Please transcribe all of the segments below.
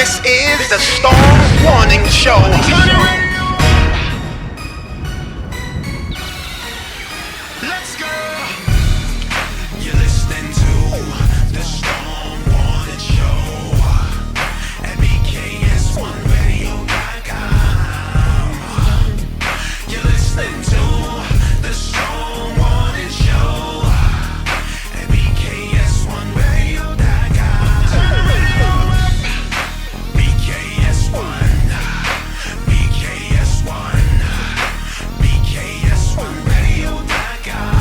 This is the Storm Warning Show. Let's go. You're listening to the Storm Warning Show at BKS1Radio.com. You're listening to the Storm Warning Show at BKS1Radio.com. BKS1, BKS1, BKS1 Radio.com.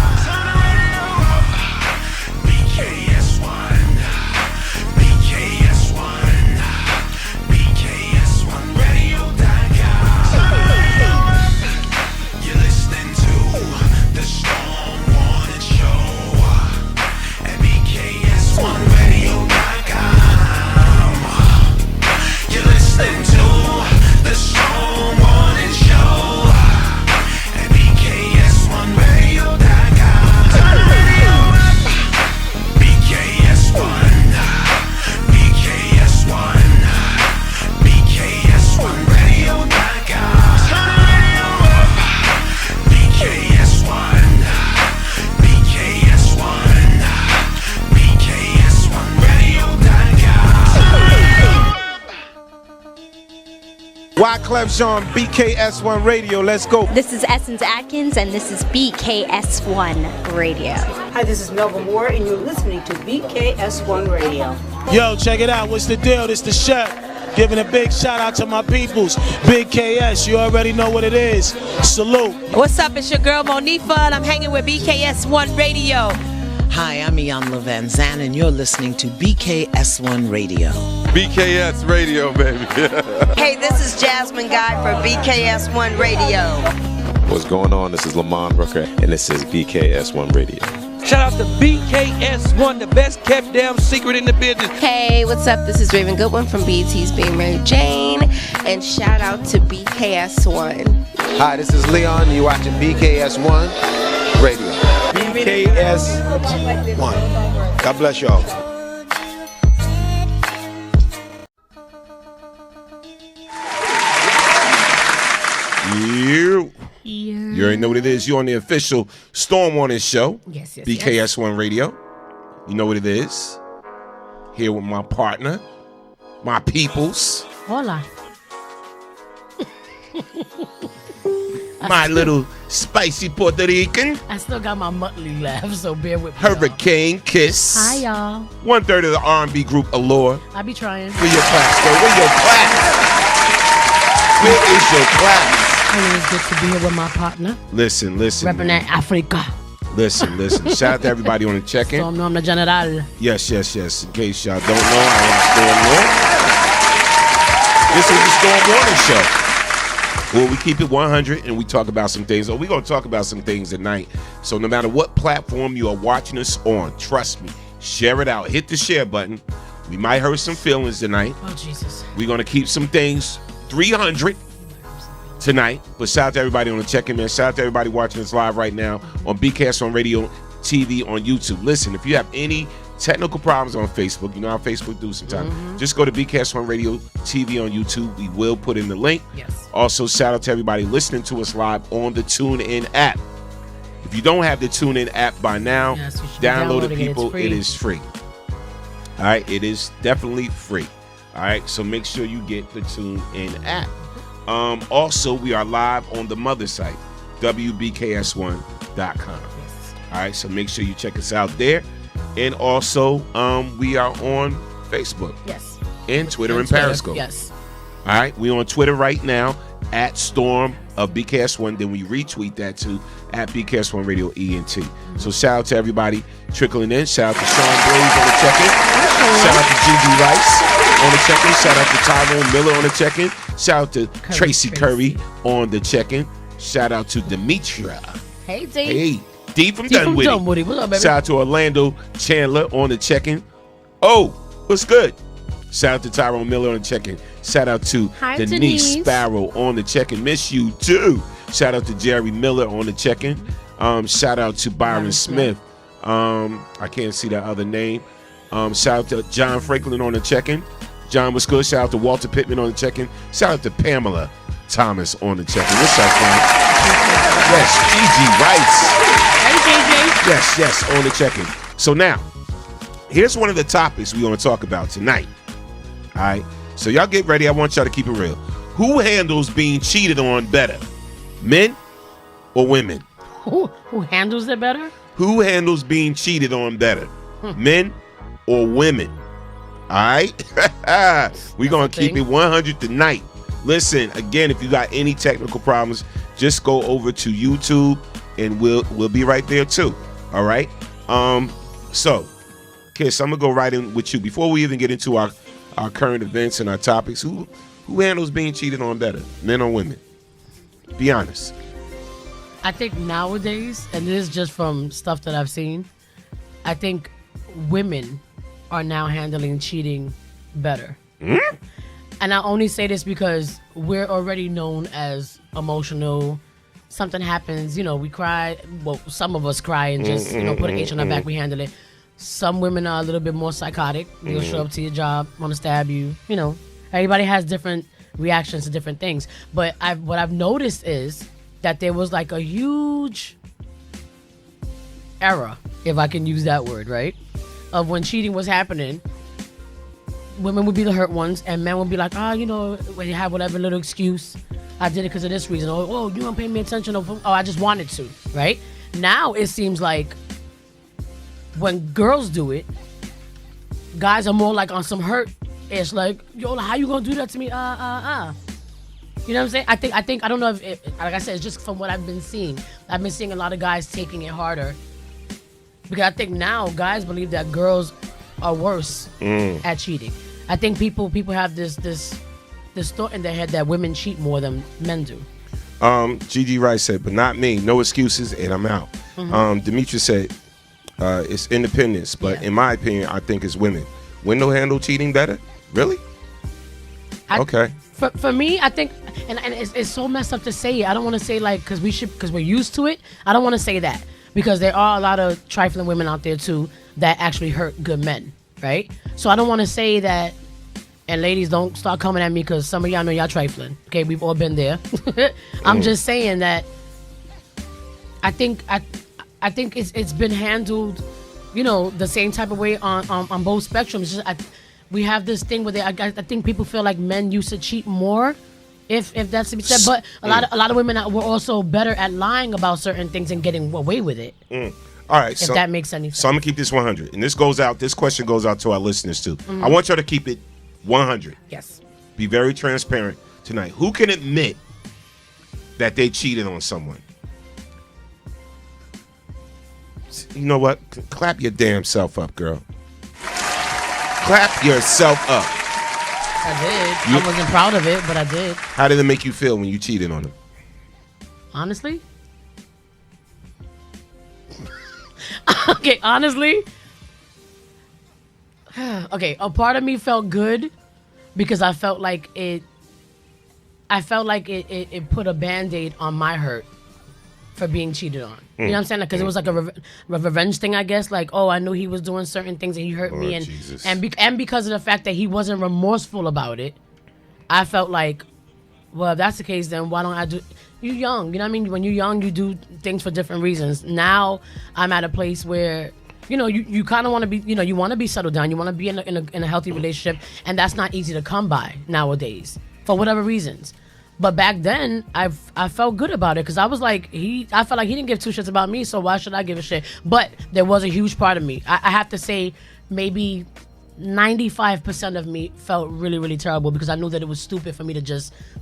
BKS1, BKS1, BKS1 Radio.com. You're listening to the Storm Warning Show at BKS1Radio.com. You're listening to the Storm Warning Show at BKS1Radio.com. BKS1, BKS1, BKS1 Radio.com. BKS1, BKS1, BKS1 Radio.com. Wyclef Jean, BKS1 Radio. Let's go. This is Essence Atkins, and this is BKS1 Radio. Hi, this is Melba Moore, and you're listening to BKS1 Radio. Yo, check it out. What's the deal? This the chef. Giving a big shout out to my peoples. Big KS, you already know what it is. Salute. What's up? It's your girl Monifa, and I'm hanging with BKS1 Radio. Hi, I'm Iyanla Van Zandt, and you're listening to BKS1 Radio. BKS Radio, baby. Hey, this is Jasmine Guy for BKS1 Radio. What's going on? This is Lamont Rooker, and this is BKS1 Radio. Shout out to BKS1, the best kept damn secret in the business. Hey, what's up? This is Raven Goodwin from BET's Being Mary Jane, and shout out to BKS1. Hi, this is Leon. You're watching BKS1 Radio. BKS1. God bless y'all. You already know what it is. You're on the official Storm Warning Show. Yes, BKS1 Radio. You know what it is. Here with my partner, my peoples. Hola. My little spicy Puerto Rican. I still got my monthly laugh, so bear with me. Hurricane Kiss. Hi, y'all. 1/3 of the R&B group Allure. I be trying. Where your class go? Where your class? Where is your class? Always good to be here with my partner. Listen. Representing Africa. Listen. Shout out to everybody on the check-in. So I'm the general. Yes. In case y'all don't know, I am Storm Lord. This is the Storm Warning Show. Well, we keep it 100 and we talk about some things. We're going to talk about some things tonight. So no matter what platform you are watching us on, trust me, share it out. Hit the share button. We might hurt some feelings tonight. Oh, Jesus. We're going to keep some things 300 tonight. But shout out to everybody on the check-in, man. Shout out to everybody watching us live right now on BKS1 Radio TV on YouTube. Listen, if you have any technical problems on Facebook, you know how Facebook do sometimes, just go to BKS1 Radio TV on YouTube. We will put in the link. Yes. Also, shout out to everybody listening to us live on the TuneIn app. If you don't have the TuneIn app by now, download it, people. It is free. All right, it is definitely free. All right, so make sure you get the TuneIn app. Also, we are live on the mother site, WBKS1.com. All right, so make sure you check us out there. And also, we are on Facebook. Yes. And Twitter and Periscope. Yes. All right, we on Twitter right now at Storm of BKS1. Then we retweet that to at BKS1 Radio ENT. So shout out to everybody trickling in. Shout out to Sean Blaze on the check-in. Shout out to Gigi Rice on the check-in. Shout out to Tyrone Miller on the check-in. Shout out to Tracy Curry on the check-in. Shout out to Demetria. Hey, D. Hey, D from Dunwoody. What's up, baby? Shout out to Orlando Chandler on the check-in. Oh, what's good? Shout out to Tyrone Miller on the check-in. Shout out to Denise Sparrow on the check-in. Miss you too. Shout out to Jerry Miller on the check-in. Shout out to Byron Smith. I can't see that other name. Shout out to John Franklin on the check-in. John, what's good? Shout out to Walter Pittman on the check-in. Shout out to Pamela Thomas on the check-in. What's up, man? Yes, Gigi Rice. Yes, on the check-in. So now, here's one of the topics we're going to talk about tonight. All right? So y'all get ready. I want y'all to keep it real. Who handles being cheated on better? Men or women? Who handles it better? Who handles being cheated on better? Men or women? All right? We're going to keep it 100 tonight. Listen, again, if you got any technical problems, just go over to YouTube and we'll be right there too. All right? So, Kiss, I'm going to go right in with you. Before we even get into our current events and our topics, who handles being cheated on better? Men or women? Be honest. I think nowadays, and this is just from stuff that I've seen, I think women are now handling cheating better. And I only say this because we're already known as emotional. Something happens, we cry. Well, some of us cry and just, put an H on our back, we handle it. Some women are a little bit more psychotic. They'll show up to your job, want to stab you. Everybody has different reactions to different things. But what I've noticed is that there was like a huge era, if I can use that word, right? Of when cheating was happening, women would be the hurt ones, and men would be like, when you have whatever little excuse, I did it because of this reason. Oh, you don't pay me attention. Oh, I just wanted to, right? Now it seems like when girls do it, guys are more like on some hurt. It's like, yo, how you gonna do that to me? You know what I'm saying? I think I don't know if like I said, it's just from what I've been seeing. I've been seeing a lot of guys taking it harder because I think now guys believe that girls are worse at cheating. I think people have this thought in their head that women cheat more than men do. Gigi Rice said, but not me. No excuses, and I'm out. Demetrius said, it's independence, but in my opinion, I think it's women. Women handle cheating better? Really? Okay. For me, I think, and it's so messed up to say it. I don't want to say like because we're used to it. I don't want to say that because there are a lot of trifling women out there too that actually hurt good men, right? So I don't want to say that. And ladies, don't start coming at me because some of y'all know y'all trifling. Okay, we've all been there. I'm just saying that I think it's been handled, the same type of way on both spectrums. Just, we have this thing where I think people feel like men used to cheat more, if that's to be said. But a lot of women were also better at lying about certain things and getting away with it. All right, if that makes any sense. So I'm gonna keep this 100, and this question goes out to our listeners too. I want y'all to keep it 100. Yes. Be very transparent tonight. Who can admit that they cheated on someone? You know what? Clap your damn self up, girl. Clap yourself up. I did. I wasn't proud of it, but I did. How did it make you feel when you cheated on them? Honestly? Okay, honestly? Okay, a part of me felt good because I felt like it put a Band-Aid on my hurt for being cheated on. You know what I'm saying? Because it was like a revenge thing, I guess. Like, oh, I knew he was doing certain things and he hurt me, and because of the fact that he wasn't remorseful about it, I felt like, well, if that's the case, then why don't I do? You're young, you know what I mean? When you're young, you do things for different reasons. Now I'm at a place where you kind of want to be, you want to be settled down. You want to be in a healthy relationship, and that's not easy to come by nowadays for whatever reasons. But back then, I felt good about it because I was like, I felt like he didn't give two shits about me, so why should I give a shit? But there was a huge part of me. I have to say, maybe 95% of me felt really, really terrible because I knew that it was stupid for me to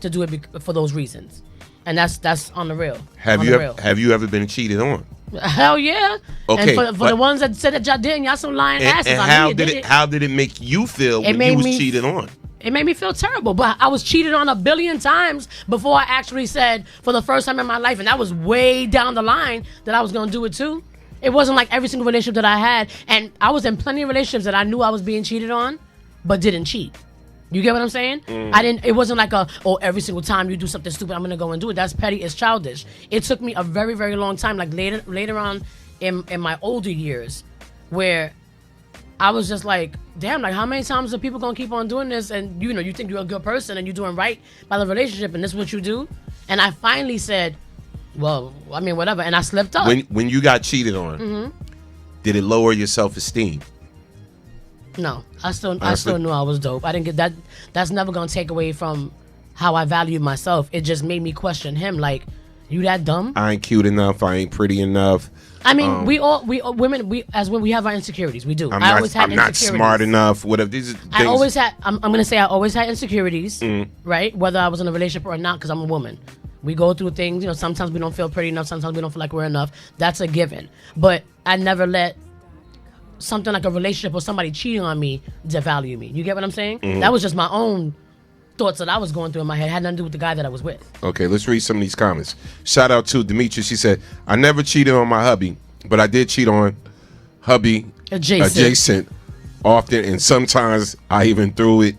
do it for those reasons, and that's on the real. Have you ever been cheated on? Hell yeah. Okay. And for the ones that said that y'all didn't, y'all some lying asses. And how did it make you feel when you was cheated on? It made me feel terrible, but I was cheated on 1 billion times before I actually said for the first time in my life, and that was way down the line, that I was going to do it too. It wasn't like every single relationship that I had, and I was in plenty of relationships that I knew I was being cheated on, but didn't cheat. You get what I'm saying? It wasn't like every single time you do something stupid, I'm going to go and do it. That's petty, it's childish. It took me a very, very long time, like later on in my older years, where I was just like, damn, like how many times are people gonna keep on doing this? And you know, you think you're a good person and you're doing right by the relationship, and this is what you do. And I finally said, well, I mean, whatever. And I slipped up. When you got cheated on, did it lower your self-esteem? No, I still knew I was dope. I didn't get that. That's never gonna take away from how I valued myself. It just made me question him. Like, you that dumb? I ain't cute enough. I ain't pretty enough. I mean, we women we have our insecurities. We do. I'm insecurities. not smart enough. Whatever. These are things. I always had. I'm gonna say I always had insecurities, right? Whether I was in a relationship or not, because I'm a woman. We go through things. You know, sometimes we don't feel pretty enough. Sometimes we don't feel like we're enough. That's a given. But I never let something like a relationship or somebody cheating on me devalue me. You get what I'm saying? That was just my own thoughts that I was going through in my head. It had nothing to do with the guy that I was with. Okay, let's read some of these comments. Shout out to Demetria. She said, I never cheated on my hubby, but I did cheat on hubby adjacent often, and sometimes I even threw it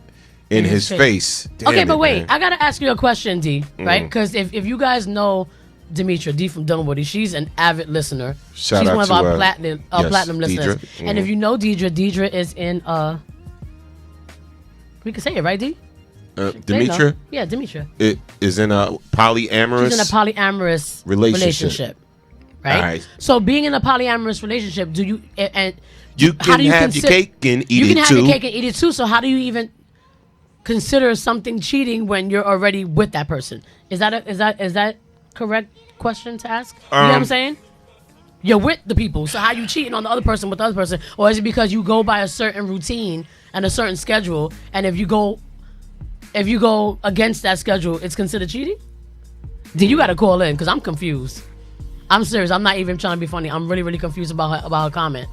in his face. Okay, but wait, I gotta ask you a question, D, right? Because if you guys know Demetria, D from Dunwoody, she's an avid listener. She's one of our platinum listeners. Deidre. And if you know Deidre is in we can say it, right, D? Demetria? Yeah, Demetria. It is in a polyamorous. She's in a polyamorous relationship. Right? All right. So being in a polyamorous relationship, do you and you can have your cake and eat it too. You can have your cake and eat it too. So how do you even consider something cheating when you're already with that person? Is that correct question to ask? You know what I'm saying? You're with the people, so how you cheating on the other person with the other person? Or is it because you go by a certain routine and a certain schedule, and if you go against that schedule, it's considered cheating? You gotta call in, because I'm confused. I'm serious. I'm not even trying to be funny. I'm really, really confused about her comment.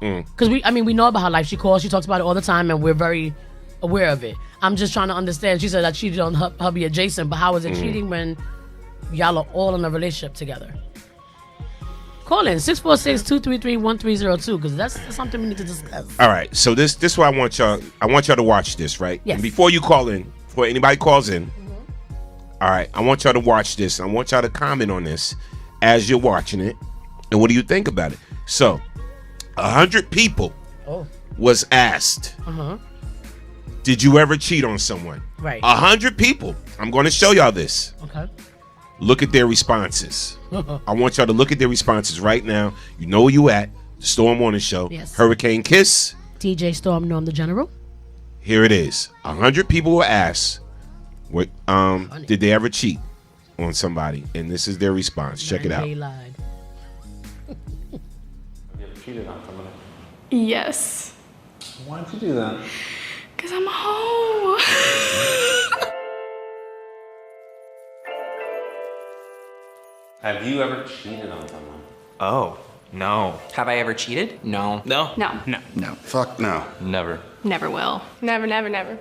Because we know about her life. She calls, she talks about it all the time, and we're very aware of it. I'm just trying to understand. She said I cheated on hubby adjacent, but how is it cheating when y'all are all in a relationship together? Call in 646-233-1302, because that's something we need to discuss. All right, so this is what I want y'all to watch this, right? Yes. And before you call in, before anybody calls in, all right, I want y'all to watch this. I want y'all to comment on this as you're watching it, and what do you think about it? So, 100 people was asked, did you ever cheat on someone? Right. 100 people. I'm going to show y'all this. Okay. Look at their responses. I want y'all to look at their responses right now. You know where you at. The Storm Morning Show. Yes. Hurricane Kiss. DJ Storm, Norm the General. Here it is. 100 people were asked, did they ever cheat on somebody? And this is their response. Check it out. They lied. Have you ever cheated on somebody? Yes. Why did you do that? Because I'm home. Have you ever cheated on someone? Oh, no. Have I ever cheated? No. No. No. Fuck no. Never. Never will. Never, never, never.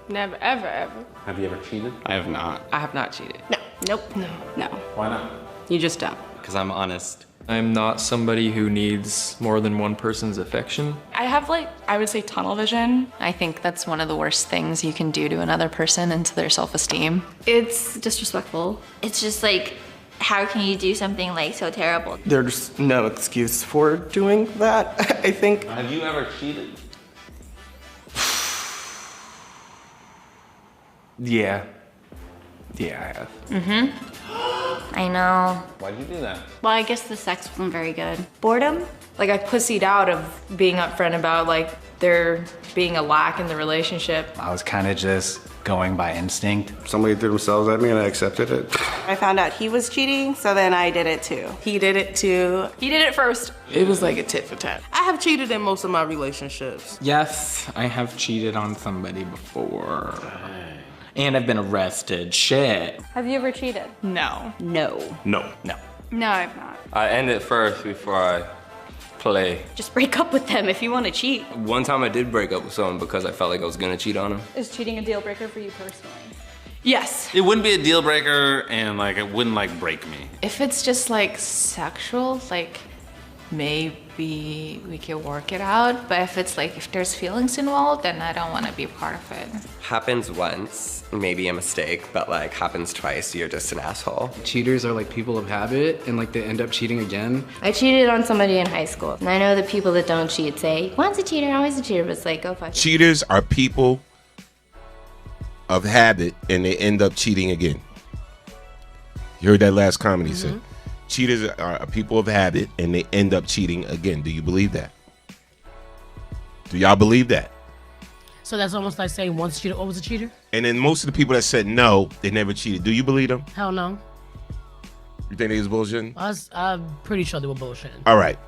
Never, ever, ever. Have you ever cheated? I have not. I have not cheated. No. Nope. No. Why not? You just don't. Because I'm honest. I'm not somebody who needs more than one person's affection. I have I would say tunnel vision. I think that's one of the worst things you can do to another person and to their self-esteem. It's disrespectful. It's just how can you do something so terrible? There's no excuse for doing that, I think. Have you ever cheated? Yeah. Yeah, I have. Mm-hmm. I know. Why'd you do that? Well, I guess the sex wasn't very good. Boredom? I pussied out of being upfront about there being a lack in the relationship. I was kind of just going by instinct. Somebody threw themselves at me and I accepted it. I found out he was cheating, so then I did it too. He did it too. He did it first. It was like a tit for tat. I have cheated in most of my relationships. Yes, I have cheated on somebody before. And I've been arrested. Shit. Have you ever cheated? No. No. No, I've not. I end it first before I play. Just break up with them if you want to cheat. One time I did break up with someone because I felt like I was gonna cheat on them. Is cheating a deal breaker for you personally? Yes. It wouldn't be a deal breaker and it wouldn't break me. If it's just sexual, maybe. we can work it out. But if there's feelings involved, then I don't want to be part of it. Happens once, maybe a mistake, but like happens twice, you're just an asshole. Cheaters are like people of habit, and like they end up cheating again. I cheated on somebody in high school, and I know the people that don't cheat say, once a cheater, always a cheater, but it's like, go fuck. Cheaters are people of habit, and they end up cheating again. You heard that last comment he said. Cheaters are people of habit, and they end up cheating again. Do you believe that? Do y'all believe that? So that's almost like saying once a cheater, always a cheater? And then most of the people that said no, they never cheated. Do you believe them? Hell no. You think they was bullshitting? I'm pretty sure they were bullshitting. All right.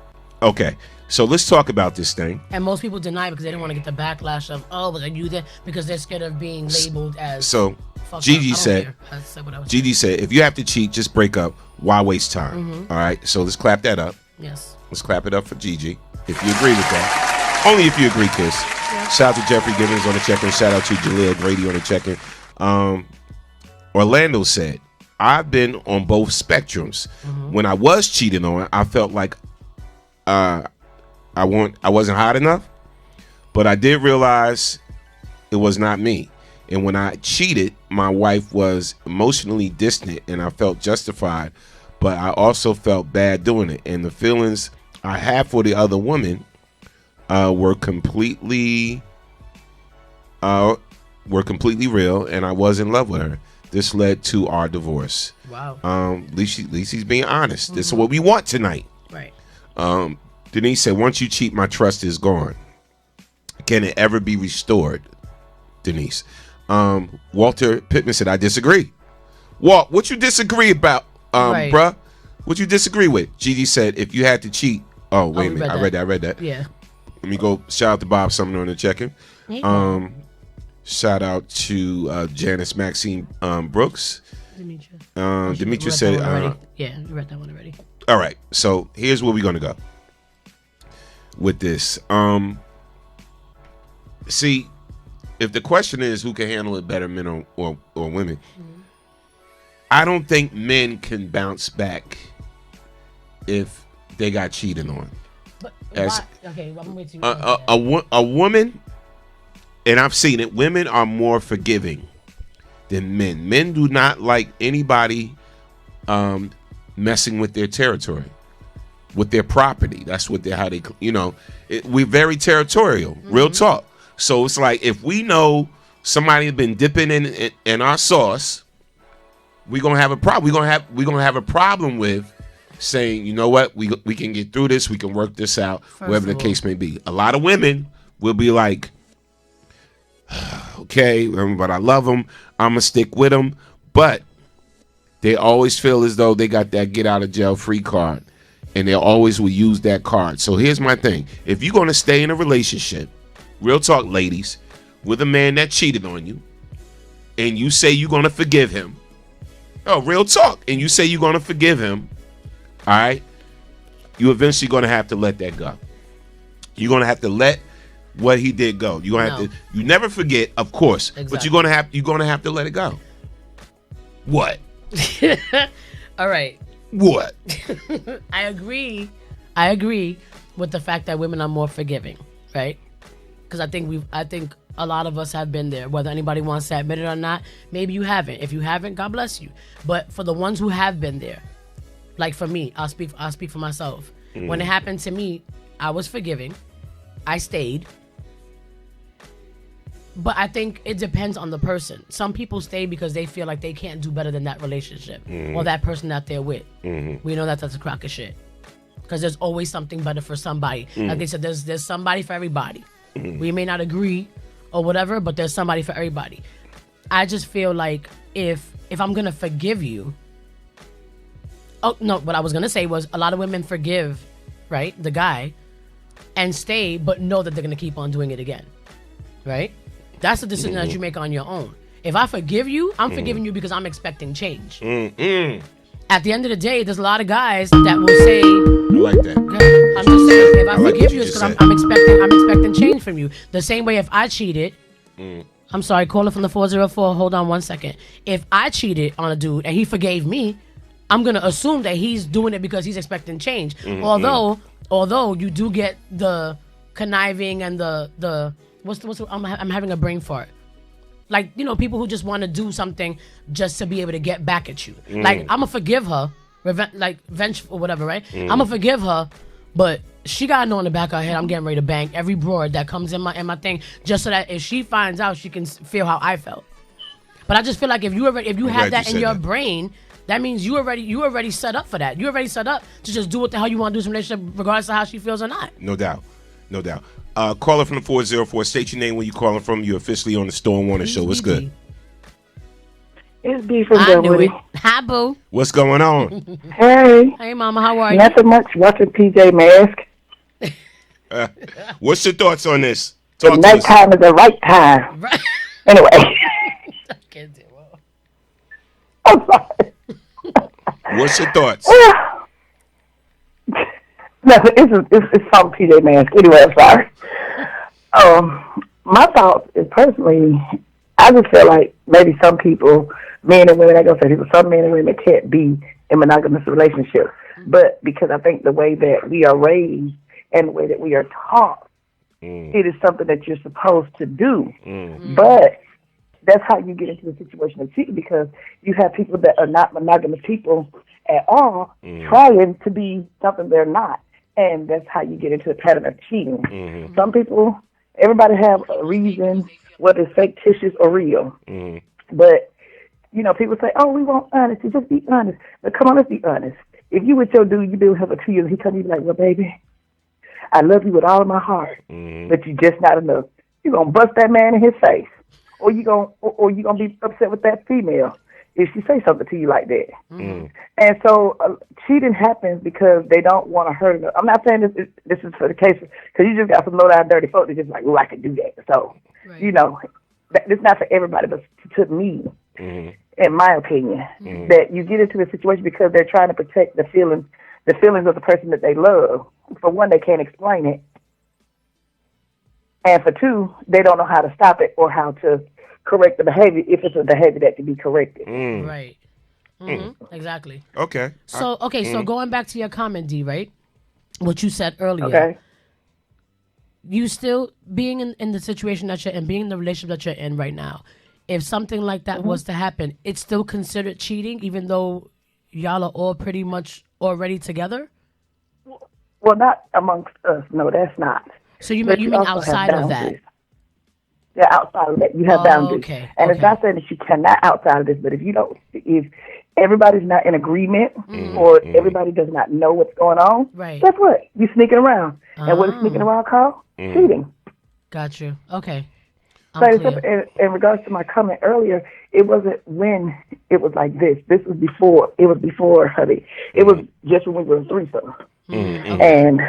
Okay. So let's talk about this thing. And most people deny it because they didn't want to get the backlash of, oh, but you did, because they're scared of being labeled as. So Gigi said, if you have to cheat, just break up. Why waste time? All right. So let's clap that up. Yes. Let's clap it up for Gigi. If you agree with that. Only if you agree, Kiss. Yeah. Shout out to Jeffrey Gibbons on the check-in. Shout out to Jaleel Grady on the check-in. Orlando said, I've been on both spectrums. When I was cheated on, I felt like I wasn't hot enough, but I did realize it was not me. And when I cheated, my wife was emotionally distant, and I felt justified, but I also felt bad doing it. And the feelings I had for the other woman were completely real, and I was in love with her. This led to our divorce. Wow. At least he's being honest. This is what we want tonight. Right. Denise said, once you cheat, my trust is gone. Can it ever be restored? Denise. Walter Pittman said, I disagree. Walt, what you disagree about, bruh? What you disagree with? Gigi said, if you had to cheat. Oh, wait a minute. I read that. Yeah. Let me go. Shout out to Bob Sumner on the check-in. Shout out to Janice Maxine Brooks. Demetria said, yeah, you read that one already. All right. So here's where we're going to go with this. See, if the question is who can handle it better, men or women, I don't think men can bounce back if they got cheated on. But a woman, and I've seen it, women are more forgiving than men. Men do not like anybody messing with their territory, with their property. That's what we're very territorial, real talk. So it's like if we know somebody has been dipping in our sauce, we're gonna have a problem. We're gonna have a problem with saying, you know what, we can get through this, we can work this out, whatever the case may be. A lot of women will be like, okay, but I love them, I'm gonna stick with them, but they always feel as though they got that get out of jail free card, and they always will use that card. So here's my thing: if you're gonna stay in a relationship, real talk, ladies, with a man that cheated on you, and you say you're gonna forgive him, real talk, and you say you're gonna forgive him, all right, you eventually gonna have to let that go. You're gonna have to let what he did go. You're gonna have to. You never forget, of course, but you're gonna have to let it go. What? All right. What? I agree with the fact that women are more forgiving, right? Because I think a lot of us have been there, whether anybody wants to admit it or not. Maybe you haven't. If you haven't, God bless you. But for the ones who have been there, like for me, I'll speak for myself. When it happened to me, I was forgiving. I stayed. But I think it depends on the person. Some people stay because they feel like they can't do better than that relationship or that person that they're with. We know that that's a crock of shit. Because there's always something better for somebody. Like they said, there's somebody for everybody. We may not agree or whatever, but there's somebody for everybody. I just feel like if I'm going to forgive you... Oh, no, what I was going to say was a lot of women forgive, right, the guy, and stay, but know that they're going to keep on doing it again, right? That's the decision that you make on your own. If I forgive you, I'm forgiving you because I'm expecting change. At the end of the day, there's a lot of guys that will say, I like that. I'm just saying, if I forgive you, it's because I'm expecting change from you. The same way if I cheated, I'm sorry, caller from the 404, hold on 1 second. If I cheated on a dude and he forgave me, I'm gonna assume that he's doing it because he's expecting change. Mm-hmm. Although you do get the conniving and the I'm having a brain fart. Like, you know, people who just want to do something just to be able to get back at you. Like, I'm gonna forgive her, vengeful or whatever, right? I'm gonna forgive her, but she gotta know in the back of her head I'm getting ready to bang every broad that comes in my thing, just so that if she finds out, she can feel how I felt. But I just feel like if you have that in your brain, that means you already set up for that. You already set up to just do what the hell you want to do in some relationship, regardless of how she feels or not. No doubt. Caller from the 404. State your name, where you calling from. You're officially on the Storm Warner Show. What's good? It's B from I knew Dunwoody. it. Hi, boo. What's going on? Hey, mama. How are you? nothing much. Watching PJ Mask. What's your thoughts on this? The Talk to us. nighttime is the right time. Right. Anyway. I'm sorry. What's your thoughts? Nothing. It's from PJ Mask. Anyway, I'm sorry. My thoughts is personally, I just feel like maybe some people, men and women, I gonna say people, some men and women can't be in monogamous relationships. But because I think the way that we are raised and the way that we are taught, it is something that you're supposed to do. But that's how you get into the situation of cheating, because you have people that are not monogamous people at all trying to be something they're not. And that's how you get into the pattern of cheating. Some people, everybody have a reason, whether it's fictitious or real. But, you know, people say, oh, we want honesty, just be honest. But come on, let's be honest. If you with your dude, you been with him for 2 years, he come to you like, well, baby, I love you with all of my heart, but you just not enough. You're going to bust that man in his face. Or you gonna be upset with that female if she say something to you like that. And so cheating happens because they don't want to hurt her. I'm not saying this is for the case, because you just got some low down dirty folks that just like, oh, I can do that. So you know, it's not for everybody, but to me, in my opinion, that you get into a situation because they're trying to protect the feelings of the person that they love. For one, they can't explain it. And for two, they don't know how to stop it or how to correct the behavior if it's a behavior that can be corrected. Right. Exactly. Okay. So going back to your comment, D, right? What you said earlier. Okay. You still being in the situation that you're in, being in the relationship that you're in right now, if something like that was to happen, it's still considered cheating, even though y'all are all pretty much already together? Well, not amongst us. No, that's not. So you mean outside of that? Yeah, outside of that, you have boundaries. Okay. And it's not saying that you cannot outside of this, but if everybody's not in agreement or everybody does not know what's going on, guess what? You sneaking around. And what is sneaking around called? Cheating. Got you. Okay. So in regards to my comment earlier, it wasn't when it was like this. This was before. It was before, honey. It was just when we were a threesome. And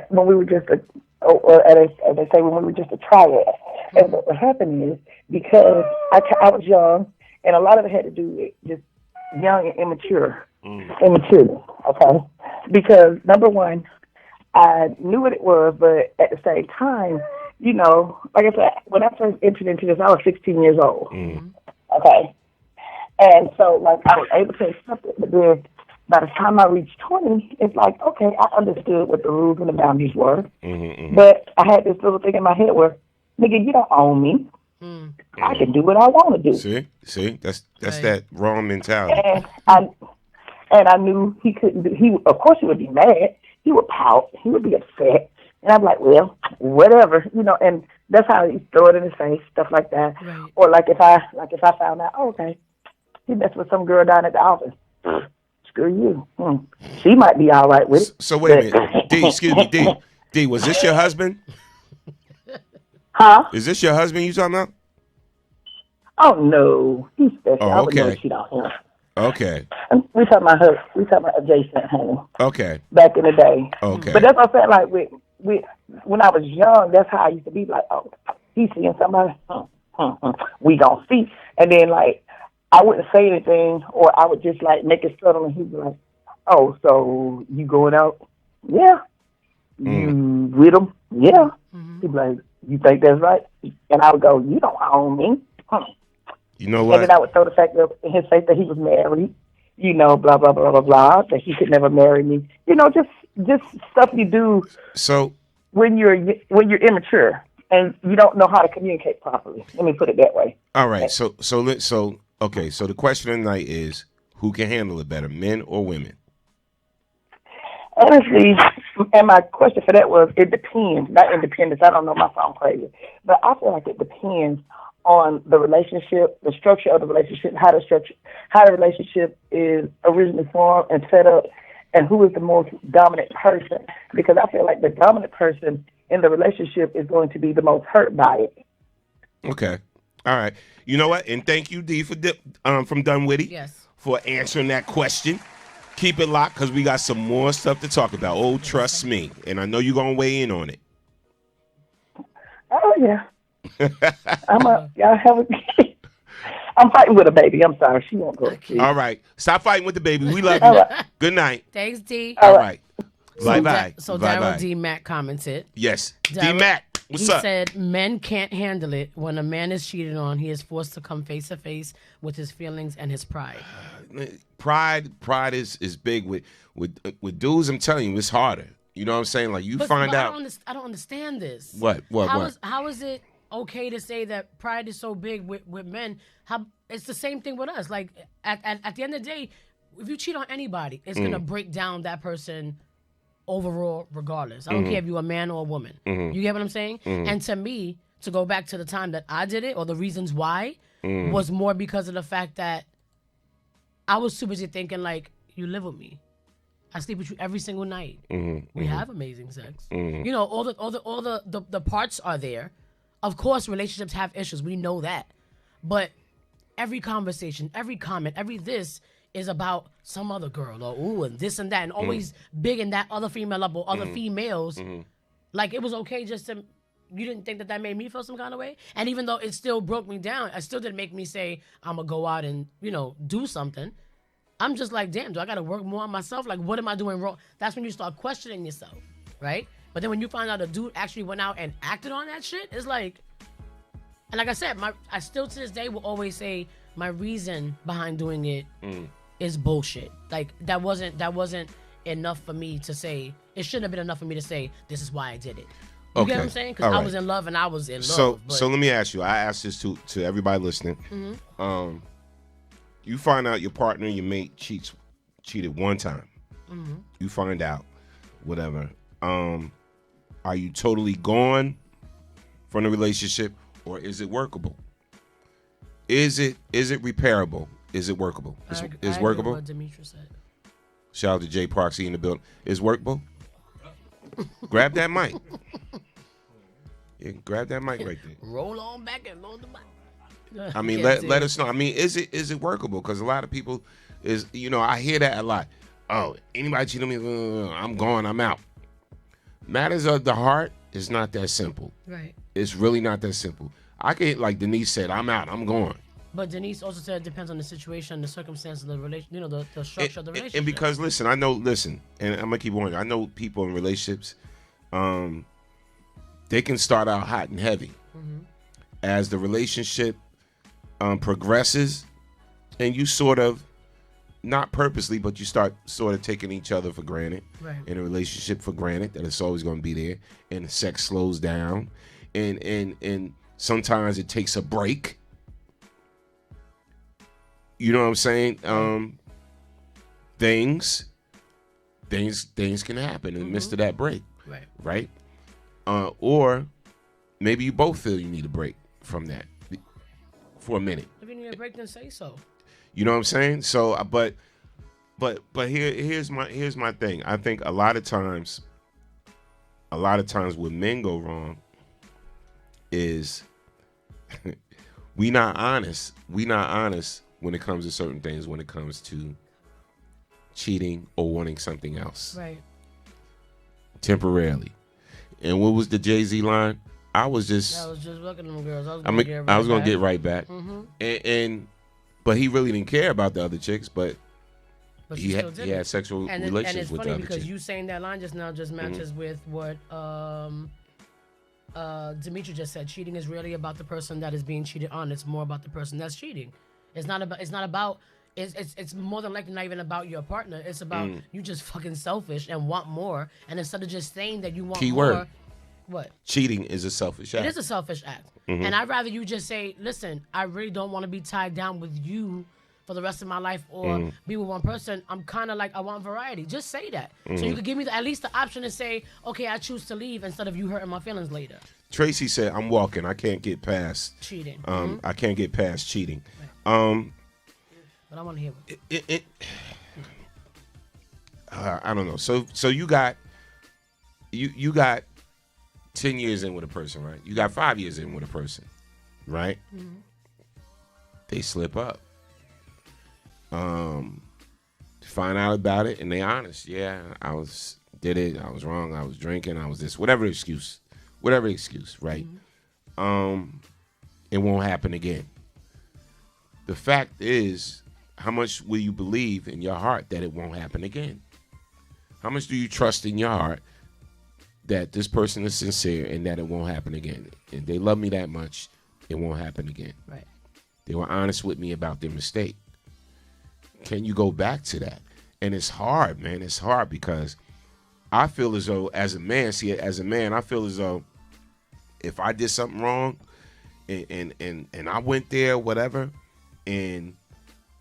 when we were just as they say, when we were just a triad. And what happened is, because I was young, and a lot of it had to do with just young and immature. Immaturity, okay? Because, number one, I knew what it was, but at the same time, you know, like I said, when I first entered into this, I was 16 years old. Okay? And so, like, I was able to accept it, but then by the time I reached 20, it's like, okay, I understood what the rules and the boundaries were. But I had this little thing in my head where, nigga, you don't own me. I can do what I want to do. See, that's that wrong mentality. And I knew he couldn't do. Of course, he would be mad. He would pout. He would be upset. And I'm like, well, whatever, you know. And that's how he throw it in his face, stuff like that. Right. Or like if I found out, oh, okay, he messed with some girl down at the office. Screw you. She might be all right with it. So wait a minute, D. Excuse me, D. D. Was this your husband? Huh? Is this your husband you talking about? Oh no, he's special. Oh, I would never okay. cheat on him. Okay. We talking about her. We talking about adjacent, honey. Okay. Back in the day. Okay. But that's what I'm saying. Like when I was young, that's how I used to be. Like, oh, he's seeing somebody. We gonna see. And then like I wouldn't say anything, or I would just like make it subtle, and he'd be like, "Oh, so you going out? Yeah. You with him? Yeah." He'd be like, "You think that's right?" And I would go, "You don't own me." You know what? And then I would throw the fact up in his face that he was married, you know, blah blah blah blah blah, that he could never marry me. You know, just stuff you do. So when you're immature and you don't know how to communicate properly. Let me put it that way. All right. So okay. So the question tonight is, who can handle it better, men or women? Honestly, and my question for that was, it depends. Not independence. I don't know, my sound crazy, but I feel like it depends on the relationship, the structure of the relationship, how the relationship is originally formed and set up, and who is the most dominant person. Because I feel like the dominant person in the relationship is going to be the most hurt by it. Okay. All right. You know what? And thank you, D, from Dunwoody, for answering that question. Keep it locked because we got some more stuff to talk about. Oh, trust me. And I know you're going to weigh in on it. Oh, yeah. I'm fighting with a baby. I'm sorry. She won't go. All right. Stop fighting with the baby. We love you. Right. Good night. Thanks, D. All right. Bye-bye. So Bye-bye. Daryl D. Mack commented. Yes. D. Mack, what's up? He said, men can't handle it. When a man is cheated on, he is forced to come face to face with his feelings and his pride. Pride is big with dudes. I'm telling you, it's harder. You know what I'm saying? Like find out. I don't understand this. What? How is it okay to say that pride is so big with men? How it's the same thing with us. Like at the end of the day, if you cheat on anybody, it's gonna break down that person overall, regardless. I don't care if you're a man or a woman. You get what I'm saying? And to me, to go back to the time that I did it, or the reasons why, was more because of the fact that I was too busy thinking like, you live with me. I sleep with you every single night. We have amazing sex. You know, all the parts are there. Of course, relationships have issues. We know that. But every conversation, every comment, every this is about some other girl or ooh and this and that, and always bigging that other female up or other females. Like it was okay just to, you didn't think that made me feel some kind of way? And even though it still broke me down, it still didn't make me say, I'm going to go out and, you know, do something. I'm just like, damn, do I got to work more on myself? Like, what am I doing wrong? That's when you start questioning yourself, right? But then when you find out a dude actually went out and acted on that shit, it's like, and like I said, I still to this day will always say my reason behind doing it is bullshit. Like, that wasn't enough for me to say, it shouldn't have been enough for me to say, this is why I did it. You get what I'm saying? Because I was in love and I was in love. So let me ask you. I asked this to everybody listening. You find out your partner, your mate cheated one time. You find out, whatever. Are you totally gone from the relationship, or is it workable? Is it repairable? Is it workable? Is workable? What Demetra said. Shout out to Jay Proxy in the building. Is workable? Grab that mic. Yeah, grab that mic right there. Roll on back and load the mic. I mean, let us know. I mean, is it workable? Because a lot of people I hear that a lot. Oh, anybody cheat on me? I'm gone. I'm out. Matters of the heart is not that simple. Right. It's really not that simple. I can, like Denise said, I'm out. I'm gone. But Denise also said it depends on the situation, the circumstances of the relation, the structure of the relationship. And because, and I'm going to keep going. I know people in relationships, they can start out hot and heavy. As the relationship progresses, and you sort of, not purposely, but you start sort of taking each other for granted, in a relationship for granted, that it's always going to be there, and the sex slows down, and sometimes it takes a break. You know what I'm saying? Things can happen in the midst of that break, right? Or maybe you both feel you need a break from that for a minute. If you need a break, then say so. You know what I'm saying? So, but here's my thing. I think a lot of times where men go wrong is we not honest. We not honest when it comes to certain things. When it comes to cheating or wanting something else, right? Temporarily. And what was the Jay-Z line? I was just looking at them girls. I was gonna get right back. But he really didn't care about the other chicks. But he had sexual relations with the other chicks. And it's funny because you saying that line just now just matches with what Demetra just said. Cheating is really about the person that is being cheated on. It's more about the person that's cheating. It's not about it's more than likely not even about your partner. It's about you just fucking selfish and want more. And instead of just saying that you want Keyword. more, what? Cheating is a selfish act. It is a selfish act. And I'd rather you just say, listen, I really don't want to be tied down with you for the rest of my life or be with one person. I'm kind of like, I want variety. Just say that. So you could give me at least the option to say, okay, I choose to leave instead of you hurting my feelings later. Tracy said, I'm walking. I can't get past Cheating. I can't get past cheating. But I want to hear it. I don't know. So you got 10 years in with a person, right? You got 5 years in with a person, right? They slip up. Find out about it and they honest. Yeah, I did it. I was wrong. I was drinking. I was this. Whatever excuse, right? It won't happen again. The fact is, how much will you believe in your heart that it won't happen again? How much do you trust in your heart that this person is sincere and that it won't happen again? If they love me that much, it won't happen again. Right. They were honest with me about their mistake. Can you go back to that? And it's hard, man. It's hard because I feel as though as a man, I feel as though if I did something wrong and I went there, whatever, and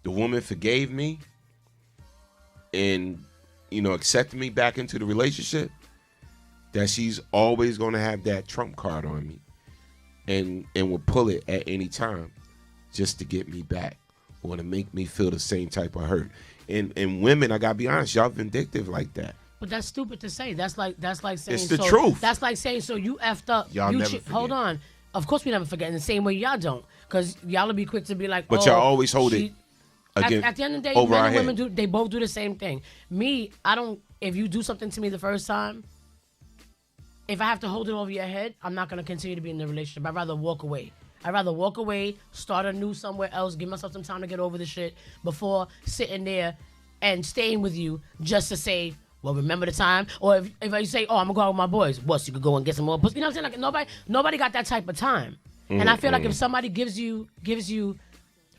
the woman forgave me and, accepted me back into the relationship, that she's always going to have that trump card on me and will pull it at any time just to get me back or to make me feel the same type of hurt. And women, I got to be honest, y'all vindictive like that. But that's stupid to say. That's like saying it's the truth. That's like saying, so you effed up. Y'all never forget. Hold on. Of course we never forget in the same way y'all don't. Because y'all will be quick to be like, but y'all always hold it again. At the end of the day, over men and women they both do the same thing. Me, I don't, if you do something to me the first time, if I have to hold it over your head, I'm not going to continue to be in the relationship. I'd rather walk away. Start anew somewhere else, give myself some time to get over the shit before sitting there and staying with you just to say, well, remember the time? Or if I say, oh, I'm going to go out with my boys, what, so you could go and get some more pussy? You know what I'm saying? Like, nobody got that type of time. And I feel like if somebody gives you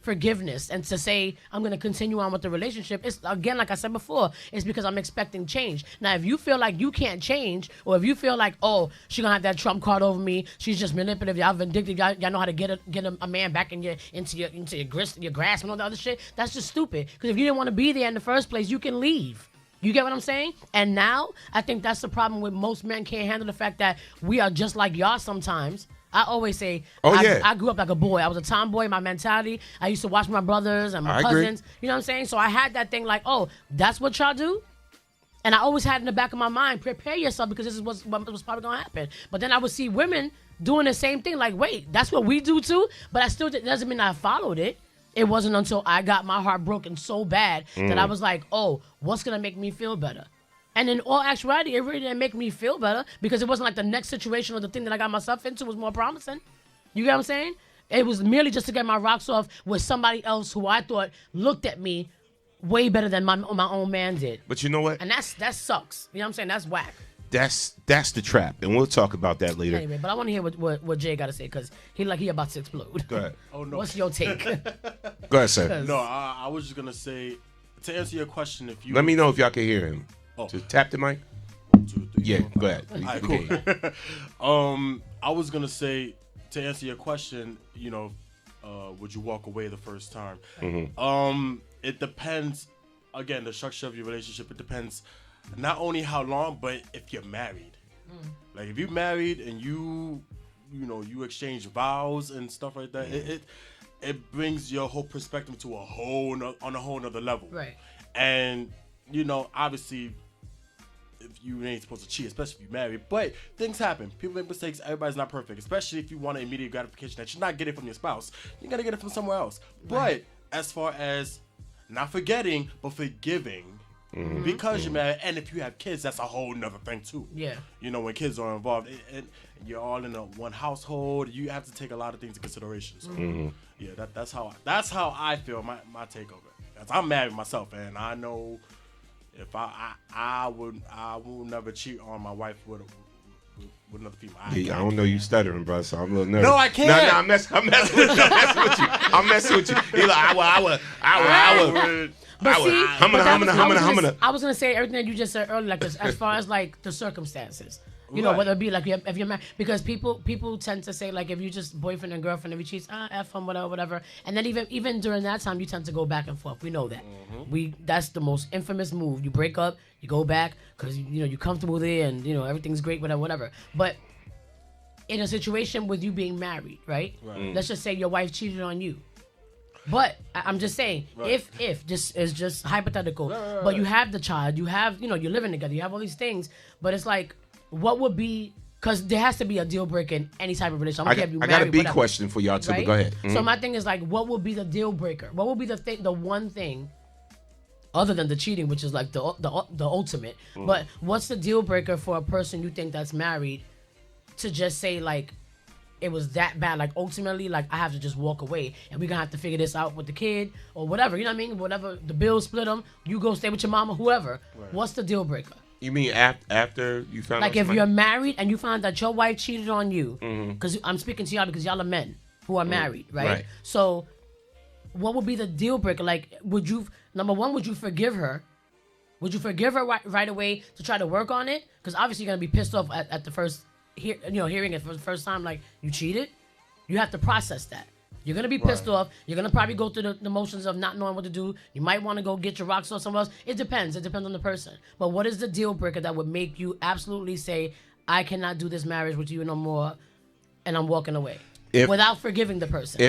forgiveness and to say, I'm going to continue on with the relationship, it's, again, like I said before, it's because I'm expecting change. Now, if you feel like you can't change, or if you feel like, oh, she going to have that trump card over me, she's just manipulative, y'all vindictive, y'all know how to get a man back into your grasp and all the other shit, that's just stupid. Because if you didn't want to be there in the first place, you can leave. You get what I'm saying? And now, I think that's the problem with most men can't handle the fact that we are just like y'all sometimes. I always say, I grew up like a boy. I was a tomboy, my mentality. I used to watch my brothers and my cousins. You know what I'm saying? So I had that thing like, oh, that's what y'all do? And I always had in the back of my mind, prepare yourself because this is what was probably going to happen. But then I would see women doing the same thing like, wait, that's what we do too? But I still, doesn't mean I followed it. It wasn't until I got my heart broken so bad that I was like, oh, what's going to make me feel better? And in all actuality, it really didn't make me feel better because it wasn't like the next situation or the thing that I got myself into was more promising. You get what I'm saying? It was merely just to get my rocks off with somebody else who I thought looked at me way better than my own man did. But you know what? And that sucks. You know what I'm saying? That's whack. That's the trap, and we'll talk about that later. Anyway, but I want to hear what Jay got to say because he about to explode. Go ahead. Oh no. What's your take? Go ahead, sir. No, I was just gonna say to answer your question. If you let me know if y'all can hear him. Just tap the mic. 1, 2, 3, yeah, 4, 5. go ahead. All right, cool. I was gonna say to answer your question. Would you walk away the first time? It depends. Again, the structure of your relationship. It depends. Not only how long, but if you're married. Like if you're married and you exchange vows and stuff like that, it brings your whole perspective to a whole nother level. Right. And obviously, if you ain't supposed to cheat, especially if you're married, but things happen. People make mistakes. Everybody's not perfect, especially if you want an immediate gratification that you're not getting from your spouse. You gotta get it from somewhere else. Right. But as far as not forgetting, but forgiving. Because you're married, and if you have kids, that's a whole nother thing too. Yeah. When kids are involved, and you're all in one household, you have to take a lot of things into consideration. So, yeah, that's how I feel. My take of it. 'Cause I'm married myself, and I know if I will never cheat on my wife with with another female. I don't know you stuttering, bro, so I'm a little nervous. No, I can't. No, I'm messing with you. I'm messing with you. He like, I would. But see, I was gonna say everything that you just said earlier, like as far as like the circumstances. You know, whether it be like if you're married, because people tend to say like if you just boyfriend and girlfriend, if you cheat, F them, whatever, and then even during that time you tend to go back and forth. We know that. That's the most infamous move. You break up, you go back because you're comfortable there and everything's great, whatever. But in a situation with you being married, right? Let's just say your wife cheated on you. But I'm just saying, if just is just hypothetical, but you have the child, you have you're living together, you have all these things, but it's like, what would be, because there has to be a deal breaker in any type of relationship. I got a big question for y'all too, but go ahead. So my thing is like, what would be the deal breaker? What would be the one thing, other than the cheating, which is like the ultimate? But what's the deal breaker for a person you think that's married to just say like, it was that bad, like ultimately, like I have to just walk away and we're gonna have to figure this out with the kid or whatever, you know what I mean? Whatever, the bills split them, you go stay with your mama, whoever. What's the deal breaker? You mean after you found out? Like if you're married and you find that your wife cheated on you, because I'm speaking to y'all because y'all are men who are married, right? So what would be the deal breaker? Like, number one, would you forgive her? Would you forgive her right away to try to work on it? Because obviously you're gonna be pissed off at the first hearing it for the first time, like you cheated. You have to process that. You're gonna be pissed off. You're gonna probably go through the motions of not knowing what to do. You might want to go get your rocks off somewhere else. It depends. It depends on the person. But what is the deal breaker that would make you absolutely say, I cannot do this marriage with you no more, and I'm walking away without forgiving the person?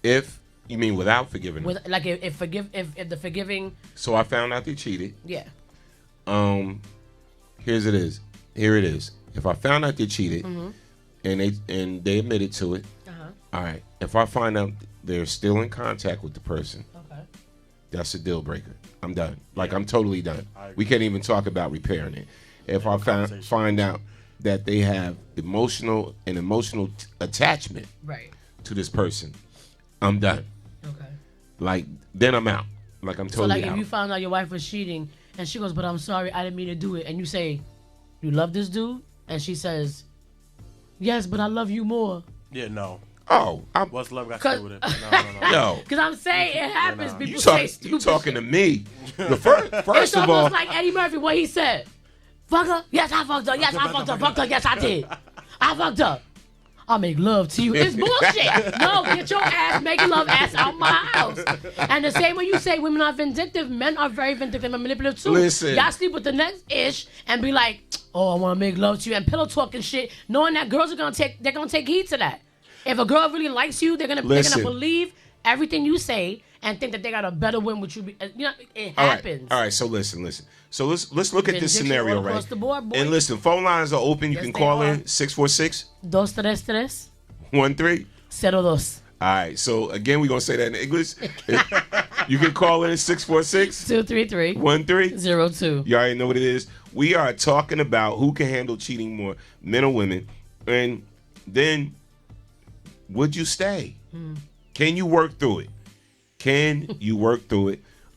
If you mean without forgiving them. Like if the forgiving. So I found out they cheated. Yeah. Here it is. If I found out they cheated, and they admitted to it. All right. If I find out they're still in contact with the person, that's a deal breaker. I'm done. Like I'm totally done. We can't even talk about repairing it. If I find out that they have emotional attachment to this person, I'm done. Okay. Like then I'm out. Like I'm totally out. So like if you found out your wife was cheating and she goes, but I'm sorry, I didn't mean to do it, and you say, you love this dude, and she says, yes, but I love you more. Yeah, no. Oh, what's love got to do with it? No. Yo, because I'm saying it happens. People say stupid. You talking to me? The first it's of all, almost like Eddie Murphy, what he said. Fuck her? Yes, I fucked her. Yes, I fucked her. Fucked her. Yes, I did. I fucked her. I'll make love to you. It's bullshit. No, get your ass making love ass out my house. And the same way you say women are vindictive, men are very vindictive and manipulative too. Listen. Y'all sleep with the next ish and be like, oh, I want to make love to you, and pillow talk and shit, knowing that girls are gonna take heed to that. If a girl really likes you, they're gonna believe everything you say and think that they got a better win with you. It happens. All right. So listen. So let's look at this scenario, right? Across the board, boy. And listen, phone lines are open. You can call in 646-233-1302. 233-02. All right. So again, we're gonna say that in English. You can call in 646-233-1302. You already know what it is. We are talking about who can handle cheating more, men or women, and then would you stay? Can you work through it?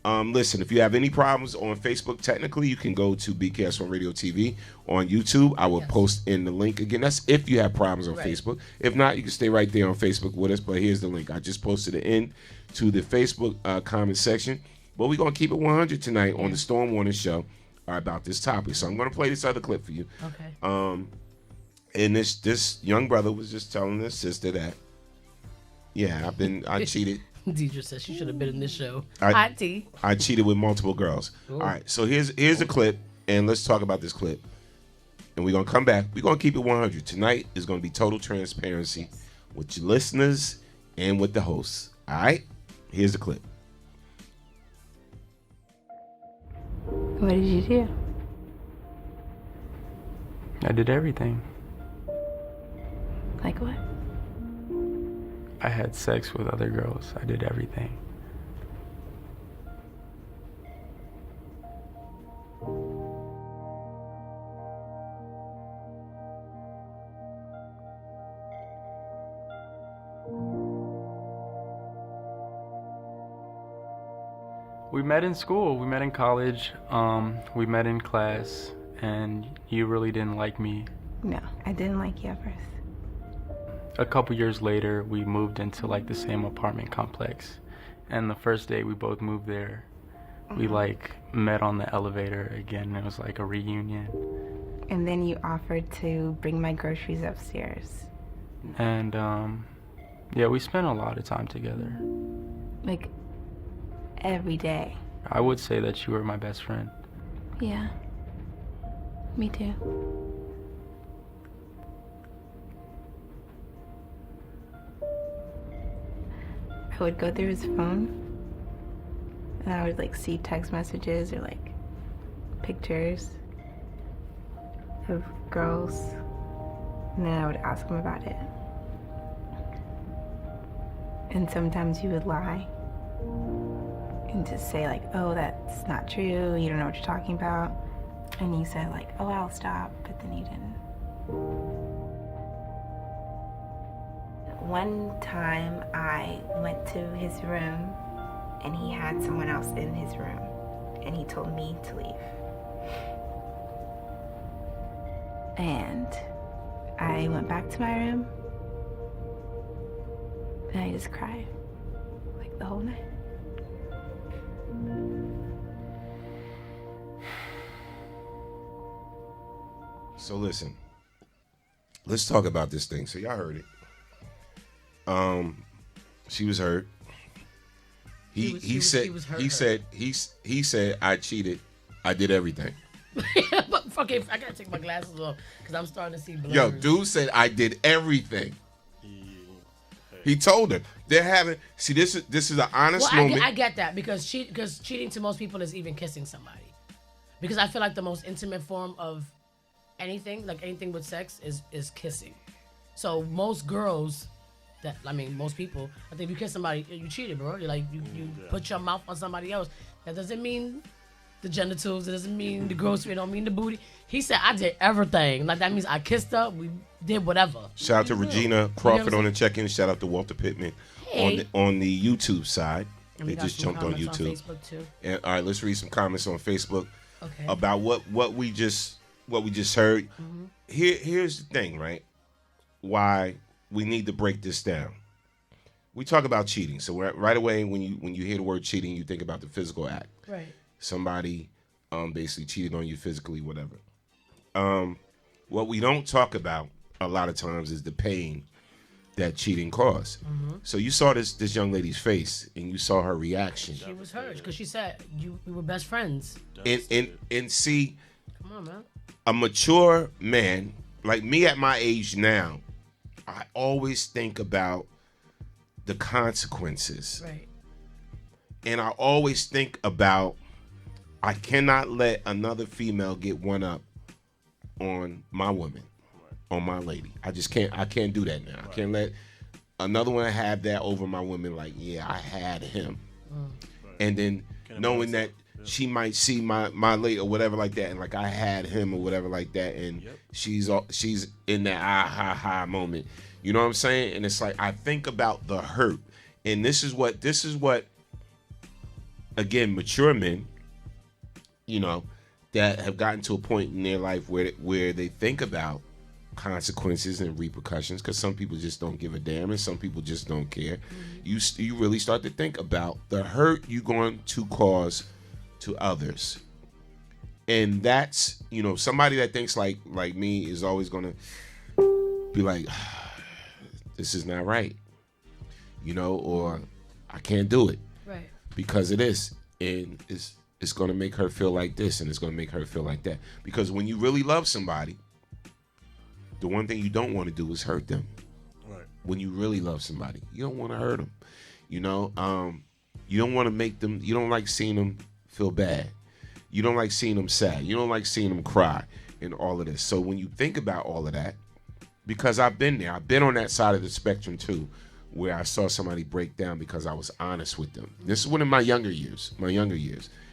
Listen, if you have any problems on Facebook, technically you can go to BKS1 Radio TV. On YouTube, I will post in the link again. That's if you have problems on Facebook. If not, you can stay right there on Facebook with us. But here's the link. I just posted it in to the Facebook comment section. But we're gonna keep it 100 tonight on the Storm Warning Show about this topic. So I'm gonna play this other clip for you. Okay. And this young brother was just telling his sister that, yeah, I cheated. Deidre says she should have been in this show. I T. I cheated with multiple girls. Ooh. All right, so here's a clip, and let's talk about this clip. And we're gonna come back. We're gonna keep it 100. Tonight is gonna be total transparency with your listeners and with the hosts. All right, here's the clip. What did you do? I did everything. Like what? I had sex with other girls. I did everything. We met in school. We met in college. We met in class, and you really didn't like me. No, I didn't like you at first. A couple years later, we moved into like the same apartment complex. And the first day we both moved there, we like met on the elevator again. It was like a reunion. And then you offered to bring my groceries upstairs. And yeah, we spent a lot of time together. Like, every day. I would say that you were my best friend. Yeah. Me too. I would go through his phone, and I would like see text messages or like pictures of girls, and then I would ask him about it. And sometimes he would lie and just say like, oh, that's not true, you don't know what you're talking about. And he said like, oh, I'll stop, but then he didn't. One time I went to his room and he had someone else in his room and he told me to leave. And I went back to my room and I just cried like the whole night. So listen, let's talk about this thing. So y'all heard it. She was hurt. He said I cheated. I did everything. But okay, I gotta take my glasses off because I'm starting to see blurs. Yo, dude said I did everything. He told her they're having. See, this is an honest moment. I get that because cheating to most people is even kissing somebody. Because I feel like the most intimate form of anything, like anything with sex, is kissing. So most girls. Most people, I think if you kiss somebody, you cheated, bro. You're like, you put your mouth on somebody else. That doesn't mean the genitals. It doesn't mean the grocery. It don't mean the booty. He said, I did everything. Like, that means I kissed her. We did whatever. Shout out to Regina Crawford on the check-in. Shout out to Walter Pittman on the YouTube side. They just jumped on YouTube. On Facebook too. And all right, let's read some comments on Facebook okay. about what we just heard. Mm-hmm. Here's the thing, right? Why we need to break this down. We talk about cheating, so right away when you hear the word cheating, you think about the physical act. Right. Somebody basically cheated on you physically, whatever. What we don't talk about a lot of times is the pain that cheating caused. Mm-hmm. So you saw this young lady's face, and you saw her reaction. She was hurt because she said we were best friends. And see, come on, man. A mature man like me at my age now, I always think about the consequences. Right. And I always think about I cannot let another female get one up on my woman, on my lady. I just can't. I can't do that now. I can't let another one have that over my woman. Like, yeah, I had him, and then knowing that she might see my lady or whatever like that, and like I had him or whatever like that, and she's in that ha moment. You know what I'm saying? And it's like I think about the hurt, and this is what again, mature men, you know, that have gotten to a point in their life where they think about consequences and repercussions, because some people just don't give a damn and some people just don't care. You really start to think about the hurt you're going to cause to others. And that's, you know, somebody that thinks like me is always going to be like, this is not right, you know, or I can't do it. Right. Because it is. And it's going to make her feel like this, and it's going to make her feel like that. Because when you really love somebody, the one thing you don't want to do is hurt them. Right. When you really love somebody, you don't want to hurt them. You know, you don't want to make them, you don't like seeing them feel bad. You don't like seeing them sad. You don't like seeing them cry and all of this. So when you think about all of that, because I've been there, I've been on that side of the spectrum too, where I saw somebody break down because I was honest with them. This is one of my younger years.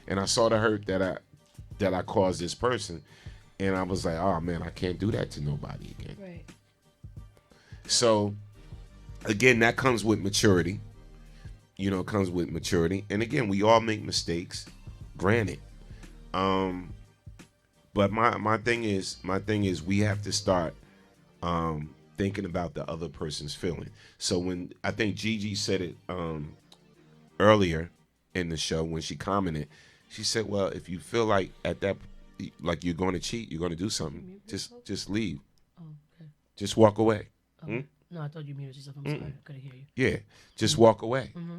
And I saw the hurt that I caused this person. And I was like, oh man, I can't do that to nobody again. Right. So again, that comes with maturity. You know, it comes with maturity. And again, we all make mistakes, granted. But my thing is we have to start thinking about the other person's feeling. So when I think Gigi said it earlier in the show when she commented, she said, "Well, if you feel like at that, like you're going to cheat, you're going to do something, just leave. Oh, okay. Just walk away." No, I thought you muted yourself. I'm sorry, I couldn't hear you. Yeah, just walk away. Mm-hmm.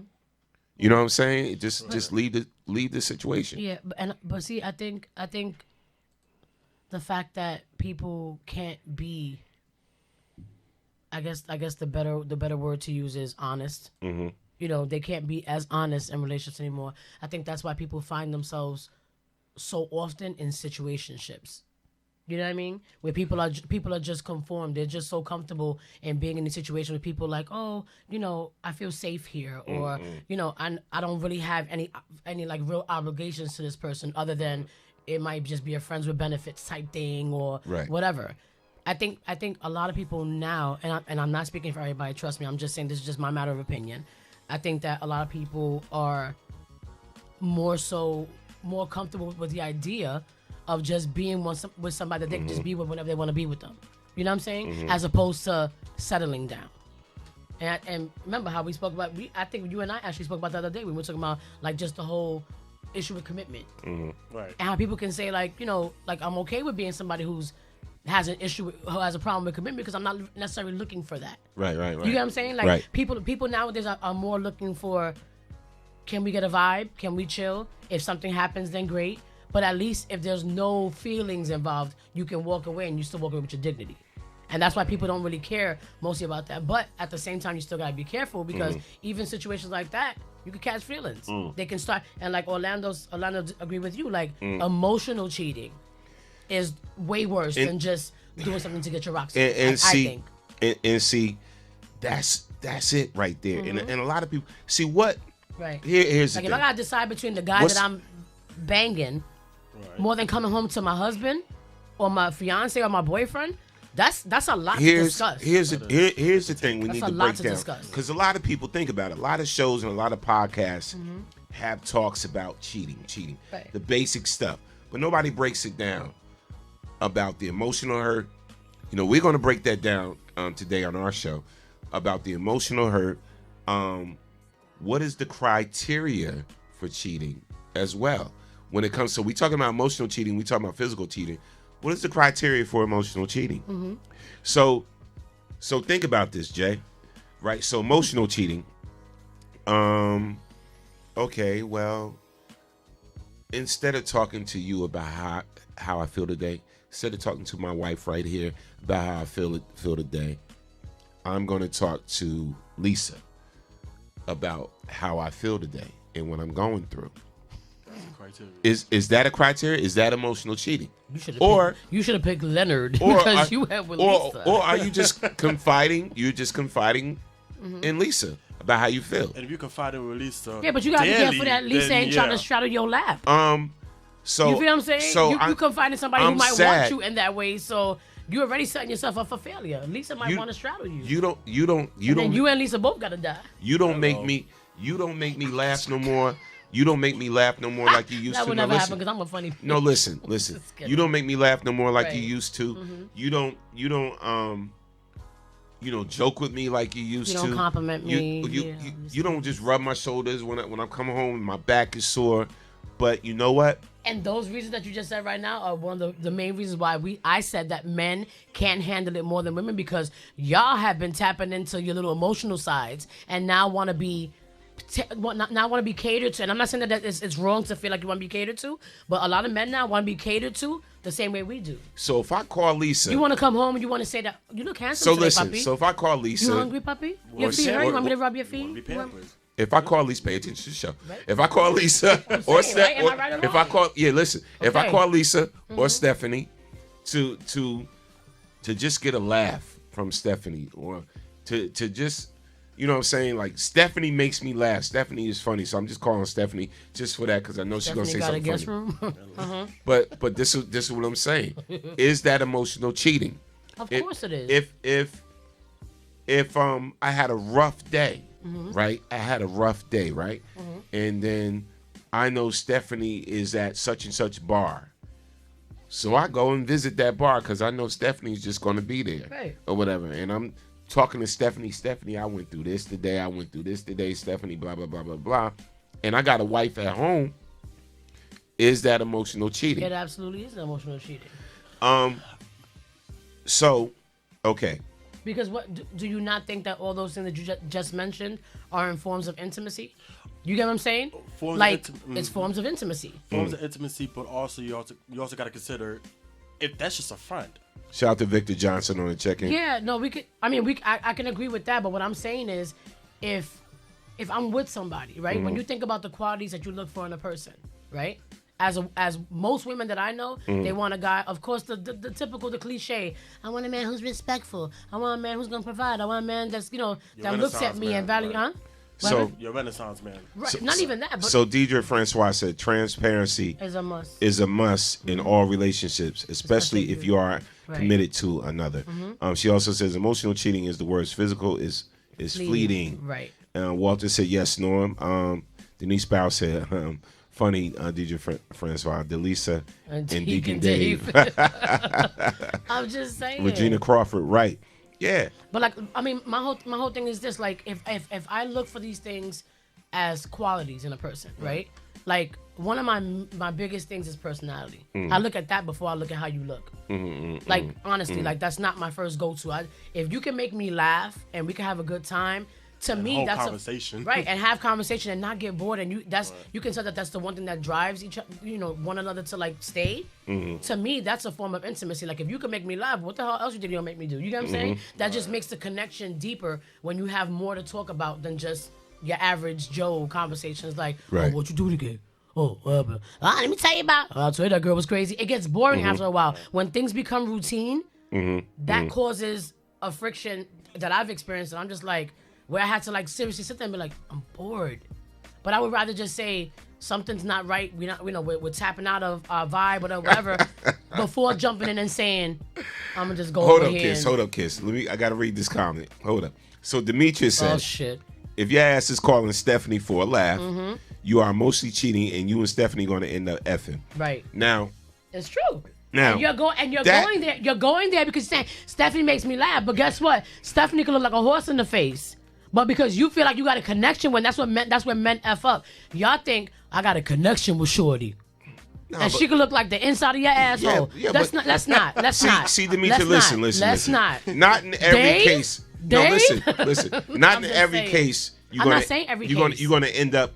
You know what I'm saying? Just leave the situation. Yeah, but see, I think the fact that people can't be, I guess the better word to use is honest. Mm-hmm. You know, they can't be as honest in relationships anymore. I think that's why people find themselves so often in situationships. You know what I mean? Where people are just conformed. They're just so comfortable in being in a situation with people like, oh, you know, I feel safe here, or you know, I don't really have any like real obligations to this person other than it might just be a friends with benefits type thing or whatever. I think a lot of people now, and I'm not speaking for everybody. Trust me, I'm just saying this is just my matter of opinion. I think that a lot of people are more comfortable with the idea of just being with somebody that they can just be with whenever they want to be with them. You know what I'm saying? As opposed to settling down. And remember how we spoke about, I think you and I actually spoke about the other day. We were talking about like just the whole issue with commitment. Right. And how people can say like, you know, like I'm okay with being somebody who has an issue, who has a problem with commitment because I'm not necessarily looking for that. Right. You get what I'm saying? Like people nowadays are more looking for, can we get a vibe? Can we chill? If something happens, then great. But at least if there's no feelings involved, you can walk away and you still walk away with your dignity. And that's why people don't really care mostly about that. But at the same time, you still got to be careful because even situations like that, you can catch feelings. They can start, and like Orlando agree with you, like emotional cheating is way worse than just doing something to get your rocks. And I think. See, that's it right there. And a lot of people see what. Right. Here's like the if thing. I gotta decide between the guy that I'm banging more than coming home to my husband or my fiance or my boyfriend, that's a lot to discuss. Here's the thing we need to break down, discuss. because a lot of people think about it. A lot of shows and a lot of podcasts have talks about cheating, the basic stuff, but nobody breaks it down about the emotional hurt. You know, we're going to break that down today on our show about the emotional hurt. What is the criteria for cheating as well? When it comes, so we talking about emotional cheating, we talking about physical cheating. What is the criteria for emotional cheating? So think about this, Jay. Right? So emotional cheating. Okay, well, instead of talking to you about how I feel today, instead of talking to my wife right here about how I feel today, I'm going to talk to Lisa about how I feel today and what I'm going through. Is that a criteria? Is that emotional cheating? You should have picked Leonard because you had with Lisa. Or are you just confiding? You're just confiding in Lisa about how you feel. And if you confide in Lisa, yeah, but you gotta be careful that Lisa ain't trying to straddle your lap. So you feel what I'm saying? So you confide in somebody who might sad. want you in that way, so you're already setting yourself up for failure. Lisa might want to straddle you. You don't. You and Lisa both gotta die. You don't make me laugh no more. You don't make me laugh no more like you used to. That would never happen because I'm a funny. No, listen. You don't make me laugh no more like you used to. You don't joke with me like you used to. You don't compliment me. You don't just rub my shoulders when I'm coming home and my back is sore. But you know what? And those reasons that you just said right now are one of the main reasons why I said that men can't handle it more than women, because y'all have been tapping into your little emotional sides and now want to be catered to. And I'm not saying that it's wrong to feel like you want to be catered to, but a lot of men now want to be catered to the same way we do. So if I call Lisa, you want to come home and you want to say that you look handsome so today, listen, puppy. So if I call Lisa, you hungry, puppy? Your feet hurt. You want me to rub your feet? If I call Lisa, pay attention to the show. Right? If I call Lisa or Stephanie, if I call if I call Lisa or Stephanie to just get a laugh from Stephanie, or to just, you know what I'm saying, like Stephanie makes me laugh. Stephanie is funny, so I'm just calling Stephanie just for that because I know she's gonna say something funny. Room? But this is what I'm saying. Is that emotional cheating? Of course it is. If I had a rough day. Right? I had a rough day, right? And then I know Stephanie is at such and such bar. So I go and visit that bar because I know Stephanie's just going to be there. Right. Or whatever. And I'm talking to Stephanie. Stephanie, I went through this today. I went through this today. Stephanie, blah, blah, blah, blah, blah. And I got a wife at home. Is that emotional cheating? It absolutely is emotional cheating. So, okay. Because what do you not think that all those things that you just mentioned are in forms of intimacy? You get what I'm saying? It's forms of intimacy. Forms of intimacy, but also you also got to consider if that's just a friend. Shout out to Victor Johnson on the check-in. Yeah, no, we could. I mean, I can agree with that. But what I'm saying is, if I'm with somebody, right? When you think about the qualities that you look for in a person, right? As most women that I know, they want a guy. Of course, the typical, the cliche. I want a man who's respectful. I want a man who's gonna provide. I want a man that's that looks at me and value. Huh? So you're a Renaissance man. Right. Not even that. But so Deidre Francois said transparency is a must. Is a must in all relationships, especially if you are committed to another. She also says emotional cheating is the worst. Physical is fleeting. Right. Walter said yes, Norm. Denise Bow said funny, Deidre Francois, Delisa, and Deacon Dave. I'm just saying. Regina Crawford, right. Yeah. But like, I mean, my whole thing is this: like, if I look for these things as qualities in a person, right? Like, one of my biggest things is personality. I look at that before I look at how you look. Like, honestly, like that's not my first go-to. If you can make me laugh and we can have a good time, to me, that's conversation. Right, and have conversation and not get bored. And you can say that's the one thing that drives one another to like stay. To me, that's a form of intimacy. Like if you can make me laugh, what the hell else you think you're gonna make me do? You get what I'm saying? That just makes the connection deeper when you have more to talk about than just your average Joe conversations. Like, oh, what you do today? Oh, let me tell you about. I'll tell you that girl was crazy. It gets boring after a while when things become routine. That causes a friction that I've experienced, and I'm just like. Where I had to like seriously sit there and be like, I'm bored. But I would rather just say something's not right. We're tapping out of our vibe or whatever before jumping in and saying, I'm gonna just go over here. Hold up, Kiss. I gotta read this comment. Hold up. So Demetrius says, oh shit. If your ass is calling Stephanie for a laugh, you are mostly cheating, and you and Stephanie gonna end up effing. Right. Now. It's true. Now, you're going there. You're going there because you're saying Stephanie makes me laugh. But guess what? Stephanie can look like a horse in the face. But because you feel like you got a connection that's when men F up. Y'all think I got a connection with Shorty. And she could look like the inside of your asshole. Let's not. See, Demetri, listen. Let's not. Not in every case. No, listen. Not in every case. I'm not saying every case. You're gonna end up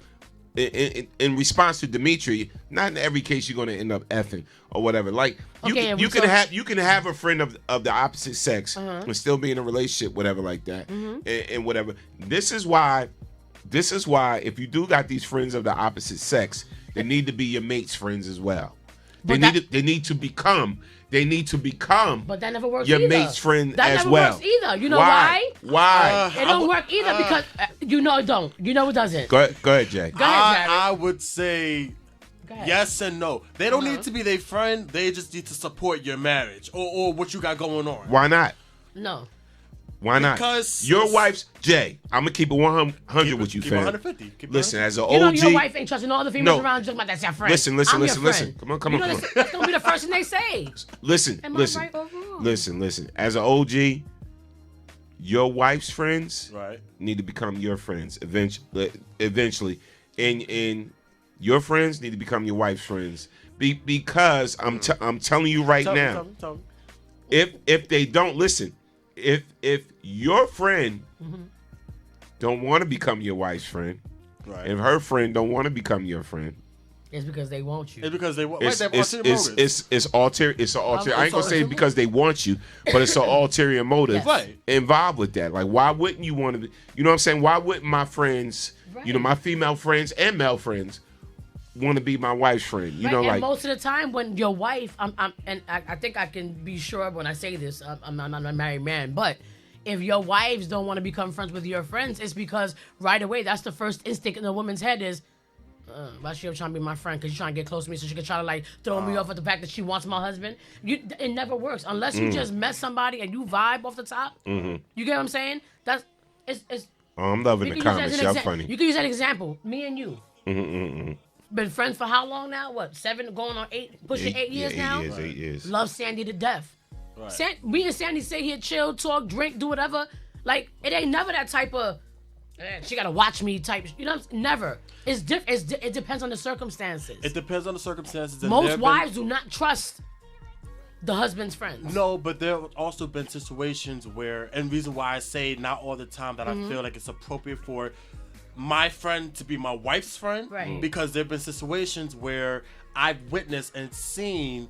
in response to Demetri. Not in every case you're gonna end up effing or whatever. Like you can have a friend of the opposite sex and still be in a relationship, whatever, like that, and whatever. This is why if you do got these friends of the opposite sex, they need to be your mates' friends as well. They need to become. But that never works. Your mate's friend as well. That never works either. You know why? Why? It don't work either because it don't. You know it doesn't. Go ahead, Jay. Go ahead, Jared. I would say yes and no. They don't need to be their friend. They just need to support your marriage or what you got going on. Why not? No. Why not? Because your wife's Jay. I'm gonna keep it 100 with you, fam. 150. Listen, as an OG, your wife ain't trusting all the females around. Just about that's your friend. Listen. Come on. That's gonna be the first thing they say. Listen. Right or wrong? Listen. As an OG, your wife's friends right need to become your friends eventually, and your friends need to become your wife's friends. Because I'm telling you right now, tell me. If they don't listen. If your friend don't want to become your wife's friend, right? If her friend don't want to become your friend, it's because they want you. It's because they want. It's ulterior. I ain't gonna say because they want you, but it's an ulterior motive involved with that. Like, why wouldn't you want to be? You know what I'm saying? Why wouldn't my friends, my female friends and male friends, want to be my wife's friend? You know, and like most of the time when your wife, I think I can be sure when I say this, I'm not a married man, but if your wives don't want to become friends with your friends, it's because right away that's the first instinct in a woman's head is, why she trying to be my friend? Because she's trying to get close to me so she can try to like throw me off at the fact that she wants my husband. It never works unless you just met somebody and you vibe off the top. You get what I'm saying? It's I'm loving the comments. Y'all funny. You can use that example. Me and you. been friends for how long now? What, 7 going on 8, pushing 8 years now? 8 years. Love Sandy to death. Right. Me and Sandy sit here, chill, talk, drink, do whatever. Like, it ain't never that type of, she gotta watch me type. You know, never. It's it depends on the circumstances. It depends on the circumstances. And Most wives do not trust the husband's friends. No, but there have also been situations where, and reason why I say not all the time that I feel like it's appropriate for my friend to be my wife's friend, right? Because there have been situations where I've witnessed and seen.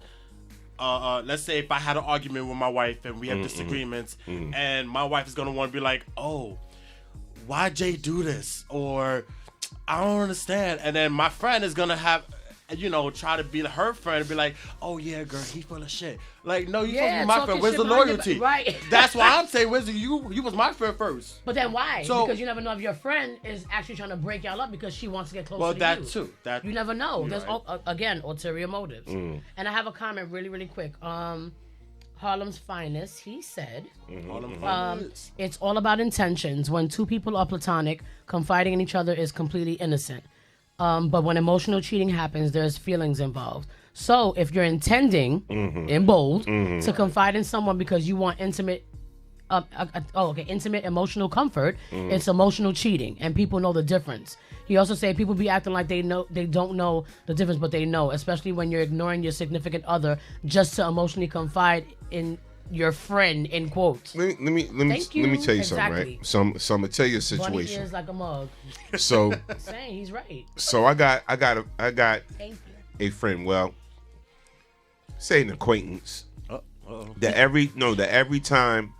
Let's say if I had an argument with my wife and we have disagreements, and my wife is gonna want to be like, "Oh, why Jay do this?" Or I don't understand, and then my friend is gonna have. Try to be her friend and be like, "Oh yeah, girl, he full of shit." Like, no, you supposed to be my friend. Where's the loyalty? Right. That's why I'm saying, you was my friend first. But then why? So, because you never know if your friend is actually trying to break y'all up because she wants to get closer to you. Well, that too. You never know. There's right. Again, ulterior motives. And I have a comment really, really quick. Harlem's Finest, he said, it's all about intentions. When two people are platonic, confiding in each other is completely innocent. But when emotional cheating happens, there's feelings involved. So if you're intending, in bold, to confide in someone because you want intimate emotional comfort, it's emotional cheating, and people know the difference. He also said people be acting like they don't know the difference, but they know, especially when you're ignoring your significant other just to emotionally confide in your friend, in quotes. Let me tell you something, right? So I'm gonna tell you a situation. Bunny ears like a mug. So saying he's right. So I got a friend. Well, say an acquaintance. That every time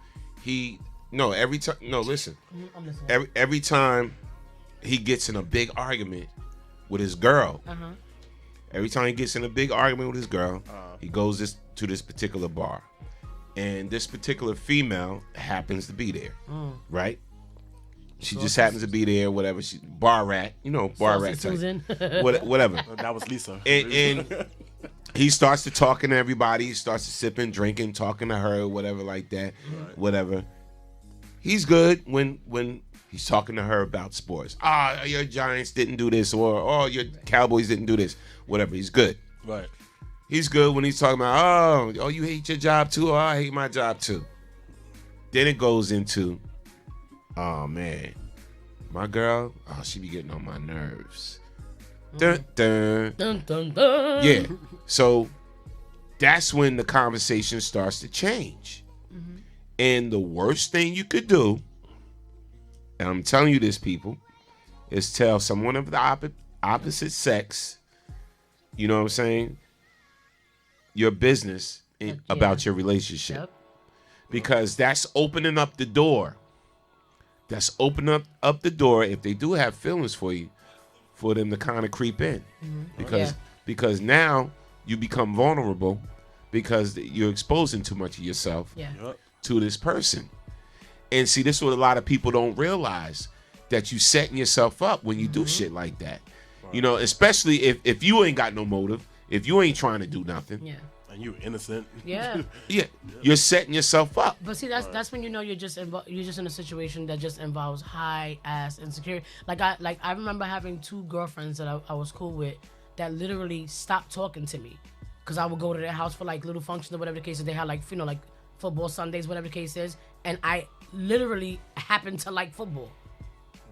every time he gets in a big argument with his girl. Every time he gets in a big argument with his girl, he goes to this particular bar. And this particular female happens to be there, right? She just happens to be there, whatever. She bar rat, bar rat type. Susan. Whatever. That was Lisa. And he starts to talking to everybody. He starts to sipping, drinking, talking to her, whatever like that, whatever. He's good when he's talking to her about sports. Your Giants didn't do this, or your Cowboys didn't do this, whatever. He's good. Right. He's good when he's talking about, oh, you hate your job too? Oh, I hate my job too. Then it goes into, oh, man, my girl, she be getting on my nerves. Dun, dun. Dun, dun, dun. Yeah. So that's when the conversation starts to change. And the worst thing you could do, and I'm telling you this, people, is tell someone of the opposite sex, you know what I'm saying, your business about your relationship. Because that's opening up the door. That's opening up the door, if they do have feelings for you, for them to kind of creep in. Because now you become vulnerable because you're exposing too much of yourself to this person. And see, this is what a lot of people don't realize, that you setting yourself up when you do shit like that. Especially if you ain't got no motive, if you ain't trying to do nothing. And you innocent. Yeah. You're setting yourself up. But see, that's when you're just in a situation that just involves high ass insecurity. I remember having 2 girlfriends that I was cool with that literally stopped talking to me because I would go to their house for little functions or whatever the case is. They had football Sundays, whatever the case is, and I literally happened to like football.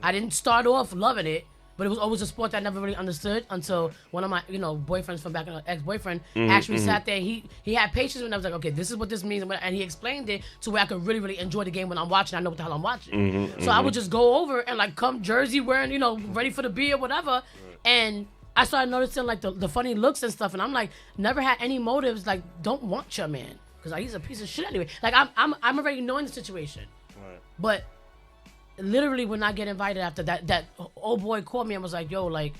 I didn't start off loving it, but it was always a sport that I never really understood until one of my, boyfriends from back in ex-boyfriend actually sat there. He had patience when I was like, okay, this is what this means, and he explained it to where I could really, really enjoy the game when I'm watching. I know what the hell I'm watching. So I would just go over and come jersey wearing, ready for the beer, whatever, and I started noticing the funny looks and stuff, and I'm like, never had any motives. Don't want your man because he's a piece of shit anyway. I'm already knowing the situation, but. Literally, when I get invited after that old boy called me and was like, yo, I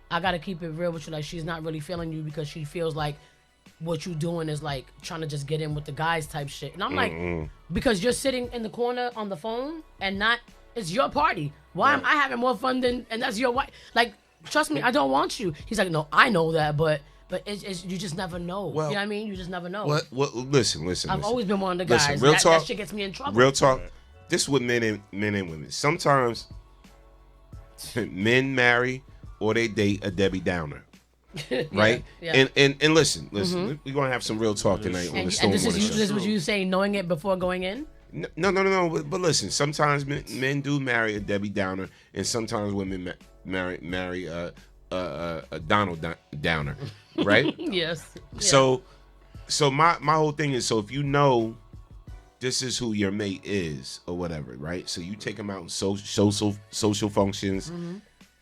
gotta keep it real with you. She's not really feeling you because she feels like what you doing is trying to just get in with the guys type shit. And I'm like, because you're sitting in the corner on the phone and it's your party. Why am I having more fun and that's your wife? Trust me, I don't want you. He's like, no, I know that, but it's you just never know. Well, you know what I mean? You just never know. Listen. I've always been one of the guys. Real talk, that shit gets me in trouble. Real talk. This is what men and women. Sometimes men marry or they date a Debbie Downer. right? Yeah. And listen, we're gonna have some real talk tonight on the Storm And this Morning Show. is what you saying, knowing it before going in? No. But listen, sometimes men do marry a Debbie Downer, and sometimes women marry a Donald Downer, right? Yes. So my whole thing is, so if you know this is who your mate is or whatever, right? So you take them out in social functions.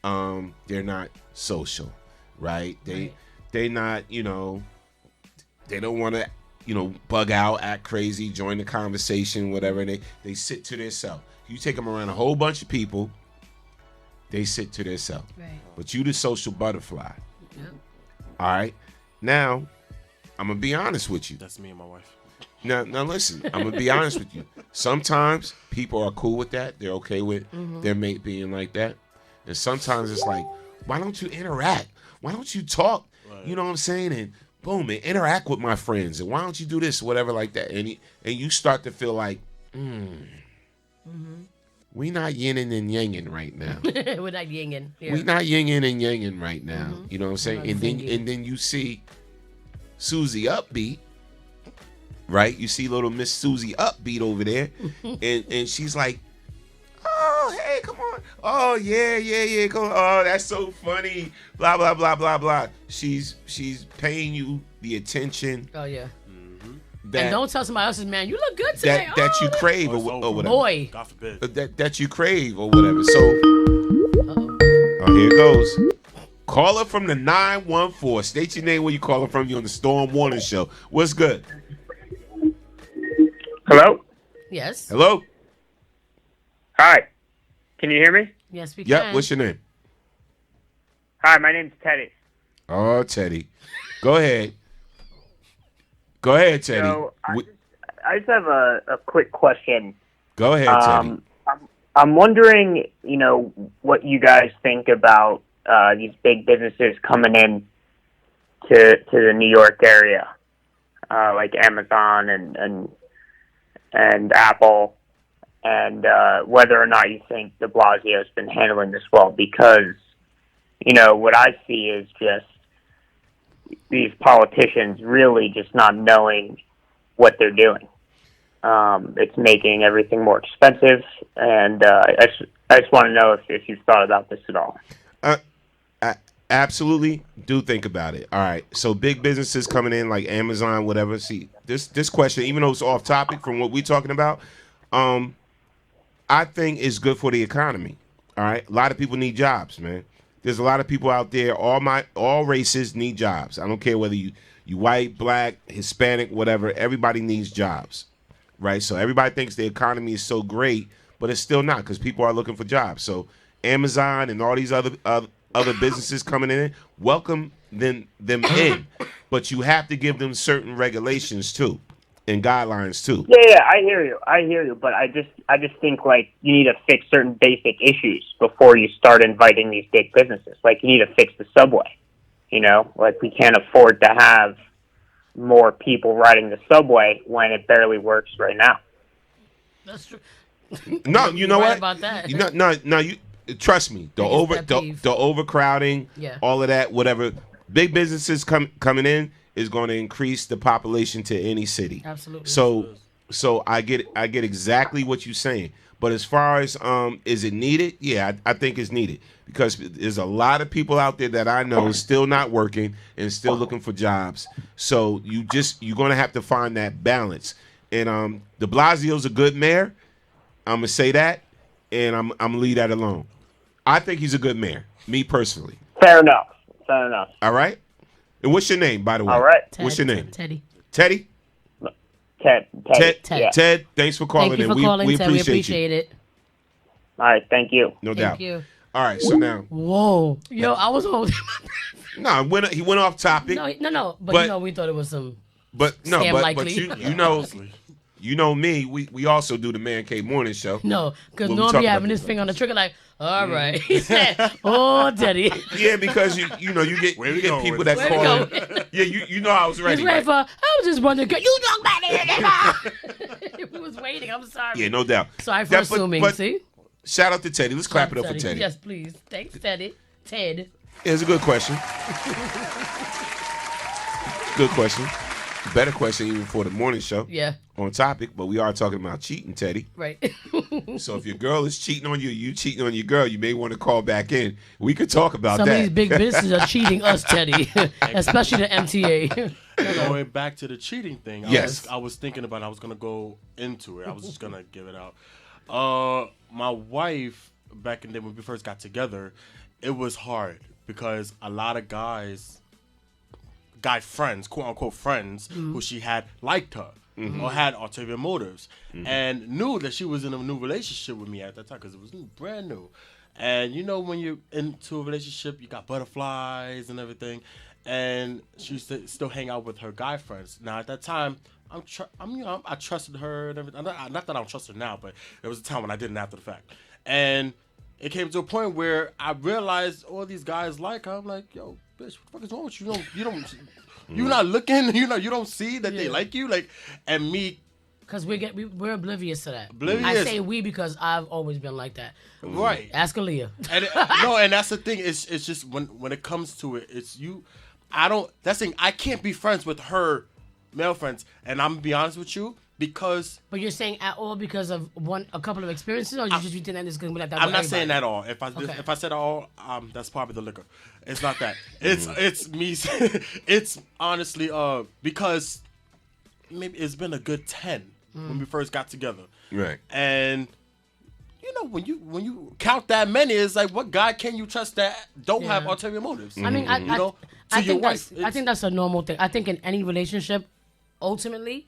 They're not social, right? They not, they don't want to, bug out, act crazy, join the conversation, whatever. And they sit to themselves. You take them around a whole bunch of people, they sit to themselves. Right. But you the social butterfly. Yep. All right. Now, I'm gonna be honest with you. That's me and my wife. Now listen, I'm gonna be honest with you. Sometimes people are cool with that. They're okay with their mate being like that. And sometimes it's like, why don't you interact? Why don't you talk? Right. You know what I'm saying? And boom, and interact with my friends. And why don't you do this, whatever like that? And you start to feel like, we not yinning and yanging right now. We're not yinging. Yeah. We not yinging and yanging right now. You know what I'm saying? And then you see Susie Upbeat, right? You see little Miss Susie Upbeat over there, and she's like, "Oh, hey, come on! Oh, yeah, come on! Oh, that's so funny! Blah blah blah blah blah." She's paying you the attention. Oh yeah. And don't tell somebody else's man, you look good today. That you crave or whatever. Boy. God forbid. That you crave or whatever. So, here it goes. Caller from the 914. State your name, where you calling from. You on the Storm Warning Show. What's good? Hello? Yes. Hello? Hi. Can you hear me? Yes, we can. Yep. What's your name? Hi, my name's Teddy. Oh, Teddy. Go ahead. Go ahead, Teddy. So I just have a quick question. Go ahead, Teddy. I'm wondering, what you guys think about these big businesses coming in to the New York area, like Amazon and Apple, and whether or not you think de Blasio has been handling this well, because, what I see is just these politicians really just not knowing what they're doing. It's making everything more expensive, and I just want to know if you've thought about this at all. I absolutely do think about it. All right, so big businesses coming in like Amazon, whatever. See, this question, even though it's off topic from what we're talking about, I think it's good for the economy. All right, a lot of people need jobs, man. There's a lot of people out there. All races need jobs. I don't care whether you white, black, Hispanic, whatever. Everybody needs jobs, right? So everybody thinks the economy is so great, but it's still not, because people are looking for jobs. So Amazon and all these other businesses coming in, welcome them in, but you have to give them certain regulations too and guidelines too. Yeah, I hear you, but I just think like you need to fix certain basic issues before you start inviting these big businesses. Like you need to fix the subway, like we can't afford to have more people riding the subway when it barely works right now. That's true. No, you know what? About that. No, you trust me. The overcrowding, all of that, whatever. Big businesses coming in is going to increase the population to any city. Absolutely. So I get exactly what you're saying. But as far as is it needed? Yeah, I think it's needed, because there's a lot of people out there that I know still not working and still looking for jobs. So you're going to have to find that balance. And de Blasio's a good mayor. I'm gonna say that, and I'm gonna leave that alone. I think he's a good mayor, me personally. Fair enough. All right. And what's your name, by the way? All right. What's your name? Teddy. Teddy? Ted. Yeah. Ted, thanks for calling. Thank you for calling, Ted. We appreciate it. All right, thank you. No doubt. Thank you. All right, so now. Whoa. Yo, I was holding my breath. No, he went off topic. No. But we thought it was some scam likely. But you know me, we also do the Man Cave Morning Show. No, because Norm be having his finger on the trigger like, all right. He said, oh, Teddy. Yeah, because you get people that call in. Yeah, you know I was ready. He's ready for, I was just wondering, you talk about it. We was waiting, I'm sorry. Yeah, no doubt. Sorry for assuming, see? Shout out to Teddy. Let's clap it up for Teddy. Yes, please. Thanks, Teddy. Ted. It's a good question. Good question. Better question even for the morning show. Yeah. On topic, but we are talking about cheating, Teddy. Right. So if your girl is cheating on you, you cheating on your girl, you may want to call back in. We could talk about Some that. of these big businesses are cheating us, Teddy, especially the MTA. Going back to the cheating thing, I was thinking about I was going to go into it. I was just going to give it out. My wife, back in the day when we first got together, it was hard because a lot of guy friends, quote unquote friends, who she had liked her or had ulterior motives and knew that she was in a new relationship with me at that time because it was brand new. And you know, when you're into a relationship, you got butterflies and everything. And she used to still hang out with her guy friends. Now at that time, I trusted her and everything. Not that I don't trust her now, but there was a time when I didn't after the fact. And it came to a point where I realized all these guys like her. I'm like, yo, bitch, what the fuck is wrong with you? You're not looking. You don't see that they like you. Like, and me. Because we're oblivious to that. Oblivious. I say we because I've always been like that. Right. Ask Aaliyah. And and that's the thing. It's just when it comes to it, it's you. That's the thing. I can't be friends with her male friends, and I'm gonna be honest with you because. But you're saying at all because of a couple of experiences, or you think that it's gonna be like that? I'm not saying that all. If I said all, that's probably the liquor. It's not that. It's me. It's honestly because maybe it's been a good 10 when we first got together. Right. And you know when you count that many, it's like what guy can you trust that don't have ulterior motives? I mean, I think that's a normal thing. I think in any relationship, ultimately,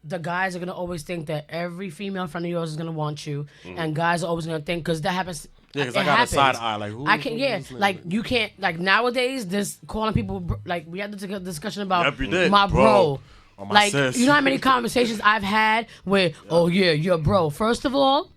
the guys are gonna always think that every female friend of yours is gonna want you, and guys are always gonna think because that happens. Yeah, because I got a side eye. Like who? I can't. Yeah, like you can't. Like nowadays, this calling people like we had this discussion about my bro. Or my like sis. you know how many conversations I've had where oh yeah, you're bro. First of all,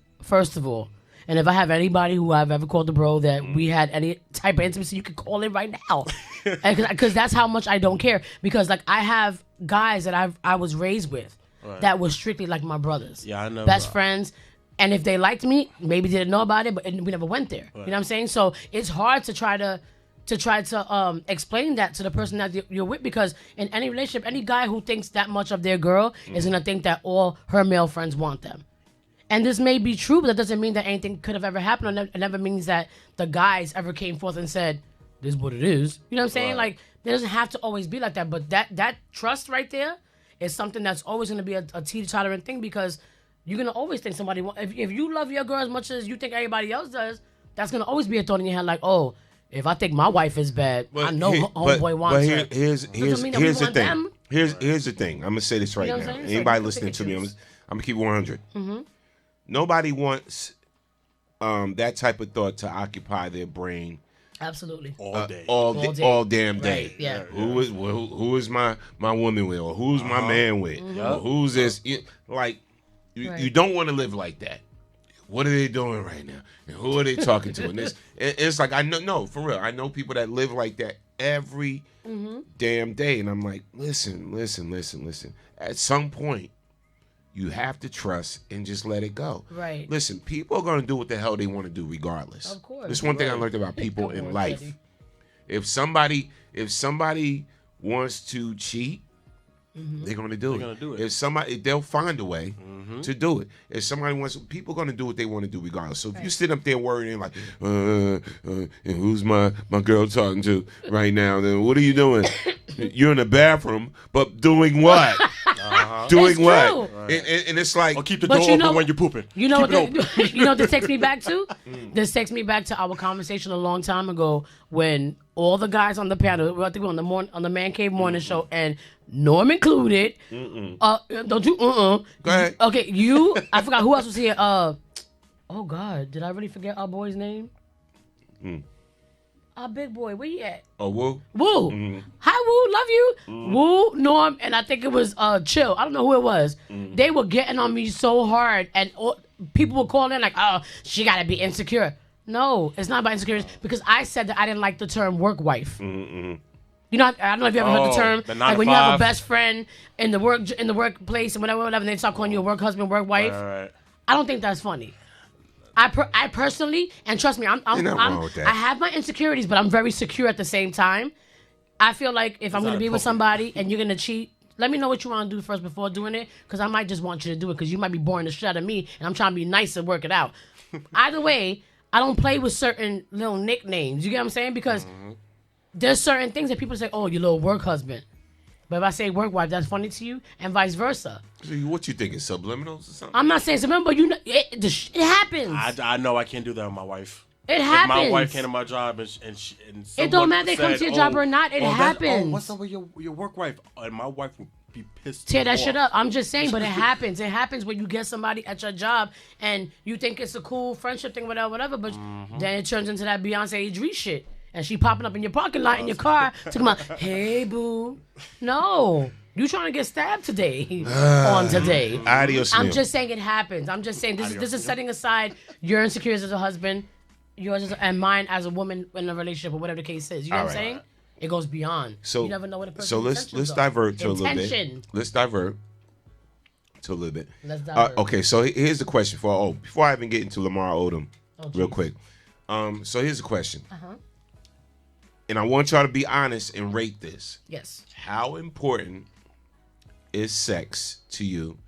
and if I have anybody who I've ever called a bro that we had any type of intimacy, you can call it right now. Because that's how much I don't care. Because like I have guys that I was raised with that was strictly like my brothers. Yeah, I know. Best friends. And if they liked me, maybe didn't know about it, but we never went there. You know what I'm saying? So it's hard to try to explain that to the person that you're with, because in any relationship, any guy who thinks that much of their girl is gonna think that all her male friends want them. And this may be true, but that doesn't mean that anything could have ever happened. It never means that the guys ever came forth and said, this is what it is. You know what I'm saying? Like, it doesn't have to always be like that. But that trust right there is something that's always going to be a teeter-tottering thing, because you're going to always think somebody... If you love your girl as much as you think everybody else does, that's going to always be a thought in your head like, oh, if I think my wife is bad, I know homeboy wants her. Here's the thing. Here's the thing. I'm going to say this right now. Anybody listening to me, I'm going to keep 100. Mm-hmm. Nobody wants that type of thought to occupy their brain. Absolutely. All day. All damn day. Right. Yeah. Who is my woman with, or who's my man with, or who's this? You don't want to live like that. What are they doing right now? And who are they talking to? And it's like, I know, no, for real. I know people that live like that every damn day. And I'm like, listen. At some point, you have to trust and just let it go. Right. Listen, people are going to do what the hell they want to do regardless. Of course. This is one thing I learned about people in life. Teddy. If somebody wants to cheat, they're going to do it. If they'll find a way to do it. If somebody wants, people are going to do what they want to do regardless. So if you sit up there worrying like, and who's my girl talking to right now? Then what are you doing? You're in the bathroom, but doing what? Doing it's what? Right. And it's like, or keep the door open when you're pooping. You know what? You know what this takes me back to? This takes me back to our conversation a long time ago when all the guys on the panel, I think we were on the Man Cave Morning Show, and Norm included. Don't you? Go ahead. Okay, I forgot who else was here. Oh God, did I really forget our boy's name? Our big boy, where he at? Oh, Woo. Woo. Hi, Woo. Love you. Woo, Norm, and I think it was Chill. I don't know who it was. They were getting on me so hard, and people were calling in like, oh, she got to be insecure. No, it's not about insecurity, because I said that I didn't like the term work wife. You know, I don't know if you ever heard the term. Like when you have a best friend in the workplace and whatever, and they start calling you a work husband, work wife. Right. I don't think that's funny. I personally, and trust me, Ain't nothing wrong with that. I have my insecurities, but I'm very secure at the same time. I feel like if I'm going to be with somebody and you're going to cheat, let me know what you want to do first before doing it, because I might just want you to do it because you might be boring the shit out of me, and I'm trying to be nice and work it out. Either way, I don't play with certain little nicknames. You get what I'm saying? Because there's certain things that people say, oh, you little work husband. But if I say work wife, that's funny to you, and vice versa. So what you think is subliminals or something? I'm not saying subliminal, but you know, it happens. I know I can't do that with my wife. It happens. If my wife came to my job and it don't matter if they come to your job or not. It happens. What's up with your work wife? And my wife would be pissed. Tear that shit up. I'm just saying, but it happens. It happens when you get somebody at your job and you think it's a cool friendship thing, whatever. But then it turns into that Beyonce Idris shit, and she popping up in your parking lot in your car, talking about, "Hey boo, no." You trying to get stabbed today on today. Adios. I'm just saying it happens. I'm just saying this is setting aside your insecurities as a husband, yours and mine as a woman in a relationship or whatever the case is. You know what I'm saying? It goes beyond. So you never know what a person. So let's divert to a little bit. Let's divert to a little bit. Let's divert. Okay, so here's the question before I even get into Lamar Odom, real quick. So here's the question. And I want y'all to be honest and rate this. Yes. How important is sex to you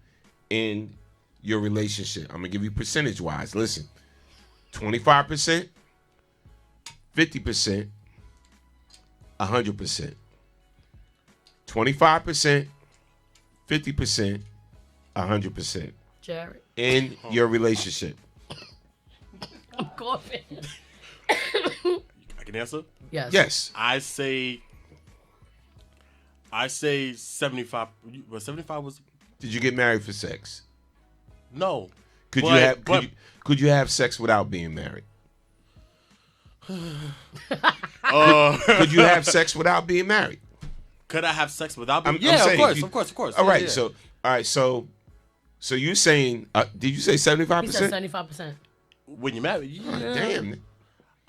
in your relationship? I'm gonna give you percentage wise. Listen, 25%, 50%, 100%. 25%, 50%, 100%. Jared. In your relationship. I'm coughing. I can answer? Yes. Yes. I say 75. But 75 was. Did you get married for sex? No. Could you have sex without being married? Could you have sex without being married? Could I have sex without being? Of course. All right. Yeah. So you saying? Did you say 75%? He said 75%. When you're married, yeah. Damn.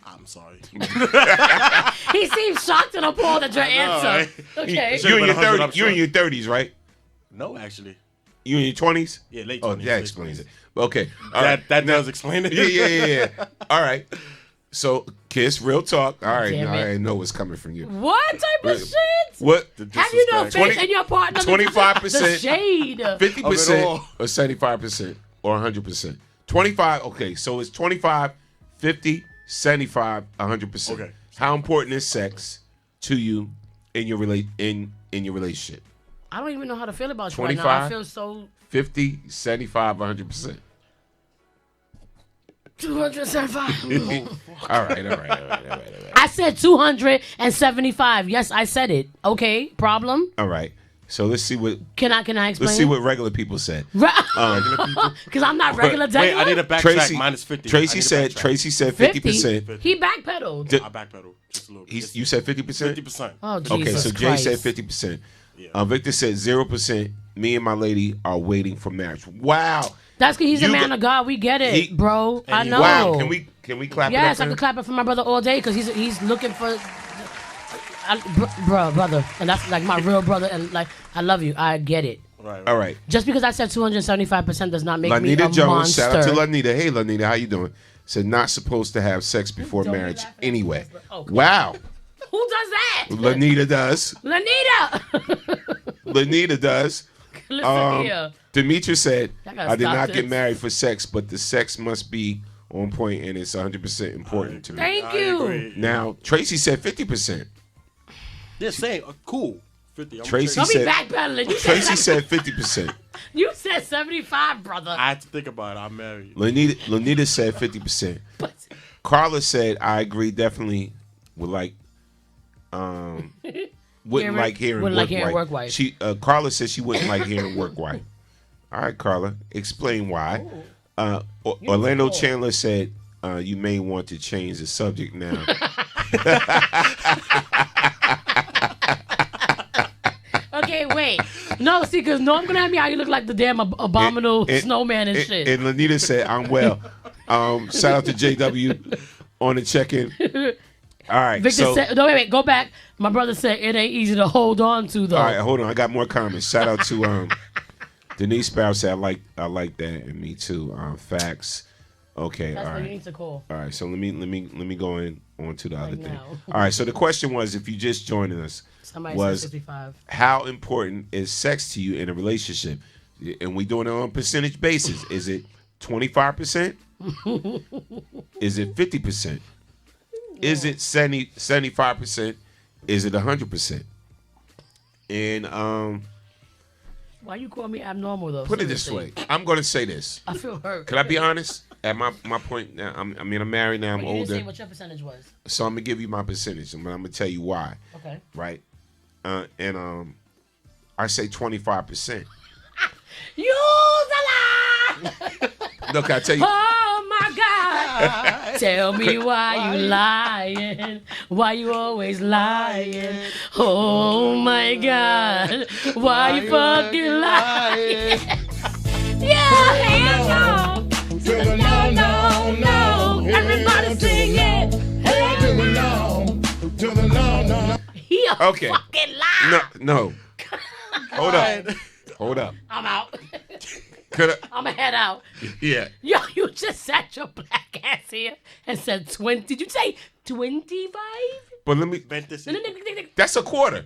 I'm sorry. He seems shocked and appalled at your answer. Right? Okay. You're in your 30s. You're in your 30s, right? No, actually. You in your 20s? Yeah, late 20s. Oh, that explains it. Okay. That does explain it. Yeah. All right. So, Kiss, real talk. All right. Damn Now it. I know what's coming from you. What type of shit? What? Have you no faith in your partner? 25%. The shade. 50% or 75% or 100%. 25. Okay, so it's 25, 50, 75, 100%. Okay. How important is sex to you in your in your relationship? I don't even know how to feel about you 25, right now. I feel so 50, 75, 100%. 275. All right. I said 275. Yes, I said it. Okay, problem? All right. So let's see what. Can I explain? Let's see what regular people said. Because I'm not regular. Wait, I need a backtrack. Minus 50. Tracy said 50%. He backpedaled. I backpedaled just a little bit. You said 50%? 50%. Oh, Jesus Okay, so Jay Christ. said 50%. Yeah. Victor said 0%. Me and my lady are waiting for marriage. Wow. That's because he's a man of God. We get it, bro. I know. Wow. Can we clap it up? Yes, I can clap it for my brother all day because he's looking for. Brother, and that's like my real brother, and like I love you. I get it. Right. All right. Just because I said 275% does not make me Lanita a Jones, monster. shout out to Lanita. Hey, Lanita, how you doing? Said not supposed to have sex before marriage anyway. Wow. Who does that? Lanita does. Lanita. Lanita does. Listen here. Demetra said, I gotta I did stop not this. get married for sex, but the sex must be on point and it's 100% important to me. Thank you. Now, Tracy said 50%. They're saying, cool. 50. Tracy Don't be said, backpedaling. You Tracy said said 50%. You said 75, brother. I had to think about it. I'm married. Lanita said 50%. Carla said, I agree, definitely would like, wouldn't like hearing work wife. She Carla said she wouldn't like hearing work wife. All right, Carla, explain why. Orlando Chandler said, you may want to change the subject now. Okay, wait. No, see, because Norm gonna have me how you look like the damn abominable snowman and shit. And Lanita said, I'm well. Shout out to JW on the check-in. All right. Victor said, no, wait, go back. My brother said it ain't easy to hold on to, though. All right, hold on. I got more comments. Shout out to Denise Sparrow said, I like that, and me too. Facts. Okay, That's all what you right. need to call. All right, so let me go on to the other thing. now. All right, so the question was, if you just joining us, Somebody was said 65. how important is sex to you in a relationship? And we doing it on a percentage basis. Is it 25%? Is it 50%? Is it 75%? Is it 100%? And Why you call me abnormal though? put it this way, Seriously. I'm gonna say this. I feel hurt. Can I be honest? At my point now, I'm married now. I'm But you didn't older. say what your percentage was. So I'm gonna give you my percentage, and I'm gonna tell you why. Okay. Right. And I say 25%. You the lie. Look, I tell you. Oh my God! Tell me why you lying? Why you always lying? Oh my God! Why you fucking lying? Yeah, hell no! No, no, no! Everybody sing it! Hey, he a Okay. fucking lie! No. Hold up. I'm out. Coulda- I'm gonna head out. Yeah. Yo, you just sat your black ass here and said 20. Did you say 25? But let me. That's a quarter.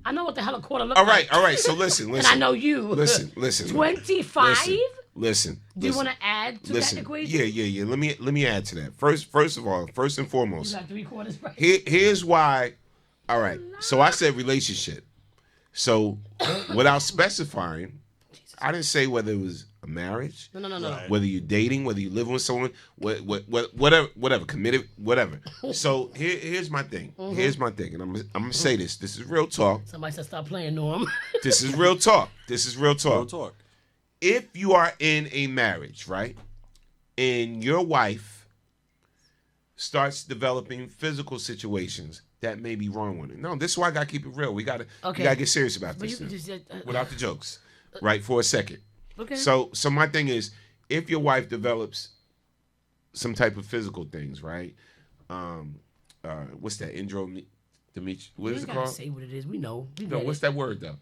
I know what the hell a quarter looks All like. right. So listen. And I know you. Listen. 25? Listen. Do you want to add to that equation? Yeah. Let me add to that. First of all, first and You foremost, got 3/4 right. here's why. All right. So I said relationship. So without specifying, I didn't say whether it was a marriage. No. Right. Whether you're dating, whether you live with someone, whatever, committed, whatever. So here's my thing. Mhm. Here's my thing, and I'm gonna say this. This is real talk. Somebody said stop playing, Norm. This is real talk. Real talk. If you are in a marriage, right, and your wife starts developing physical situations that may be wrong with it. No, this is why I gotta keep it real. We gotta get serious about But this you now, just said, without the jokes, right? For a second. Okay. So my thing is, if your wife develops some type of physical things, right? What's that? Dimitri, what You is ain't it gotta called? say what it is. We know. We No, get what's it. that word though?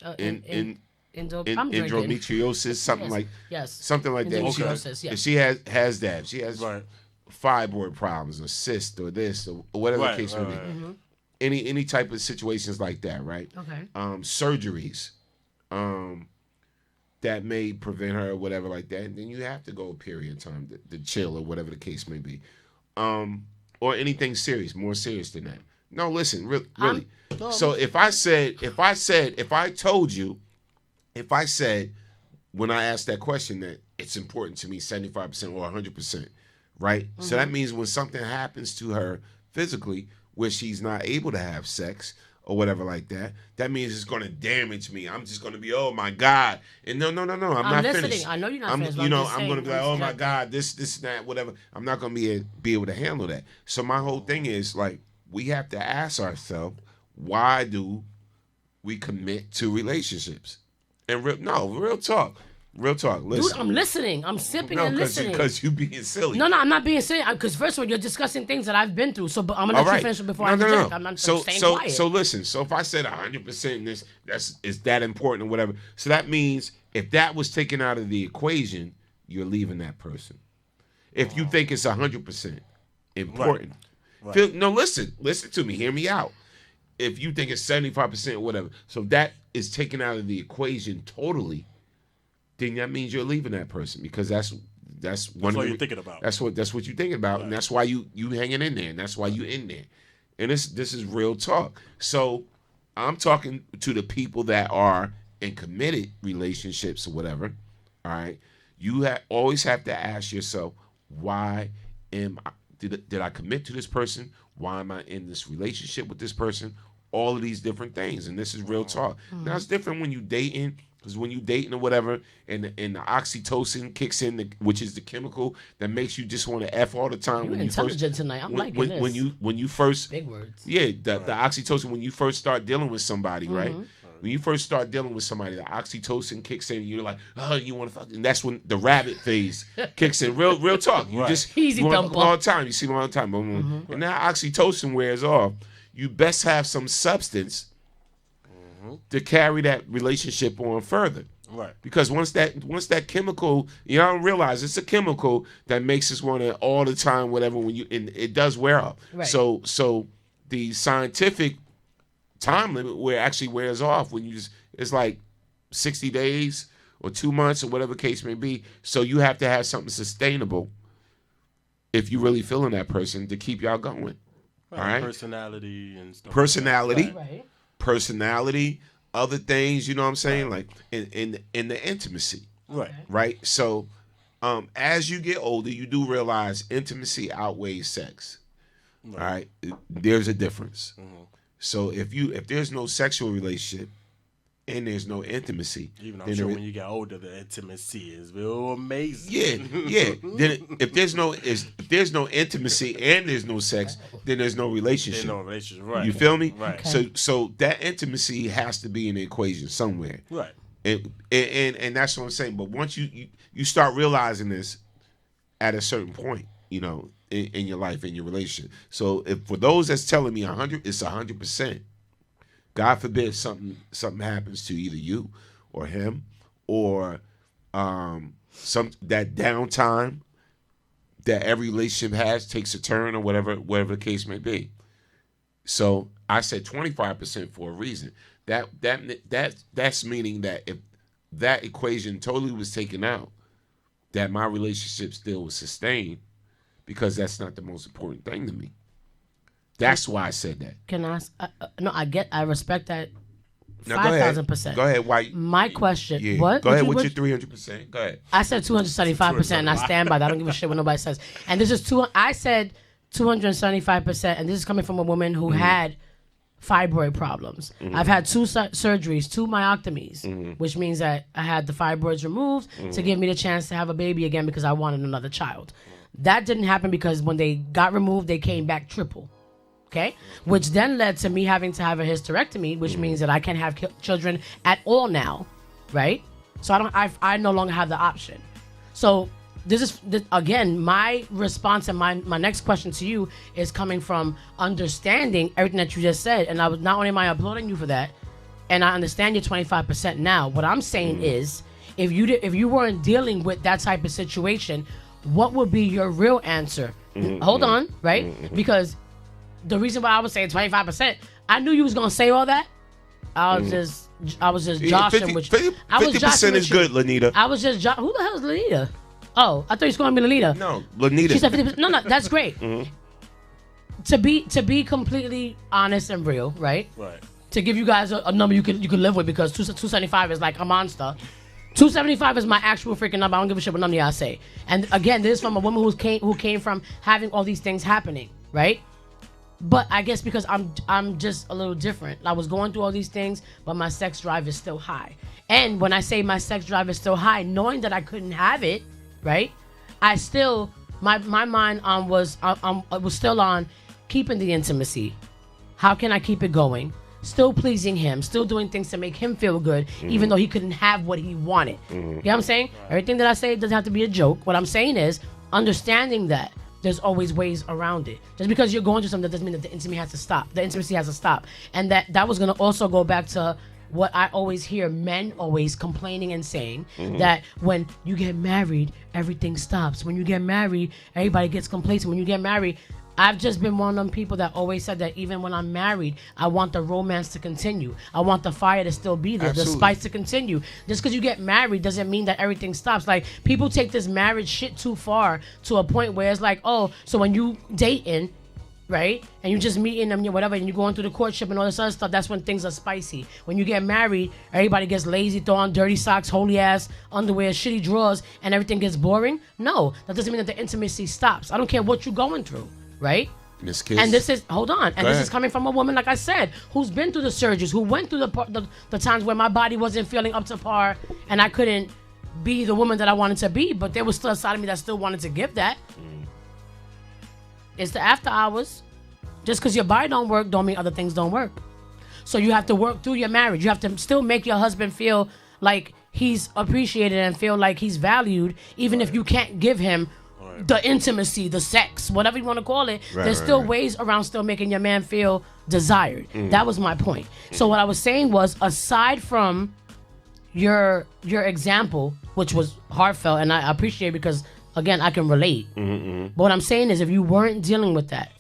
I'm drinking. Endometriosis, something something like that. Endometriosis, She, yes. she has that. She has fibroid problems or cyst or this or whatever the case may be. Mm-hmm. Any type of situations like that, right? Okay. Surgeries that may prevent her or whatever like that. And then you have to go a period of time to chill or whatever the case may be. Or anything serious, more serious than that. No, listen, really. So if I said, when I asked that question that it's important to me 75% or 100%, right? Mm-hmm. So that means when something happens to her physically where she's not able to have sex or whatever like that, that means it's going to damage me. I'm just going to be, oh my God. And no, I'm not listening. finished. I know you're not finished, but You I'm know, just I'm going to be saying, like, oh my exactly. God, this, that, whatever. I'm not going to be able to handle that. So my whole thing is like, we have to ask ourselves, why do we commit to relationships? And real talk. Listen, Dude, I'm listening. I'm sipping and listening. because you being silly. No, I'm not being silly. Because first of all, you're discussing things that I've been through. So but I'm gonna let you finish before I interject. I'm not staying quiet. So listen. So if I said 100%, is that important or whatever. So that means if that was taken out of the equation, you're leaving that person. If you think it's 100% important, Right. No, listen to me. Hear me out. If you think it's 75% or whatever, so that is taken out of the equation totally, then that means you're leaving that person because that's one what of you're thinking about. That's what you're thinking about, and that's why you hanging in there, and that's why you in there. And this is real talk. So I'm talking to the people that are in committed relationships or whatever. All right, you always have to ask yourself, why did I commit to this person? Why am I in this relationship with this person? All of these different things, and this is real talk. Now it's different when you dating, because when you dating or whatever, and the oxytocin kicks in, which is the chemical that makes you just want to F all the time. You're when you intelligent first, tonight. I'm when, liking when, this. when you first Big words. Yeah, the oxytocin when you first start dealing with somebody, right? Mhm. When you first start dealing with somebody, the oxytocin kicks in, and you're like, oh, you want to fuck, and that's when the rabbit phase kicks in. Real talk. You just Easy you wanna dump fuck all the time. You see them all the time. Boom, boom. And now oxytocin wears off. You best have some substance to carry that relationship on further. Right. Because once that chemical, you don't realize it's a chemical that makes us want to all the time, whatever. And it does wear off. Right. So the scientific time limit where it actually wears off when you it's like 60 days or 2 months or whatever the case may be. So you have to have something sustainable if you really feeling that person to keep y'all going. All right. Personality and stuff. Personality. Right. Personality. Other things, you know what I'm saying? Like in the intimacy. Right. Right? So as you get older, you do realize intimacy outweighs sex. Right. All right? There's a difference. Mm-hmm. So if there's no sexual relationship and there's no intimacy, even I'm sure when you get older, the intimacy is real amazing. Yeah. Then if there's no intimacy and there's no sex, then there's no relationship. There's no relationship, right? You feel me? Right. Okay. So that intimacy has to be in the equation somewhere. Right. And that's what I'm saying. But once you start realizing this at a certain point, you know, in your life, in your relationship. So if for those that's telling me 100, it's 100%. God forbid something happens to either you or him or that downtime that every relationship has takes a turn or whatever the case may be. So I said 25% for a reason. That's meaning that if that equation totally was taken out, that my relationship still was sustained because that's not the most important thing to me. That's why I said that. Can I? No, I respect that. 5,000%. Go ahead. Why? My question. Yeah. What? Go ahead with your 300%. Go ahead. I said 275%, and I stand by that. I don't give a shit what nobody says. And this is I said 275%, and this is coming from a woman who had fibroid problems. I've had 2 surgeries, 2 myectomies, which means that I had the fibroids removed to give me the chance to have a baby again because I wanted another child. That didn't happen because when they got removed, they came back triple. Okay, which then led to me having to have a hysterectomy, which means that I can't have children at all now, right? So I no longer have the option. So this again, my response and my next question to you is coming from understanding everything that you just said, and I was not only am I applauding you for that, and I understand your 25% now. What I'm saying is, if you weren't dealing with that type of situation, what would be your real answer? Hold on, right? Because the reason why I was saying 25%, I knew you was gonna say all that. I was just joshing with you. 50% is good, Lanita. I was just who the hell is Lanita? Oh, I thought you was calling me Lanita. No, Lanita. She said 50%. No, that's great. To be completely honest and real, right? Right. To give you guys a number you can live with, because 275 is like a monster. 275 is my actual freaking number. I don't give a shit what none of y'all say. And again, this is from a woman who came from having all these things happening, right? But I guess because I'm just a little different. I was going through all these things, but my sex drive is still high. And when I say my sex drive is still high, knowing that I couldn't have it, right? I still my mind was still on keeping the intimacy. How can I keep it going? Still pleasing him, still doing things to make him feel good, even though he couldn't have what he wanted. You know what I'm saying? Everything that I say doesn't have to be a joke. What I'm saying is understanding that there's always ways around it. Just because you're going through something, that doesn't mean that the intimacy has to stop. The intimacy has to stop. And that was going to also go back to what I always hear men always complaining and saying, that when you get married, everything stops. When you get married, everybody gets complacent. When you get married, I've just been one of them people that always said that even when I'm married, I want the romance to continue. I want the fire to still be there, the spice to continue. Just because you get married doesn't mean that everything stops. Like, people take this marriage shit too far to a point where it's like, oh, so when you dating, right, and you just meeting them, whatever, and you're going through the courtship and all this other stuff, that's when things are spicy. When you get married, everybody gets lazy, throw on dirty socks, holy ass underwear, shitty drawers, and everything gets boring. No, that doesn't mean that the intimacy stops. I don't care what you're going through. Right? Miss Kiss. And this is this is coming from a woman, like I said, who's been through the surgeries, who went through the times where my body wasn't feeling up to par and I couldn't be the woman that I wanted to be, but there was still a side of me that still wanted to give that. It's the after hours. Just because your body don't work don't mean other things don't work. So you have to work through your marriage. You have to still make your husband feel like he's appreciated and feel like he's valued, even if you can't give him the intimacy, the sex, whatever you want to call it. There's still ways around still making your man feel desired. That was my point. So what I was saying was, aside from your example, which was heartfelt, and I appreciate it because again I can relate. But what I'm saying is, if you weren't dealing with that,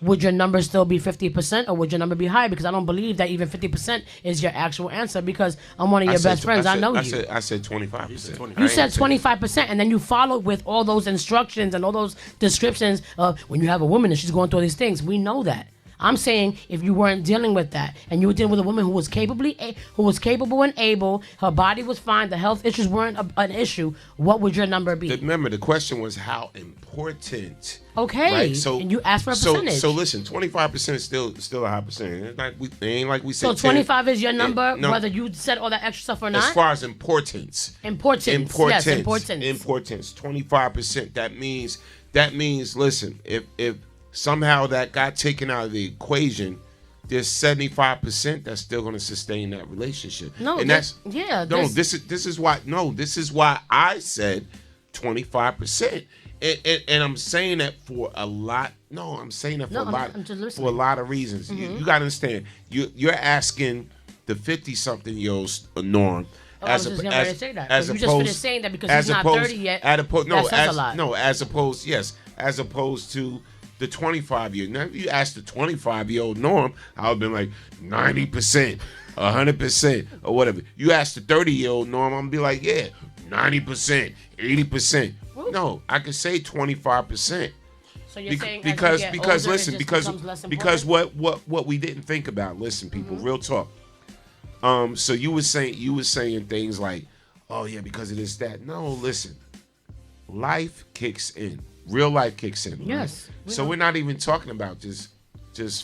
would your number still be 50% or would your number be high? Because I don't believe that even 50% is your actual answer because I'm one of your best friends. I know you. I said 25%. You said 25%, and then you followed with all those instructions and all those descriptions of when you have a woman and she's going through all these things. We know that. I'm saying if you weren't dealing with that and you were dealing with a woman who was capable and able, her body was fine, the health issues weren't an issue, what would your number be? Remember, the question was how important. Okay, right? So and you asked for a percentage. So listen, 25% is still a high percentage. It ain't like we said. So 25 is your number, no, whether you said all that extra stuff or not? As far as importance. Importance. Yes, importance. Importance. 25%. That means, listen, if somehow that got taken out of the equation, there's 75% that's still going to sustain that relationship. No, and this is why I said 25%. And I'm saying that for a lot. No, I'm saying that for a lot of reasons. Mm-hmm. You got to understand. You're asking the 50-something-year-old Norm. I was just going to say that. You just finished saying that because he's not 30 yet. That says a lot. As opposed to the 25-year. Now, if you ask the 25-year-old Norm, I would have been like 90%, 100%, or whatever. You ask the 30-year-old Norm, I'm going to be like, yeah, 90%, 80%. No, I can say 25%. So you're saying because older, because what we didn't think about. Listen, people, real talk. So you were saying things like, oh yeah, because it is that. No, listen. Life kicks in. Real life kicks in. Yes. Right? So we're not even talking about just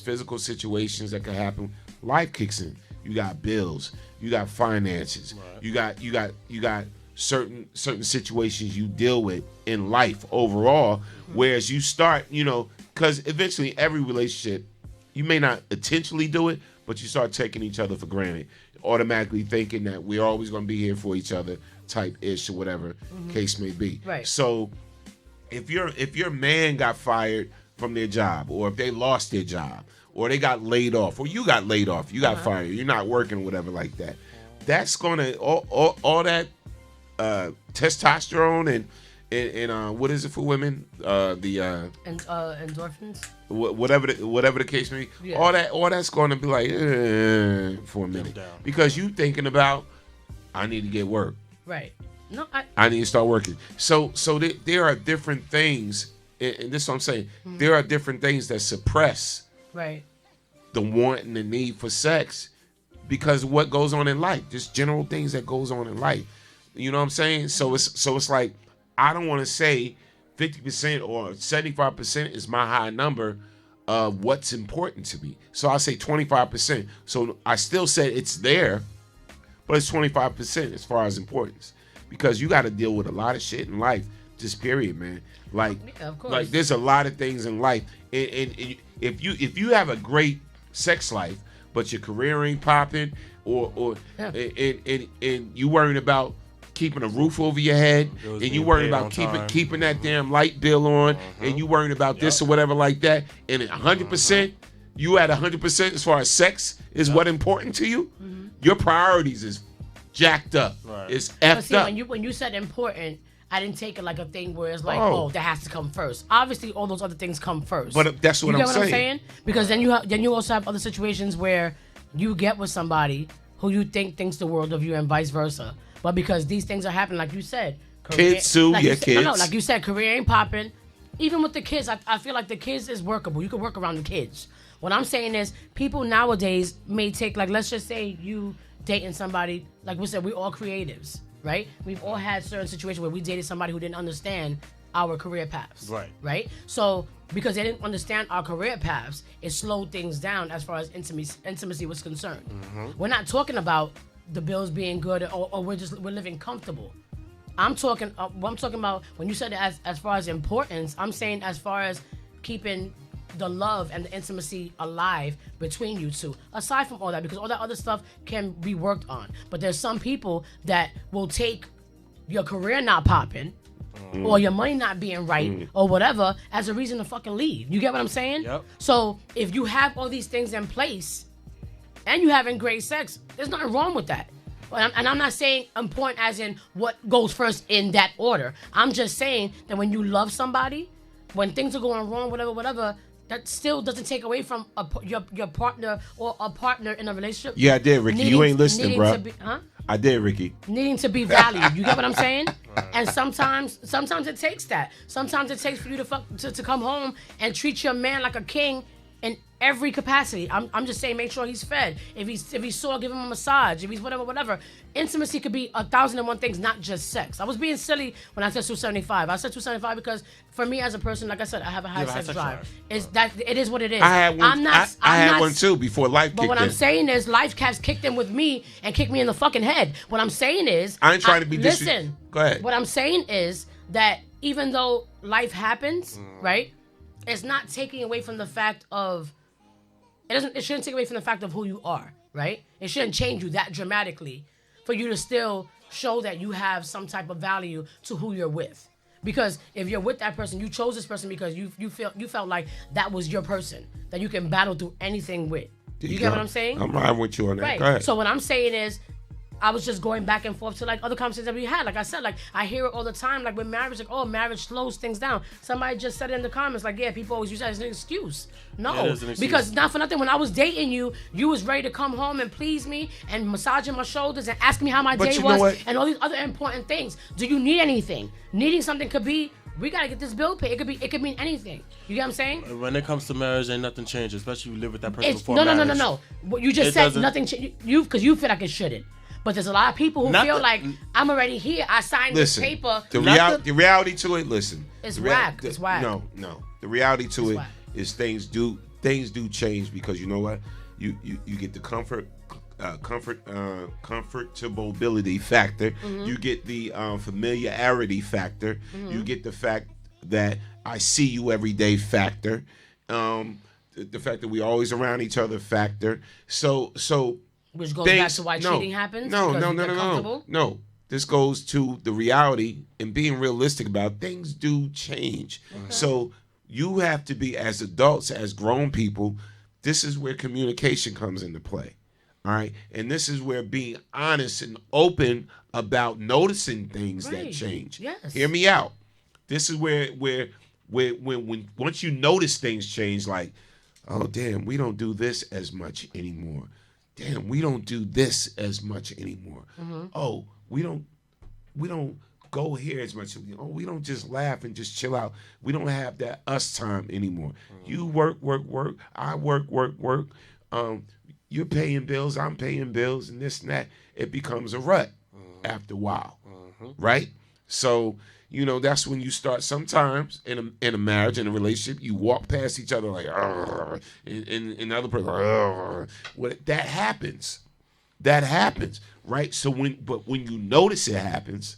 physical situations that can happen. Life kicks in. You got bills. You got finances. Right. You got certain situations you deal with in life overall. Whereas you start, because eventually every relationship, you may not intentionally do it, but you start taking each other for granted, automatically thinking that we're always going to be here for each other, type ish or whatever case may be. Right. So if your man got fired from their job, or if they lost their job, or they got laid off, or you got laid off, you got fired, you're not working, whatever like that, that's gonna all that testosterone and what is it for women? Endorphins. Whatever the case may be, all that's going to be like for a minute because you thinking about I need to get work. Right. No, I need to start working. So there are different things, and this is what I'm saying. There are different things that suppress the want and the need for sex because of what goes on in life, just general things that goes on in life. You know what I'm saying? So it's like I don't want to say 50% or 75% is my high number of what's important to me. So I'll say 25%. So I still said it's there, but it's 25% as far as importance. Because you got to deal with a lot of shit in life, just period, man. Like there's a lot of things in life. And if you have a great sex life, but your career ain't popping, and you worrying about keeping a roof over your head, and you worrying about keeping that damn light bill on, and you worrying about this or whatever like that, and 100%, you at 100% as far as sex is what important to you, your priorities is jacked up. Right. It's effed up. When you said important, I didn't take it like a thing where it's like, oh, that has to come first. Obviously, all those other things come first. But that's what I'm saying. Because then you also have other situations where you get with somebody who you think thinks the world of you and vice versa. But because these things are happening, like you said, kids too, kids. No, like you said, career ain't popping. Even with the kids, I feel like the kids is workable. You can work around the kids. What I'm saying is, people nowadays may take, like, let's just say you dating somebody, like we said, we're all creatives, right? We've all had certain situations where we dated somebody who didn't understand our career paths. Right? So, because they didn't understand our career paths, it slowed things down as far as intimacy was concerned. We're not talking about the bills being good or we're living comfortable. I'm talking about when you said it as far as importance, I'm saying as far as keeping the love and the intimacy alive between you two, aside from all that, because all that other stuff can be worked on. But there's some people that will take your career not popping or your money not being right or whatever as a reason to fucking leave. You get what I'm saying? Yep. So if you have all these things in place and you having great sex, there's nothing wrong with that. And I'm not saying important as in what goes first in that order. I'm just saying that when you love somebody, when things are going wrong, whatever, that still doesn't take away from your partner or a partner in a relationship. Yeah, I did, Ricky. You ain't listening, bro. Huh? I did, Ricky. Needing to be valued. You get what I'm saying? And sometimes it takes that. Sometimes it takes for you to come home and treat your man like a king in every capacity. I'm just saying, make sure he's fed. If he's sore, give him a massage. If he's whatever. Intimacy could be 1,001 things, not just sex. I was being silly when I said 275. I said 275 because for me as a person, like I said, I have a high sex drive. It is what it is. I had one. I had one too before life kicked in. But what I'm saying is, life has kicked in with me and kicked me in the fucking head. What I'm saying is, I ain't trying to be listen. Go ahead. What I'm saying is that even though life happens, right, it's not taking away from the fact of it shouldn't take away from the fact of who you are, right? It shouldn't change you that dramatically for you to still show that you have some type of value to who you're with. Because if you're with that person, you chose this person because you felt like that was your person that you can battle through anything with. You get what I'm saying? I'm riding with you on that. Right. Go ahead. So what I'm saying is, I was just going back and forth to like other conversations that we had. Like I said, like I hear it all the time. Like with marriage, like, oh, marriage slows things down. Somebody just said it in the comments, like, yeah, people always use that as an excuse. No, Yeah, it is an excuse. because not for nothing. When I was dating you, you was ready to come home and please me and massaging my shoulders and asking me how my But day you know was what? and all these other important things. Do you need anything? Needing something could be, we gotta get this bill paid. It could mean anything. You get what I'm saying? When it comes to marriage, ain't nothing changes, especially if you live with that person It's, before no. marriage. What you just It said doesn't- nothing. Because you feel like it shouldn't. But there's a lot of people who Not feel the- like I'm already here. I signed Listen, this paper. the reality to it. Listen, It's the whack. It's whack. No. The reality to It's it whack. is things do change because you know what? You get the comfortability factor. Mhm. You get the familiarity factor. Mhm. You get the fact that I see you every day factor. The fact that we always around each other factor. So Which goes back to why cheating happens? Because you get comfortable? No. This goes to the reality and being realistic about things do change. So you have to be, as adults, as grown people, this is where communication comes into play. All right. And this is where being honest and open about noticing things that Right. change. Yes. Hear me out. This is where when once you notice things change, like, oh damn, we don't do this as much anymore. Damn, we don't do this as much anymore. Mhm. Oh, we don't go here as much. Oh, we don't just laugh and just chill out. We don't have that us time anymore. You work. I work. You're paying bills. I'm paying bills, and this and that. It becomes a rut after a while, right? So that's when you start. Sometimes in a marriage, in a relationship, you walk past each other like, and the other person, that happens. That happens, right? So when you notice it happens,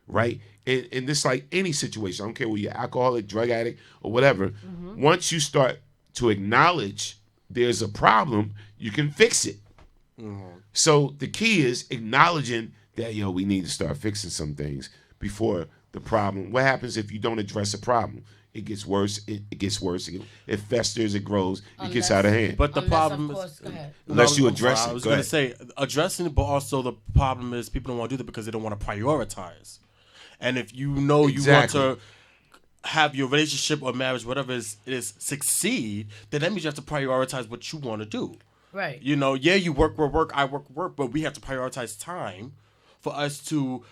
right? And this like any situation, I don't care whether you're alcoholic, drug addict, or whatever. Once you start to acknowledge there's a problem, you can fix it. So the key is acknowledging that we need to start fixing some things before the problem. What happens if you don't address a problem? It gets worse. It gets worse. It festers. It grows. It gets out of hand. But the problem is, unless you address it. I was going to say addressing it, but also the problem is people don't want to do that because they don't want to prioritize. And if you want to have your relationship or marriage, whatever it is succeed, then that means you have to prioritize what you want to do. Right. You work, I work, but we have to prioritize time for us to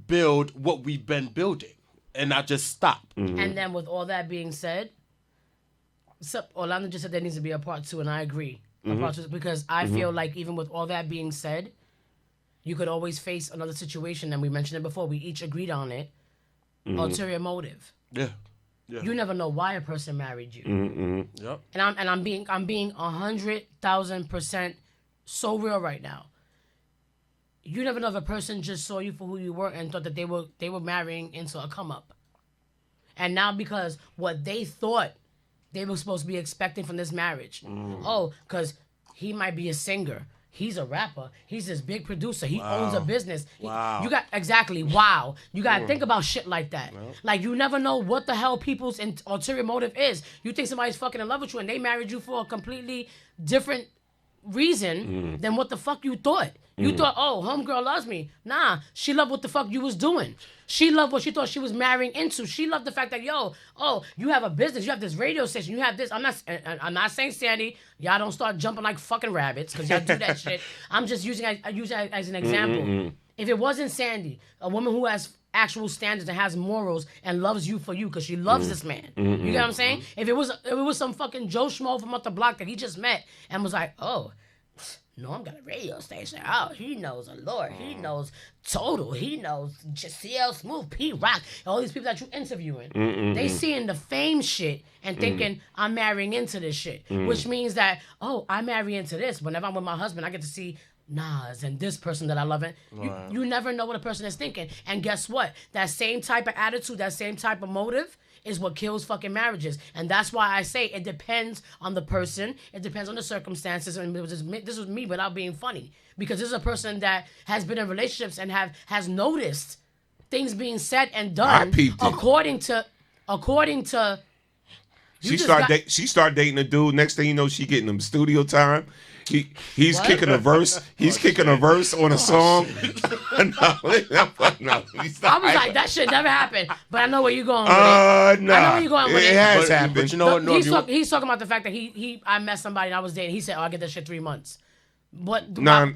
build what we've been building and not just stop. And then with all that being said, Orlando just said there needs to be a part 2, and I agree. A part 2, because I feel like even with all that being said, you could always face another situation, and we mentioned it before. We each agreed on it. Ulterior motive. Yeah. You never know why a person married you. Yep. And I'm being 100,000% so real right now. You never know if a person just saw you for who you were and thought that they were marrying into a come up. And now because what they thought they were supposed to be expecting from this marriage. Because he might be a singer. He's a rapper. He's this big producer. He owns a business. Wow. You got You got to think about shit like that. Like you never know what the hell people's ulterior motive is. You think somebody's fucking in love with you and they married you for a completely different reason, then what the fuck you thought? You thought, oh, homegirl loves me. Nah, she loved what the fuck you was doing. She loved what she thought she was marrying into. She loved the fact that, you have a business, you have this radio station, you have this. I'm not saying, Sandy, y'all don't start jumping like fucking rabbits because y'all do that shit. I'm just using it as an example. If it wasn't Sandy, a woman who has actual standards and has morals and loves you for you because she loves this man. You get what I'm saying? If it was some fucking Joe Schmo from up the block that he just met and was like, oh, Norm got a radio station. Oh, he knows Allure. He knows Total. He knows CL Smooth, P Rock, all these people that you interviewing. They seeing the fame shit and thinking I'm marrying into this shit, which means that, oh, I marry into this. Whenever I'm with my husband, I get to see Nas and this person that I love. It. You never know what a person is thinking. And guess what? That same type of attitude, that same type of motive is what kills fucking marriages. And that's why I say it depends on the person. It depends on the circumstances. And this was me without being funny. Because this is a person that has been in relationships and has noticed things being said and done according to she start dating a dude. Next thing you know, she getting him studio time. He's kicking a verse. He's kicking a verse on a song. No. I was like, that shit never happened. But I know where you're going with it. No. I know where you're going with it. It has happened. But you know what? He's talking about the fact that I met somebody and I was dating. He said, oh, I get that shit 3 months. But No.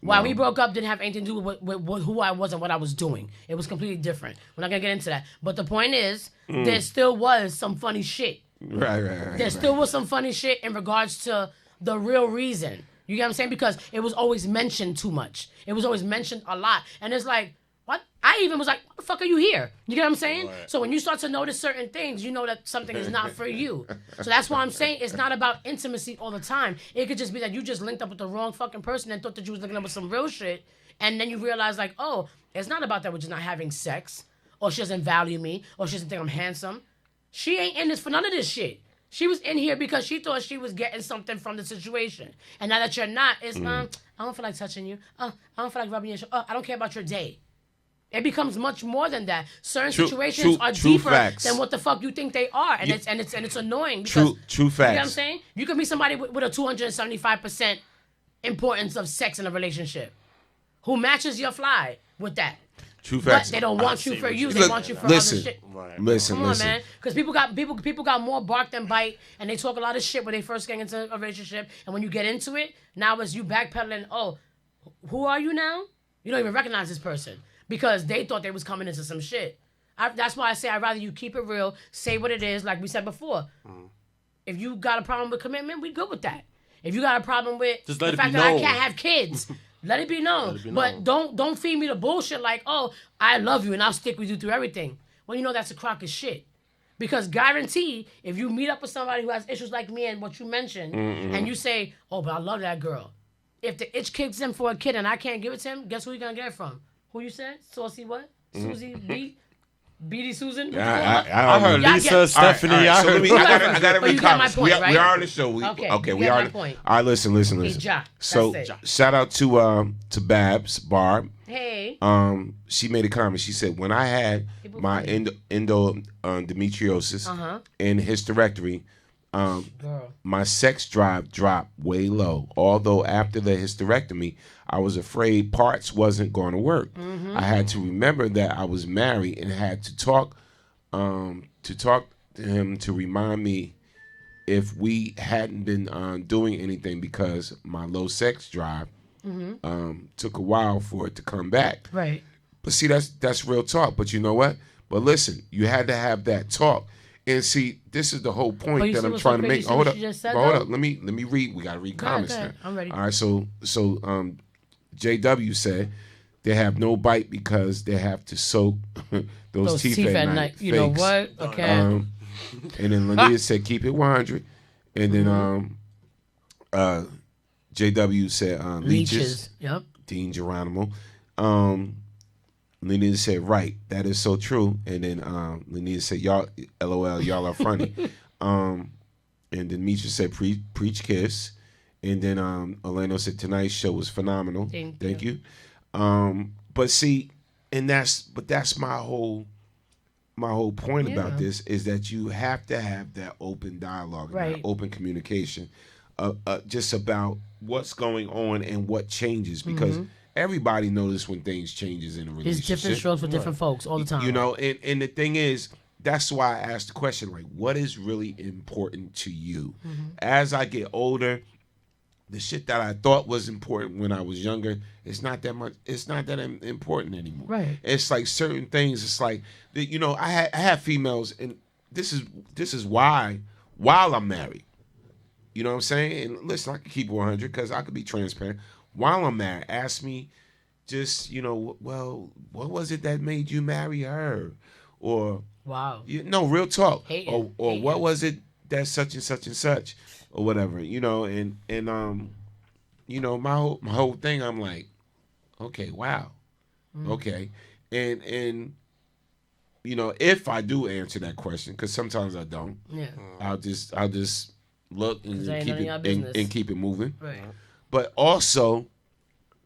Why we broke up didn't have anything to do with who I was and what I was doing. It was completely different. We're not gonna get into that. But the point is, there still was some funny shit. Right. There still was some funny shit in regards to the real reason. You get what I'm saying? Because it was always mentioned too much. It was always mentioned a lot. And it's like, what? I even was like, what the fuck are you here? You get what I'm saying? Right. So when you start to notice certain things, you know that something is not for you. So that's why I'm saying it's not about intimacy all the time. It could just be that you just linked up with the wrong fucking person and thought that you was looking up with some real shit. And then you realize like, oh, it's not about that we're just not having sex. Or she doesn't value me. Or she doesn't think I'm handsome. She ain't in this for none of this shit. She was in here because she thought she was getting something from the situation. And now that you're not, it's, I don't feel like touching you. I don't feel like rubbing your shoulder. I don't care about your day. It becomes much more than that. Certain situations are deeper than what the fuck you think they are. And it's annoying. Because, true facts. You know what I'm saying? You can be somebody with a 275% importance of sex in a relationship who matches your fly with that. True facts. But they don't want you for you. They want you for other shit. Listen. Come on, man. Because people got more bark than bite, and they talk a lot of shit when they first get into a relationship. And when you get into it, now it's you backpedaling. Oh, who are you now? You don't even recognize this person because they thought they was coming into some shit. That's why I say I'd rather you keep it real, say what it is, like we said before. If you got a problem with commitment, we good with that. If you got a problem with the fact that I can't have kids. Let it be known. But don't feed me the bullshit like, oh, I love you and I'll stick with you through everything. Well, you know that's a crock of shit. Because guarantee, if you meet up with somebody who has issues like me and what you mentioned, and you say, oh, but I love that girl. If the itch kicks in for a kid and I can't give it to him, guess who you going to get it from? Who you said? Saucy what? Susie B? BD Susan? I heard Lisa, Stephanie. All right, so I got to read comments. We are on the show. We are. All right, listen. So shout out to Barb. Hey. She made a comment. She said, when I had my endometriosis and hysterectomy, my sex drive dropped way low. Although after the hysterectomy, I was afraid parts wasn't going to work. I had to remember that I was married and had to talk to him to remind me if we hadn't been doing anything because my low sex drive took a while for it to come back. Right. But see, that's real talk. But you know what? But listen, you had to have that talk. And see, this is the whole point that I'm trying to make. Hold up. Let me read. We gotta read comments now. I'm ready. All right. So JW said they have no bite because they have to soak those teeth at night. You know what? Okay. And then Linnea said keep it 100. And then JW said leeches. Yep. Dean Geronimo. Linnea said, right, that is so true. And then Linnea said, y'all, LOL, y'all are funny. And then Misha said, preach kiss. And then Orlando said, tonight's show was phenomenal. Thank you. But see, that's my whole point about this is that you have to have that open dialogue, and that open communication, just about what's going on and what changes, because everybody notices when things changes in a relationship. It's different strokes for different folks all the time. You know, and the thing is, that's why I asked the question, like, what is really important to you? As I get older, the shit that I thought was important when I was younger, it's not that much. It's not that important anymore. Right. It's like certain things. It's like, you know, I have females, and this is why, while I'm married, you know what I'm saying? And listen, I can keep it 100 because I could be transparent. While I'm married, ask me, just, you know, well, what was it that made you marry her? Or wow, no, real talk. Hating. Or what was it that such and such and such, or whatever, you know, and you know, my whole thing, I'm like, okay, wow, okay, and you know, if I do answer that question, because sometimes I don't, I'll just look and keep it moving, right. But also,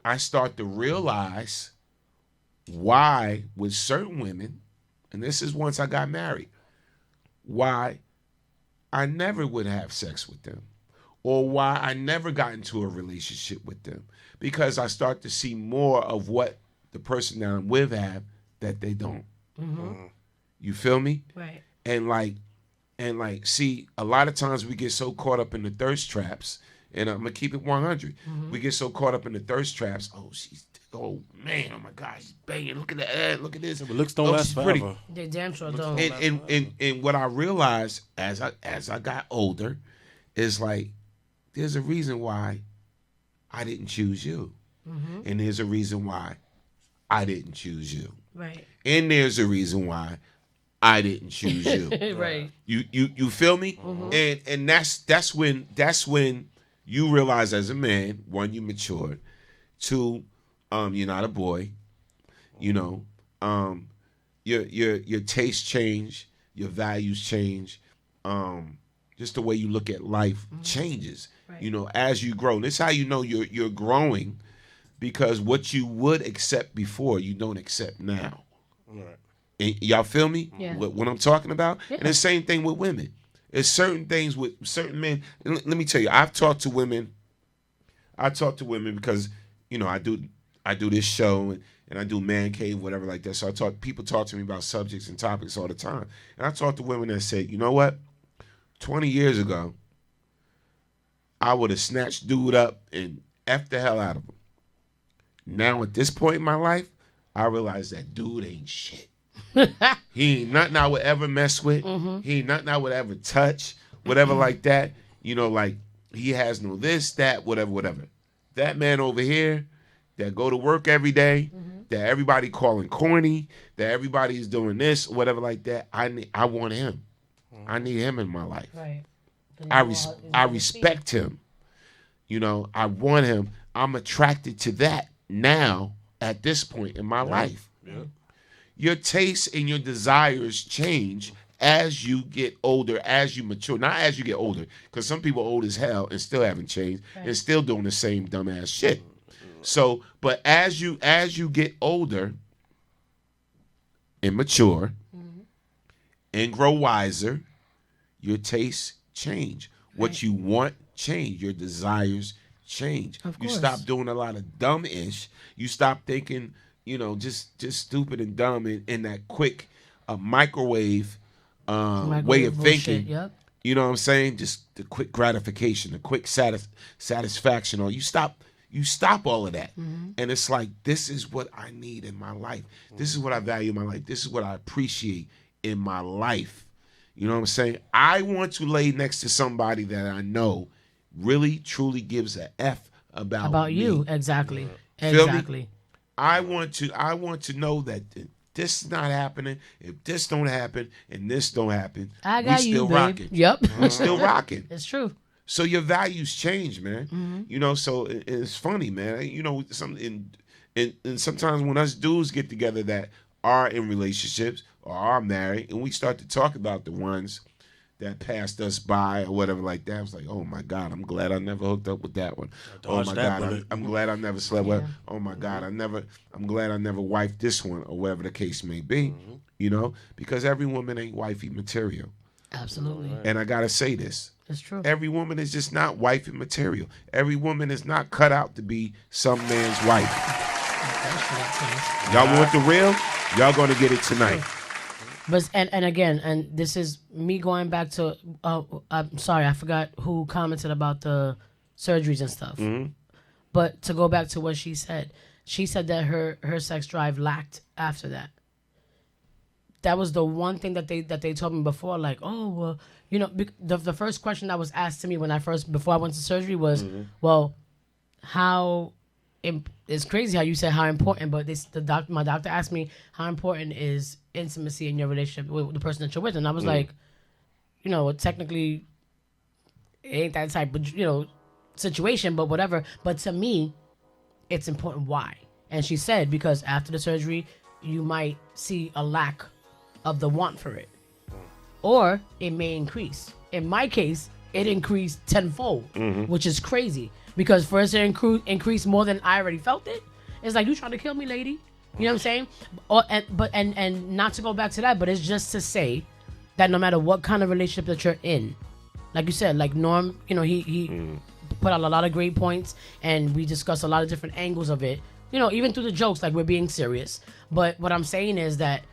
I start to realize why with certain women, and this is once I got married, why I never would have sex with them, or why I never got into a relationship with them, because I start to see more of what the person that I'm with have that they don't. You feel me? Right. And like, see, a lot of times we get so caught up in the thirst traps, and I'm gonna keep it 100. We get so caught up in the thirst traps. Oh man, oh my God, she's banging. Look at that. Look at this. But looks don't last forever. They damn sure don't. And what I realized as I got older is like, there's a reason why I didn't choose you, and there's a reason why I didn't choose you, right? And there's a reason why I didn't choose you, right? You feel me? And that's when you realize as a man, one, you matured, two, you're not a boy, you know, your tastes change, your values change, just the way you look at life changes, right. You know, as you grow. And this is how you know you're growing, because what you would accept before, you don't accept now. Right. And y'all feel me? Yeah. What I'm talking about? Yeah. And the same thing with women. There's certain things with certain men. And let me tell you, I've talked to women. I talk to women because, you know, I do this show and I do Man Cave, whatever like that. So people talk to me about subjects and topics all the time. And I talk to women that say, you know what? 20 years ago, I would have snatched dude up and F the hell out of him. Now at this point in my life, I realize that dude ain't shit. He ain't nothing I would ever mess with. He ain't nothing I would ever touch, whatever like that. You know, like, he has no this, that, whatever. That man over here that go to work every day, that everybody calling corny, that everybody's doing this, whatever like that, I want him. I need him in my life. Right. I respect him. You know, I want him. I'm attracted to that now at this point in my life. Yeah. Your tastes and your desires change as you get older, as you mature. Not as you get older, because some people are old as hell and still haven't changed and still doing the same dumbass shit. So, but as you get older and mature and grow wiser, your tastes change. What you want change. Your desires change. Of You course. stop doing a lot of dumb-ish. You stop thinking, you know, just stupid and dumb in that quick microwave way of thinking. Yep. You know what I'm saying? Just the quick gratification, the quick satisfaction. Or you stop all of that. And it's like, this is what I need in my life. This is what I value in my life. This is what I appreciate in my life. You know what I'm saying? I want to lay next to somebody that I know really, truly gives a F about me. you. Exactly. Feel me? Exactly. I want to know that this is not happening. If this don't happen and this don't happen, I got we you, still babe. rocking. Yep. We're still rocking. It's true. So your values change, man. You know, so it's funny, man. You know, and sometimes when us dudes get together that are in relationships or are married, and we start to talk about the ones that passed us by or whatever like that, I was like, oh my God, I'm glad I never hooked up with that one. Oh my God, I'm glad I never slept with. Oh my God, I'm glad I never wifed this one or whatever the case may be. You know, because every woman ain't wifey material. Absolutely. And I gotta say this. It's true. Every woman is just not wifey material. Every woman is not cut out to be some man's wife. Y'all want the real? Y'all gonna get it tonight. But and again, and this is me going back to. I'm sorry, I forgot who commented about the surgeries and stuff. But to go back to what she said that her sex drive lacked after that. That was the one thing that they told me before, like, oh well, you know, the first question that was asked to me before I went to surgery was, well, how. It's crazy how you said how important, but my doctor asked me how important is intimacy in your relationship with the person that you're with, and I was like, you know, technically, it ain't that type of, you know, situation, but whatever. But to me, it's important. Why? And she said because after the surgery, you might see a lack of the want for it, or it may increase. In my case, it increased tenfold, which is crazy. Because for us to increase more than I already felt it, it's like, you trying to kill me, lady. You know what I'm saying? And not to go back to that, but it's just to say that no matter what kind of relationship that you're in, like you said, like Norm, you know, he put out a lot of great points, and we discussed a lot of different angles of it. You know, even through the jokes, like we're being serious. But what I'm saying is that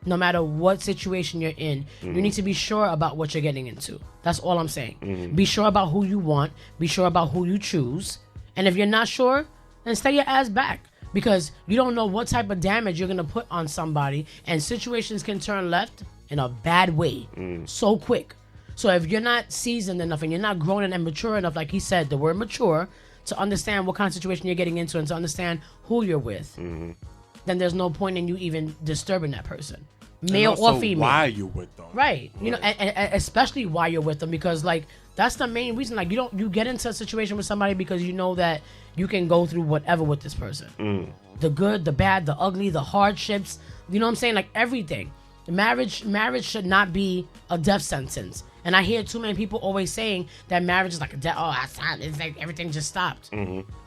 no matter what situation you're in, you need to be sure about what you're getting into. That's all I'm saying. Be sure about who you want. Be sure about who you choose. And if you're not sure, then stay your ass back. Because you don't know what type of damage you're going to put on somebody. And situations can turn left in a bad way so quick. So if you're not seasoned enough and you're not grown and mature enough, like he said, the word mature, to understand what kind of situation you're getting into and to understand who you're with, then there's no point in you even disturbing that person. Male or female. Why you with them? Right. You know, and especially why you're with them, because like that's the main reason. Like you get into a situation with somebody because you know that you can go through whatever with this person. The good, the bad, the ugly, the hardships. You know what I'm saying? Like everything. Marriage should not be a death sentence. And I hear too many people always saying that marriage is like a death. Oh, it's like everything just stopped.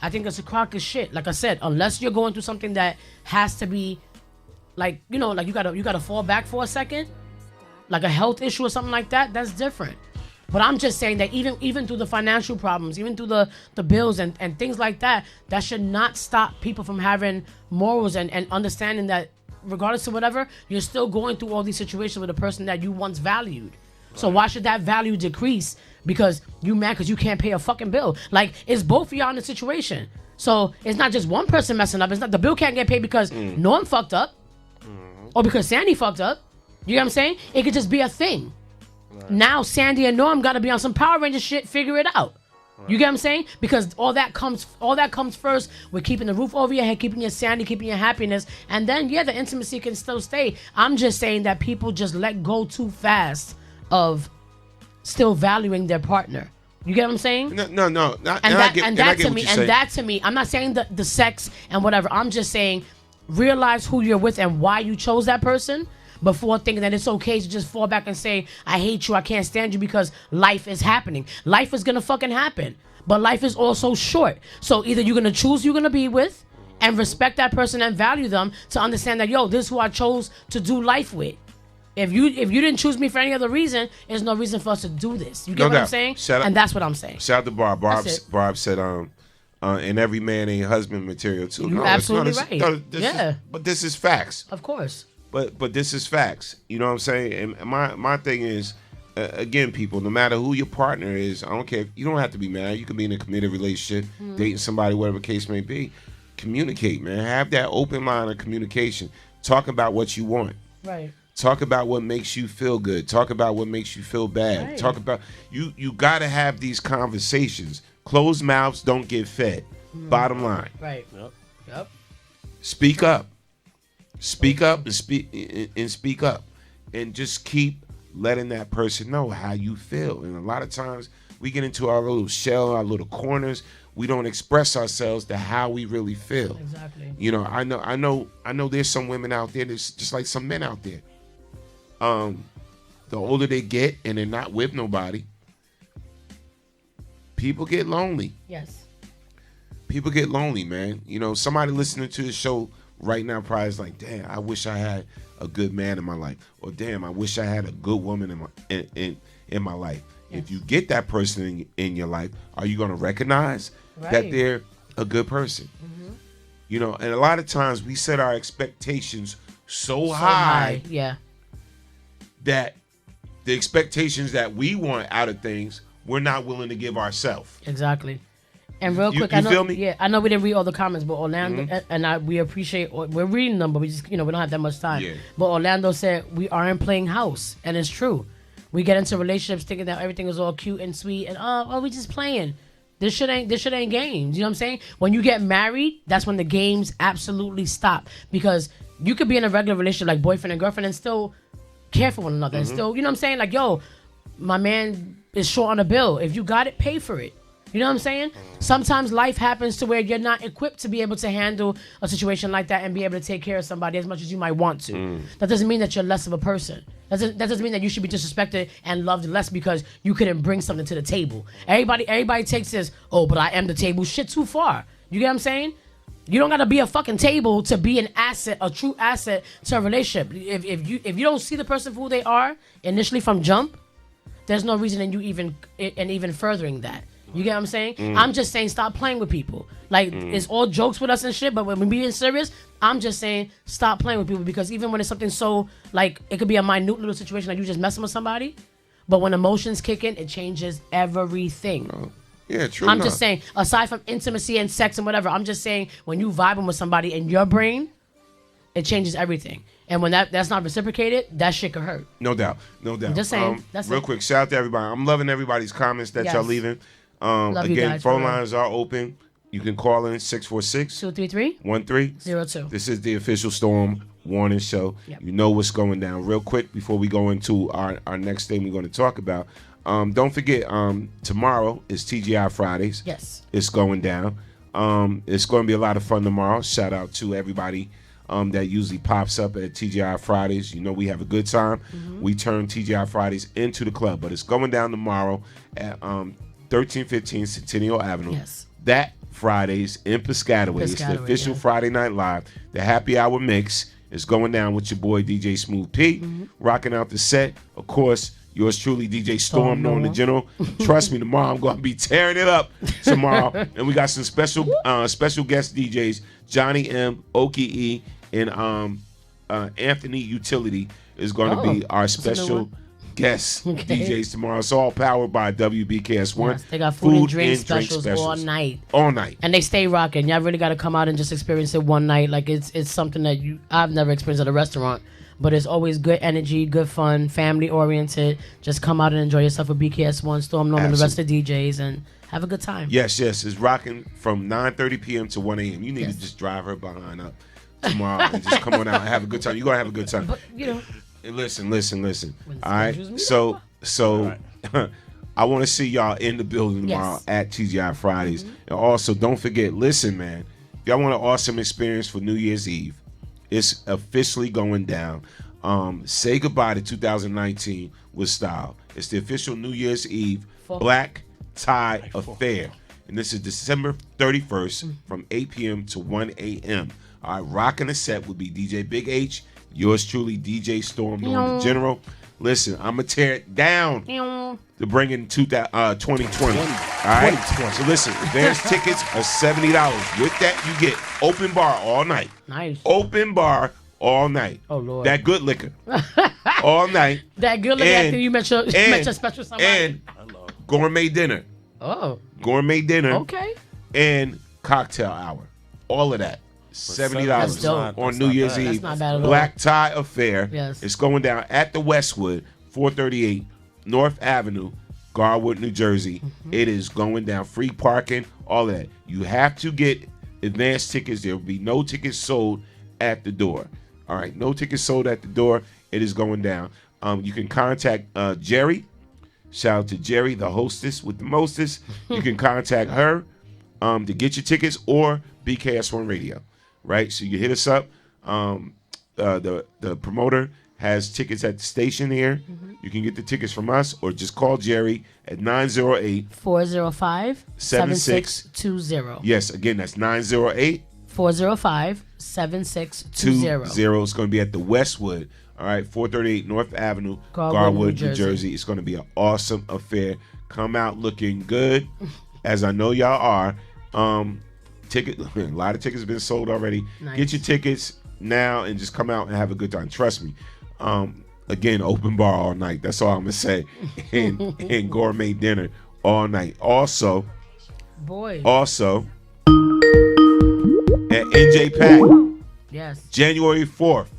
I think it's a crock of shit. Like I said, unless you're going through something that has to be, like, you know, like you gotta fall back for a second, like a health issue or something like that. That's different. But I'm just saying that even through the financial problems, even through the bills and things like that, that should not stop people from having morals and understanding that regardless of whatever, you're still going through all these situations with a person that you once valued. So why should that value decrease because you mad because you can't pay a fucking bill? Like, it's both of y'all in the situation. So it's not just one person messing up. It's not the bill can't get paid because Norm fucked up or because Sandy fucked up. You know what I'm saying? It could just be a thing. Right. Now Sandy and Norm got to be on some Power Ranger shit. Figure it out. Right. You get what I'm saying? Because all that comes first with keeping the roof over your head, keeping your sanity, keeping your happiness, and then the intimacy can still stay. I'm just saying that people just let go too fast of still valuing their partner. You get what I'm saying? No. That to me, I'm not saying the sex and whatever. I'm just saying realize who you're with and why you chose that person before thinking that it's okay to just fall back and say, I hate you, I can't stand you, because life is happening. Life is gonna fucking happen. But life is also short. So either you're gonna choose who you're gonna be with and respect that person and value them to understand that, this is who I chose to do life with. If you didn't choose me for any other reason, there's no reason for us to do this. You get what I'm saying? And that's what I'm saying. Shout out to Barb. Barb said, and every man ain't husband material too. You're absolutely right. But this is facts. Of course. But this is facts. You know what I'm saying? And my thing is, again, people, no matter who your partner is, I don't care. You don't have to be married. You can be in a committed relationship, dating somebody, whatever the case may be. Communicate, man. Have that open line of communication. Talk about what you want. Right. Talk about what makes you feel good. Talk about what makes you feel bad. Right. Talk about you got to have these conversations. Closed mouths don't get fed. Bottom line. Right. Yep. Speak up. Speak up and speak up, and just keep letting that person know how you feel. And a lot of times we get into our little shell, our little corners. We don't express ourselves to how we really feel. Exactly. You know, I know. There's some women out there. There's just like some men out there. The older they get and they're not with nobody, people get lonely. Yes. People get lonely, man. You know, somebody listening to the show right now probably is like, damn, I wish I had a good man in my life, or damn, I wish I had a good woman in my life. If you get that person in your life, are you going to recognize that they're a good person? You know, and a lot of times we set our expectations so high, that the expectations that we want out of things, we're not willing to give ourselves. Exactly. And real quick, you I know, feel me? Yeah, I know we didn't read all the comments, but Orlando we appreciate. We're reading them, but we just we don't have that much time. Yeah. But Orlando said we aren't playing house, and it's true. We get into relationships thinking that everything is all cute and sweet, and we just playing. This shit ain't games. You know what I'm saying? When you get married, that's when the games absolutely stop, because you could be in a regular relationship like boyfriend and girlfriend and still care for one another, and still, you know what I'm saying? Like, yo, my man is short on a bill. If you got it, pay for it. You know what I'm saying? Sometimes life happens to where you're not equipped to be able to handle a situation like that and be able to take care of somebody as much as you might want to. That doesn't mean that you're less of a person. That doesn't mean that you should be disrespected and loved less because you couldn't bring something to the table. Everybody takes this, oh, but I am the table, shit too far. You get what I'm saying? You don't gotta be a fucking table to be an asset, a true asset to a relationship. If you don't see the person for who they are initially from jump, there's no reason in you even furthering that. You get what I'm saying? I'm just saying stop playing with people. Like, it's all jokes with us and shit, but when we're being serious, I'm just saying stop playing with people, because even when it's something so, like, it could be a minute little situation like you just messing with somebody, but when emotions kick in, it changes everything. Yeah, true. I'm just saying, aside from intimacy and sex and whatever, I'm just saying when you vibing with somebody in your brain, it changes everything. And when that's not reciprocated, that shit could hurt. No doubt. I'm just saying. That's real quick, shout out to everybody. I'm loving everybody's comments that y'all leaving. Love you Again, guys, phone for real. lines are open. You can call in 646-233-1302. This is the official Storm Warning Show. Yep. You know what's going down. Real quick, before we go into our next thing we're going to talk about, don't forget, tomorrow is TGI Fridays. Yes. It's going down. It's going to be a lot of fun tomorrow. Shout out to everybody that usually pops up at TGI Fridays. You know we have a good time. We turn TGI Fridays into the club, but it's going down tomorrow at 1315 Centennial Avenue. Yes. That Fridays in Piscataway. It's the official Friday Night Live. The happy hour mix is going down with your boy DJ Smooth P, rocking out the set. Of course, yours truly, DJ Storm, known the General. Trust me, tomorrow I'm going to be tearing it up tomorrow. And we got some special guest DJs, Johnny M, Okie E, and Anthony Utility is going to be our special guest DJs tomorrow. It's all powered by WBKS1. Yes, they got food and drink specials all night. All night. And they stay rocking. Y'all really got to come out and just experience it one night. Like, it's something that I've never experienced at a restaurant. But it's always good energy, good fun, family oriented. Just come out and enjoy yourself with BKS1, Storm Norman, the rest of the DJs, and have a good time. Yes. It's rocking from 9:30 p.m. to 1 a.m. You need to just drive her behind up tomorrow and just come on out and have a good time. You're going to have a good time. But, you know. Listen. All right. So I want to see y'all in the building tomorrow at TGI Fridays. And also, don't forget, listen, man, if y'all want an awesome experience for New Year's Eve, it's officially going down. Say goodbye to 2019 with style. It's the official New Year's Eve Black Tie Affair. And this is December 31st from 8 p.m. to 1 a.m. All right, rocking the set would be DJ Big H, yours truly, DJ Storm, known the General. Listen, I'm going to tear it down to bring in 2020. All right? 2020. So listen, advance tickets are $70. With that, you get open bar all night. Nice. Open bar all night. Oh, Lord. That good liquor. All night. That good liquor after you met your special somebody. And gourmet dinner. Oh. Gourmet dinner. Okay. And cocktail hour. All of that. $70 on New Year's Eve. That's not bad at all. Black Tie Affair. Yes. It's going down at the Westwood, 438 North Avenue, Garwood, New Jersey. It is going down. Free parking, all of that. You have to get advance tickets. There will be no tickets sold at the door. All right, no tickets sold at the door. It is going down. You can contact Jerry. Shout out to Jerry, the hostess with the mostest. You can contact her to get your tickets, or BKS1 Radio. Right, so you hit us up. The promoter has tickets at the station here. You can get the tickets from us, or just call Jerry at 908-405-7620. Yes, again, that's 908 405-7620. It's going to be at the Westwood. All right, 438 North Avenue, Garwood, New Jersey. It's going to be an awesome affair. Come out looking good, as I know y'all are. A lot of tickets have been sold already. Nice. Get your tickets now and just come out and have a good time. Trust me. Again, open bar all night. That's all I'm gonna say. And gourmet dinner all night. Also, at NJ Pack, yes, January 4th.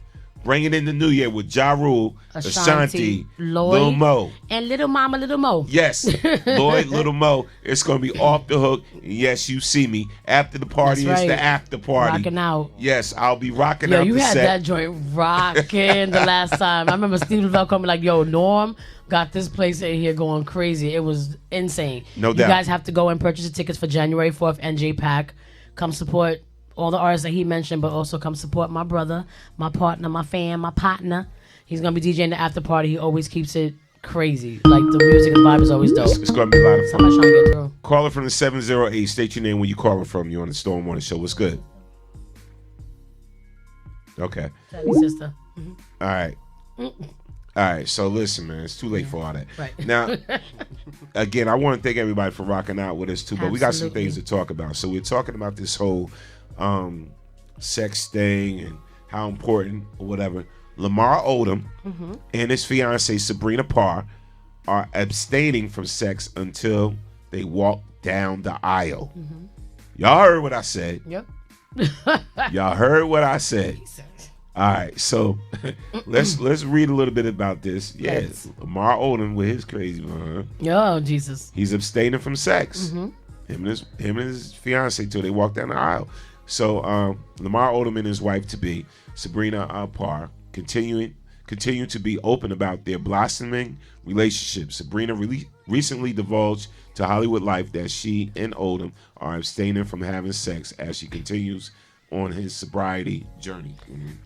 Bring it in the new year with Ja Rule, Ashanti, Lloyd, Lil Mo. and Little Mama, Little Mo. Yes, Lloyd, Little Mo. It's going to be off the hook. And yes, you see me. After the party That's is the right. after party. Rocking out. Yes, I'll be rocking Yo, out you the had set. that joint rocking the last time. I remember Steve Lavelle coming like, yo, Norm got this place in here going crazy. It was insane. No You doubt. guys have to go and purchase the tickets for January 4th, NJ Pack. Come support all the artists that he mentioned, but also come support my brother, my partner, my fan, my partner. He's going to be DJing the after party. He always keeps it crazy. Like, the music and vibe is always dope. It's going to be a lot of fun. Somebody's trying to get through. Caller from the 708. State your name where you calling from. You on the Storm Morning Show. What's good? Okay. Tell me, sister. All right. All right. So listen, man. It's too late for all that. Right. Now, again, I want to thank everybody for rocking out with us too. But we got some Absolutely. things to talk about. So we're talking about this whole sex thing and how important or whatever. Lamar Odom and his fiancee Sabrina Parr are abstaining from sex until they walk down the aisle. Y'all heard what I said. Yep. Y'all heard what I said. All right, so let's read a little bit about this. Yes, Lamar Odom with his crazy one. Oh, Jesus. He's abstaining from sex. Him and his fiance till they walk down the aisle. So Lamar Odom and his wife to be Sabrina Parr continue to be open about their blossoming relationship. Sabrina recently divulged to Hollywood Life that she and Odom are abstaining from having sex as she continues on his sobriety journey.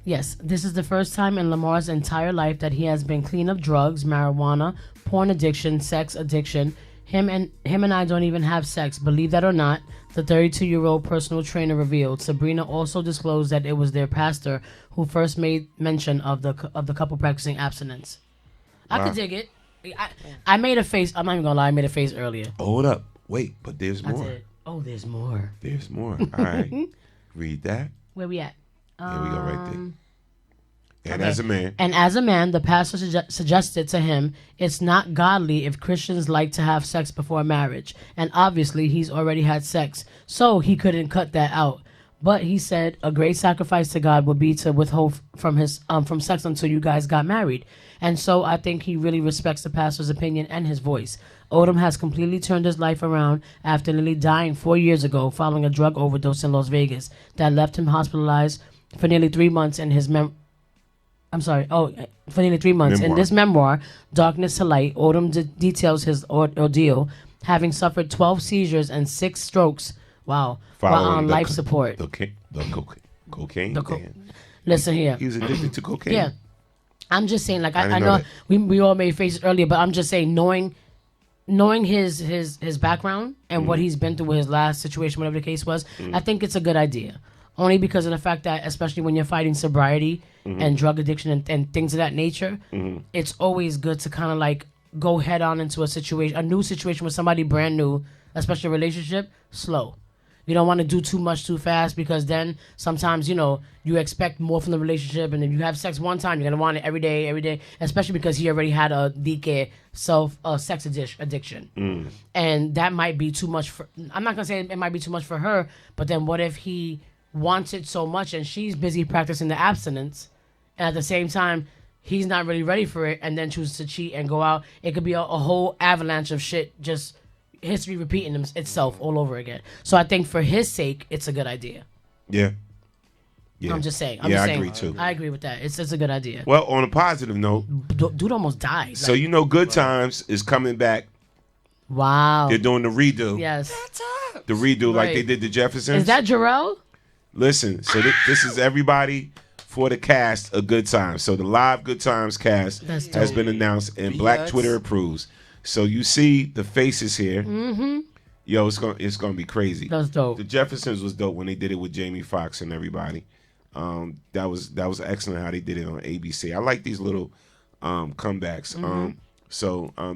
Yes, this is the first time in Lamar's entire life that he has been clean of drugs, marijuana, porn addiction, sex addiction. Him and I don't even have sex. Believe that or not, the 32-year-old personal trainer revealed. Sabrina also disclosed that it was their pastor who first made mention of the couple practicing abstinence. I could dig it. I made a face. I'm not even gonna lie. I made a face earlier. Hold up, wait, but there's That's more. it. Oh, there's more. There's more. All right, read that. Where we at? Here we go, right there. And Okay. as a man, And as a man, the pastor suggested to him, it's not godly if Christians like to have sex before marriage. And obviously, he's already had sex, so he couldn't cut that out. But he said a great sacrifice to God would be to withhold from his from sex until you guys got married. And so I think he really respects the pastor's opinion and his voice. Odom has completely turned his life around after nearly dying 4 years ago following a drug overdose in Las Vegas that left him hospitalized for nearly 3 months in his for nearly 3 months. In this memoir, Darkness to Light, Odom details his ordeal, having suffered 12 seizures and 6 strokes. Wow. While on life support. Cocaine. Listen here. He was addicted to cocaine. Yeah. I'm just saying, like, I didn't know know we all made faces earlier, but I'm just saying, knowing his background and what he's been through with his last situation, whatever the case was, I think it's a good idea. Only because of the fact that, especially when you're fighting sobriety and drug addiction and things of that nature, it's always good to kind of like go head on into a new situation with somebody brand new, especially a relationship, slow. You don't want to do too much too fast because then sometimes, you expect more from the relationship. And if you have sex one time, you're going to want it every day, especially because he already had a DK sex addiction. And that might be too much I'm not going to say it might be too much for her, but then what if he wants it so much and she's busy practicing the abstinence and at the same time he's not really ready for it and then chooses to cheat and go out? It could be a whole avalanche of shit, just history repeating itself all over again. So I think for his sake, it's a good idea. Yeah. I'm just saying. I agree too. I agree with that. It's a good idea. Well, on a positive note, dude almost died. So Good Times is coming back. Wow. They're doing the redo. Yes. The redo like Right. they did the Jeffersons. Is that Jarrell? Listen, so this is everybody for the cast of Good Times. So the live Good Times cast has been announced and Black Twitter approves. So you see the faces here. Yo, it's gonna be crazy. That's dope. The Jeffersons was dope when they did it with Jamie Foxx and everybody. That was excellent how they did it on ABC. I like these little comebacks.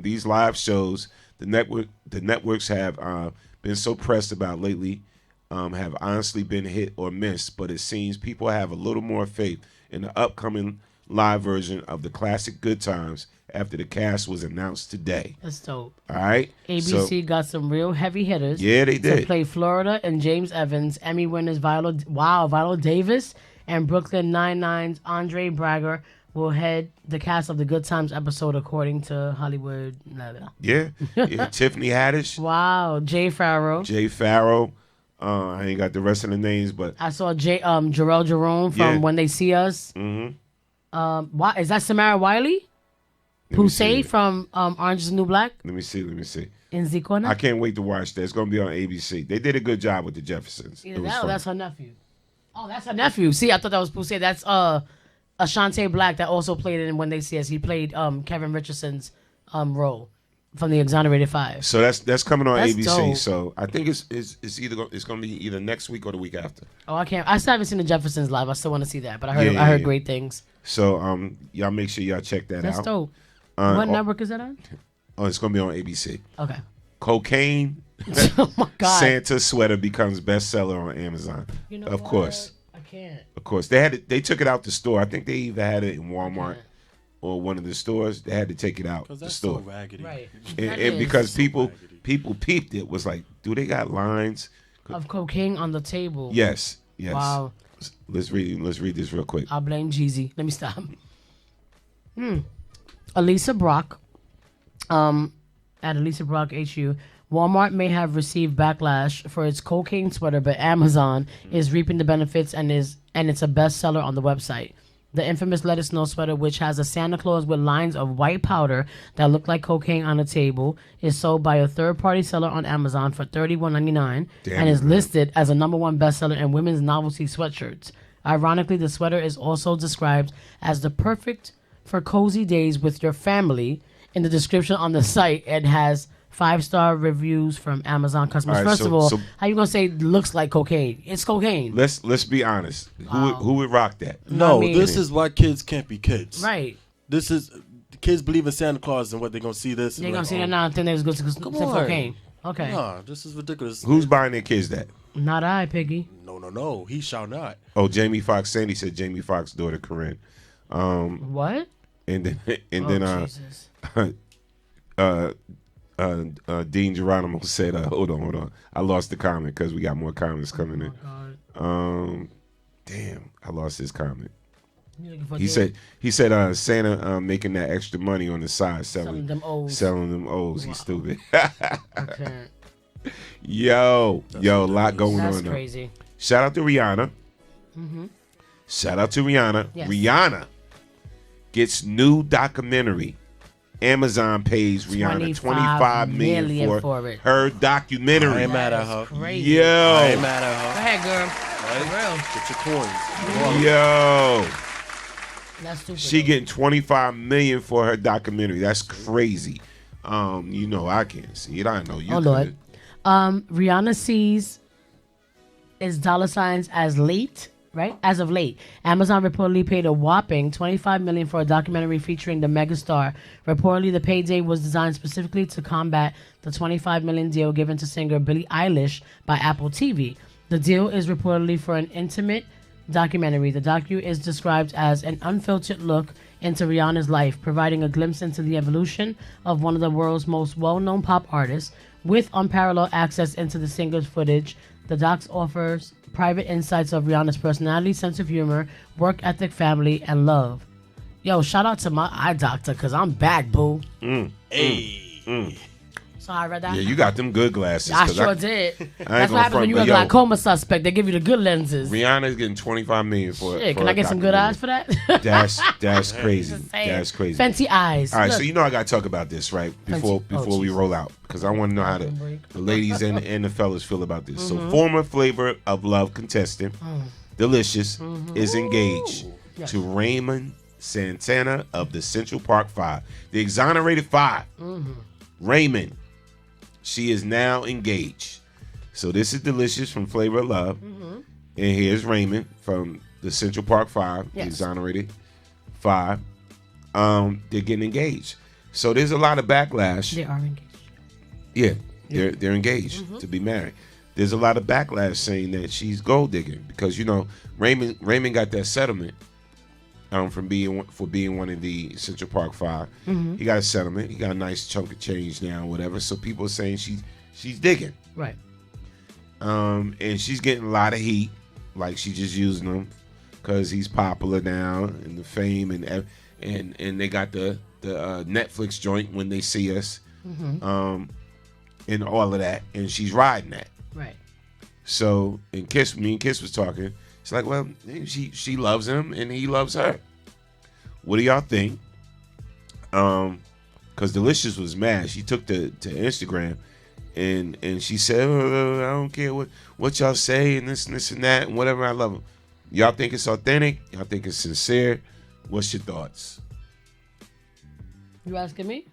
These live shows, the networks have been so pressed about lately, have honestly been hit or missed. But it seems people have a little more faith in the upcoming live version of the classic Good Times after the cast was announced today. That's dope. All right. ABC got some real heavy hitters. Yeah, they did. To play Florida and James Evans, Emmy winners Viola Davis, and Brooklyn Nine-Nine's Andre Brager will head the cast of the Good Times episode, according to Hollywood. Yeah. Tiffany Haddish. Wow, Jay Farrow. I ain't got the rest of the names, but I saw Jarrell Jerome from When They See Us. Mm-hmm. Is that Samara Wiley? Poussey from Orange is the New Black? Let me see. In Zikona? I can't wait to watch that. It's going to be on ABC. They did a good job with the Jeffersons. Either that or that's her nephew. Oh, that's her nephew. See, I thought that was Poussey. That's Ashante Black that also played in When They See Us. He played Kevin Richardson's role from the Exonerated Five. So that's coming on ABC. Dope. So I think it's going to be either next week or the week after. Oh, I still haven't seen the Jeffersons live. I still want to see that, but I heard great things. So y'all make sure y'all check that out. That's dope. What network is that on? Oh, it's going to be on ABC. Okay. Cocaine. Oh my God. Santa sweater becomes bestseller on Amazon. You know of what? course. I can't. Of course. They took it out the store. I think they either had it in Walmart or one of the stores. They had to take it out the store. So raggedy. Right. And because people peeped it, was like, do they got lines of cocaine on the table? Yes. Wow. Let's read this real quick. I'll blame Jeezy. Let me stop. Elisa Brock, at Elisa Brock HU, Walmart may have received backlash for its cocaine sweater, but Amazon is reaping the benefits and it's a bestseller on the website. The infamous Let It Snow sweater, which has a Santa Claus with lines of white powder that look like cocaine on a table, is sold by a third-party seller on Amazon for $31.99 and is listed as a #1 bestseller in women's novelty sweatshirts. Ironically, the sweater is also described as the perfect for cozy days with your family in the description on the site. It has 5-star reviews from Amazon customers. All right, First of all, how you gonna say it looks like cocaine? It's cocaine. Let's be honest. Who would rock that? No, this is why kids can't be kids. Right. This is kids believe in Santa Claus and what they're gonna see this. They're gonna see that now and think there's cocaine. Okay. Nah, this is ridiculous. Who's buying their kids that? Not I, Piggy. No. He shall not. Oh, Jamie Foxx. Sandy said Jamie Foxx's daughter, Corinne. What? And then Jesus. Dean Geronimo said, hold on. I lost the comment because we got more comments coming in. Damn, I lost his comment. He said Santa making that extra money on the side selling them O's. Wow. He's stupid. Okay. Yo, a lot going on. That's crazy. Shout out to Rihanna. Shout out to Rihanna. Yes. Rihanna gets new documentary. Amazon pays Rihanna $25 million for it. her documentary. I ain't mad at her. Crazy. Yo. I ain't mad at her. Go ahead, girl. Right? Get your coins. Yo. That's stupid. She getting $25 million for her documentary. That's crazy. I can't see it. I know you. Oh, Lord. Rihanna sees its dollar signs as late. Right? As of late, Amazon reportedly paid a whopping $25 million for a documentary featuring the megastar. Reportedly, the payday was designed specifically to combat the $25 million deal given to singer Billie Eilish by Apple TV. The deal is reportedly for an intimate documentary. The docu is described as an unfiltered look into Rihanna's life, providing a glimpse into the evolution of one of the world's most well-known pop artists. With unparalleled access into the singer's footage, the doc offers private insights of Rihanna's personality, sense of humor, work ethic, family, and love. Yo, shout out to my eye doctor, because I'm back, boo. So I read that. Yeah, you got them good glasses. I sure did. That's what happens when you're a yo, glaucoma suspect. They give you the good lenses. Rihanna's getting $25 million for Shit, for can a I get some good eyes for that? That's crazy. That's crazy. Fancy eyes. All right, Look. so I got to talk about this, right? Before we roll out, because I want to know how the ladies and the fellas feel about this. So former Flavor of Love contestant, Delicious, is engaged to Raymond Santana of the Central Park Five. The Exonerated Five. Raymond she is now engaged. So this is Delicious from Flavor of Love. And here's Raymond from the Central Park 5, the Exonerated 5. They're getting engaged. So there's a lot of backlash. They are engaged. Yeah, they're engaged to be married. There's a lot of backlash saying that she's gold digging because, you know, Raymond got that settlement for being one of the Central Park 5. He got a settlement. He got a nice chunk of change now, whatever. So people are saying she's digging. Right. And she's getting a lot of heat, like she's just using him because he's popular now and the fame and they got the Netflix joint When They See Us, and all of that, and she's riding that. Right. So, me and Kiss was talking. It's like, well, she loves him and he loves her. What do y'all think? Because Delicious was mad. She took to Instagram and she said, oh, I don't care what y'all say and this and that and whatever. I love him. Y'all think it's authentic? Y'all think it's sincere? What's your thoughts? You asking me?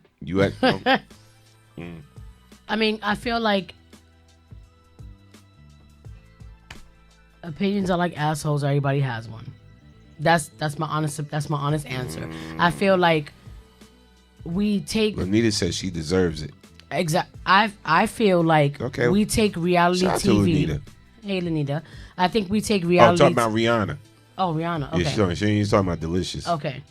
I mean, I feel like opinions are like assholes. Everybody has one. That's my honest answer. I feel like we take. Lanita says she deserves it. Exactly. I feel like we take reality Shout out to TV. Lanita. Hey, Lanita. I think we take reality. I'm talking about Rihanna. Oh, Rihanna. Okay. Yeah, she ain't talking about Delicious. Okay.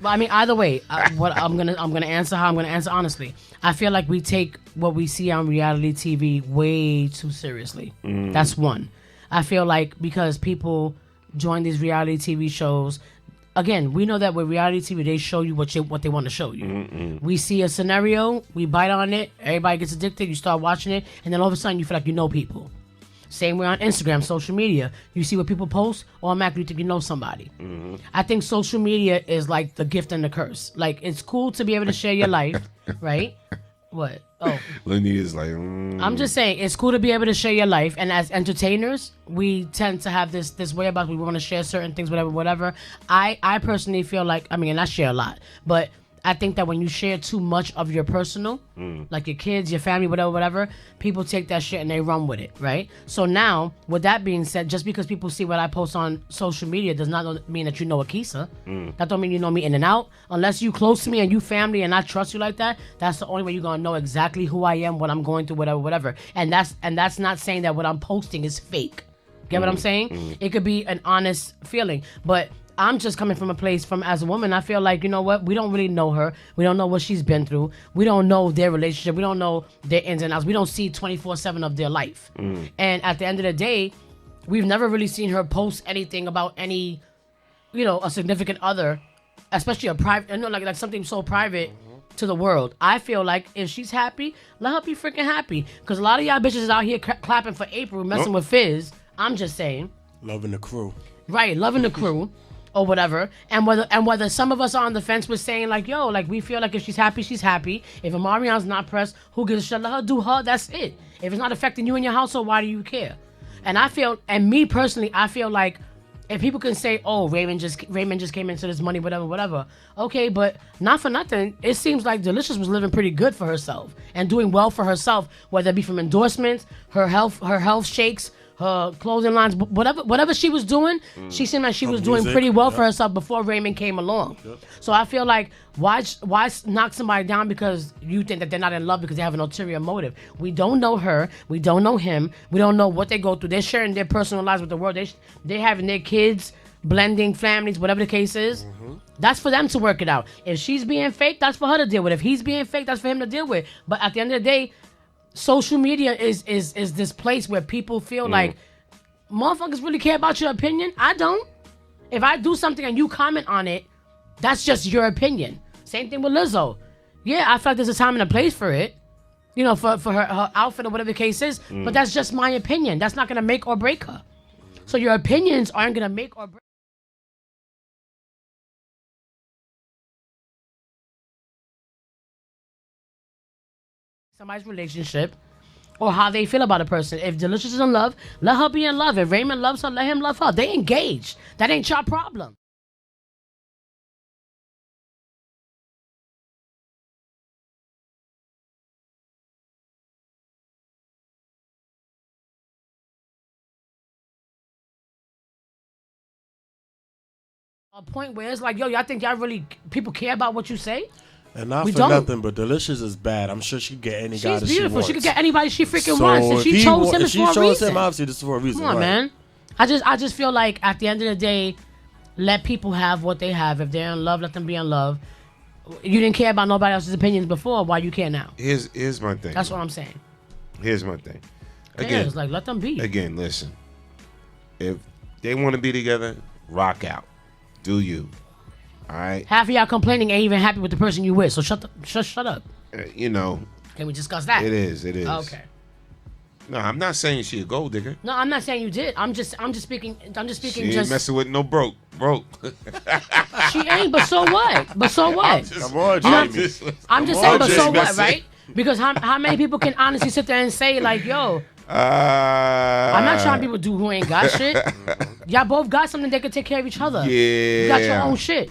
Well, I mean, either way, what I'm gonna answer how I'm gonna answer honestly. I feel like we take what we see on reality TV way too seriously. That's one. I feel like because people join these reality TV shows, again, we know that with reality TV they show you what they want to show you. We see a scenario, we bite on it, everybody gets addicted, you start watching it, and then all of a sudden you feel like you know people. Same way on Instagram, social media. You see what people post, automatically you think you know somebody. I think social media is like the gift and the curse. Like, it's cool to be able to share your life, right? What? Oh. Lanita's like, I'm just saying, it's cool to be able to share your life. And as entertainers, we tend to have this way about we want to share certain things, whatever. I personally feel like, I mean, and I share a lot, but I think that when you share too much of your personal, like your kids, your family, whatever, people take that shit and they run with it, right? So now, with that being said, just because people see what I post on social media does not mean that you know Akisa. That don't mean you know me in and out. Unless you close to me and you family and I trust you like that, that's the only way you're gonna know exactly who I am, what I'm going through, whatever. And that's not saying that what I'm posting is fake. Get what I'm saying? It could be an honest feeling, but I'm just coming from a place as a woman, I feel like, you know what, we don't really know her. We don't know what she's been through. We don't know their relationship. We don't know their ins and outs. We don't see 24/7 of their life. And at the end of the day, we've never really seen her post anything about any, a significant other, especially a private, like something so private to the world. I feel like if she's happy, let her be freaking happy. Because a lot of y'all bitches is out here clapping for April, messing with Fizz. I'm just saying. Loving the crew. Right, loving the crew. Or whatever, and whether some of us are on the fence with saying like, yo, like we feel like if she's happy, she's happy. If Amarion's not pressed, who gives a shit? Let her do her. That's it. If it's not affecting you and your household, why do you care? And me personally, I feel like if people can say, oh, Raymond just came into this money, whatever. Okay, but not for nothing. It seems like Delicious was living pretty good for herself and doing well for herself, whether it be from endorsements, her health shakes, her clothing lines, whatever she was doing, she seemed like she was doing pretty well for herself before Raymond came along. So I feel like why knock somebody down because you think that they're not in love because they have an ulterior motive? We don't know her, we don't know him, we don't know what they go through. They're sharing their personal lives with the world. They having their kids, blending families, whatever the case is. That's for them to work it out. If she's being fake, that's for her to deal with. If he's being fake, that's for him to deal with. But at the end of the day, social media is this place where people feel like motherfuckers really care about your opinion. I don't. If I do something and you comment on it, that's just your opinion. Same thing with Lizzo. Yeah, I feel like there's a time and a place for it, for her outfit or whatever the case is. But that's just my opinion. That's not gonna make or break her. So your opinions aren't gonna make or break somebody's relationship or how they feel about a person. If Delicious is in love, let her be in love. If Raymond loves her, let him love her. They engaged. That ain't your problem. A point where it's like, yo, y'all think y'all really people care about what you say? And not We for don't. nothing, but Delicious is bad. I'm sure she could get any guy She's that beautiful. she wants. She could get anybody she freaking So wants. And if she he chose wa- him if for she a chose reason. him, obviously this is for a reason. Come on, right? man. I just feel like at the end of the day, let people have what they have. If they're in love, let them be in love. You didn't care about nobody else's opinions before. Why you care now? Here's my thing. That's what I'm saying. Here's my thing. Yeah, Again, it's like, let them be. Again, listen. If they want to be together, rock out. Do you? All right. Half of y'all complaining ain't even happy with the person you with. So shut up. You know. Can we discuss that? It is. Okay. No, I'm not saying she a gold digger. No, I'm not saying you did. I'm just speaking. She ain't messing with no broke. She ain't. But so what? Come on, Jamie. I'm just saying. But so what, right? Because how many people can honestly sit there and say like, yo, I'm not trying people to do who ain't got shit. Y'all both got something they can take care of each other. You got your own shit.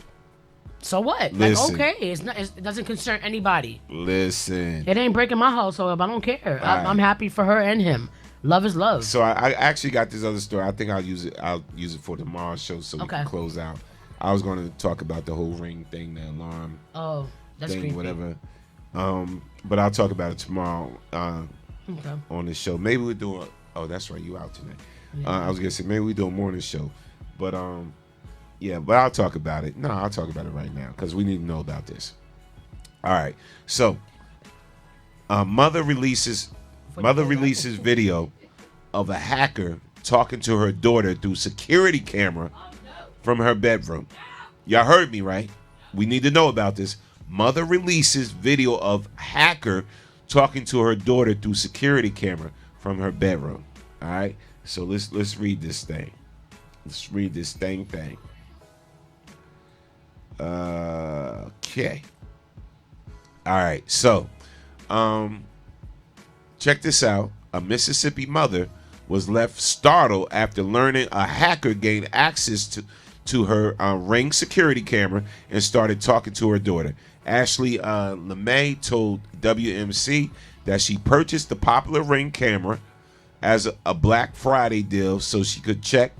So what? Listen. Like, okay, it doesn't concern anybody. Listen. It ain't breaking my household. I don't care. Right. I'm happy for her and him. Love is love. So I actually got this other story. I think I'll use it for tomorrow's show so we can close out. I was going to talk about the whole ring thing, the alarm that's thing, creepy. whatever. But I'll talk about it tomorrow on the show. Maybe we'll do a. Oh, that's right. You out tonight. Yeah. I was gonna say maybe we do a morning show, but yeah. But I'll talk about it. No, I'll talk about it right now because we need to know about this. All right. So, mother releases video of a hacker talking to her daughter through security camera from her bedroom. Y'all heard me, right? We need to know about this. Mother releases video of hacker talking to her daughter through security camera from her bedroom. All right. So let's read this thing. Let's read this thing. Okay. All right. So, check this out. A Mississippi mother was left startled after learning a hacker gained access to her Ring security camera and started talking to her daughter. Ashley LeMay told WMC that she purchased the popular Ring camera as a Black Friday deal so she could check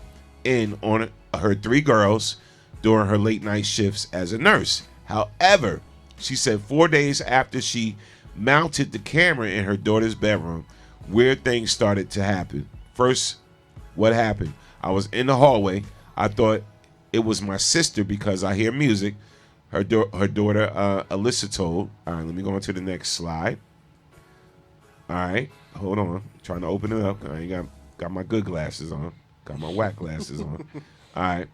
in on her 3 girls during her late night shifts as a nurse. However, she said 4 days after she mounted the camera in her daughter's bedroom, weird things started to happen. First, what happened? I was in the hallway. I thought it was my sister because I hear music. Her daughter, Alyssa, told. All right, let me go on to the next slide. All right, hold on. I'm trying to open it up. I ain't got my good glasses on. Got my whack glasses on. All right.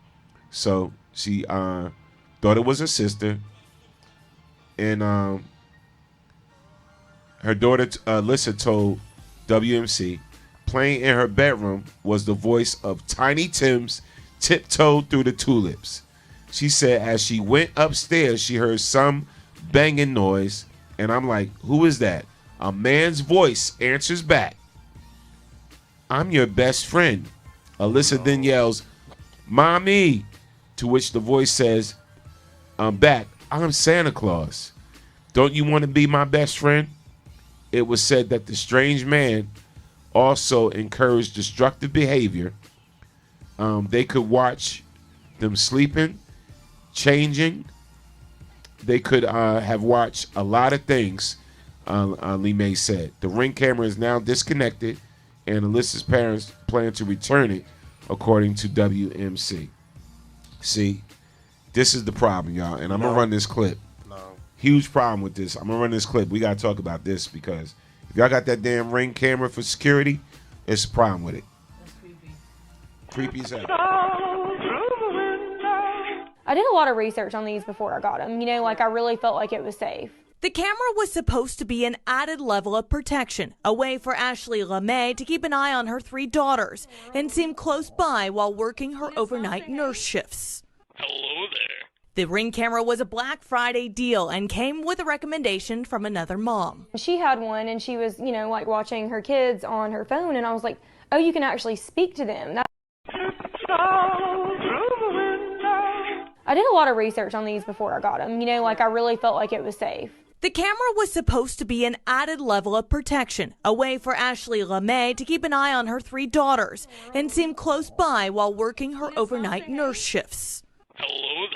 So she thought it was her sister. And her daughter, Alyssa, told WMC, playing in her bedroom was the voice of Tiny Tim's Tiptoed Through the Tulips. She said as she went upstairs, she heard some banging noise. And I'm like, who is that? A man's voice answers back, I'm your best friend. Alyssa then yells, Mommy, to which the voice says, I'm back. I'm Santa Claus. Don't you want to be my best friend? It was said that the strange man also encouraged destructive behavior. They could watch them sleeping, changing. They could have watched a lot of things, Lee May said. The Ring camera is now disconnected, and Alyssa's parents plan to return it, according to WMC. See, this is the problem, y'all, and I'm going to run this clip. Huge problem with this. I'm going to run this clip. We got to talk about this because if y'all got that damn Ring camera for security, it's a problem with it. That's creepy. Creepy as hell. I did a lot of research on these before I got them. You know, like I really felt like it was safe. The camera was supposed to be an added level of protection, a way for Ashley LeMay to keep an eye on her 3 daughters and seem close by while working her overnight nurse shifts. Hello there. The Ring camera was a Black Friday deal and came with a recommendation from another mom. She had one and she was, you know, like watching her kids on her phone, and I was like, oh, you can actually speak to them. I did a lot of research on these before I got them. You know, like I really felt like it was safe. The camera was supposed to be an added level of protection, a way for Ashley LeMay to keep an eye on her 3 daughters and seem close by while working her overnight nurse shifts. Hello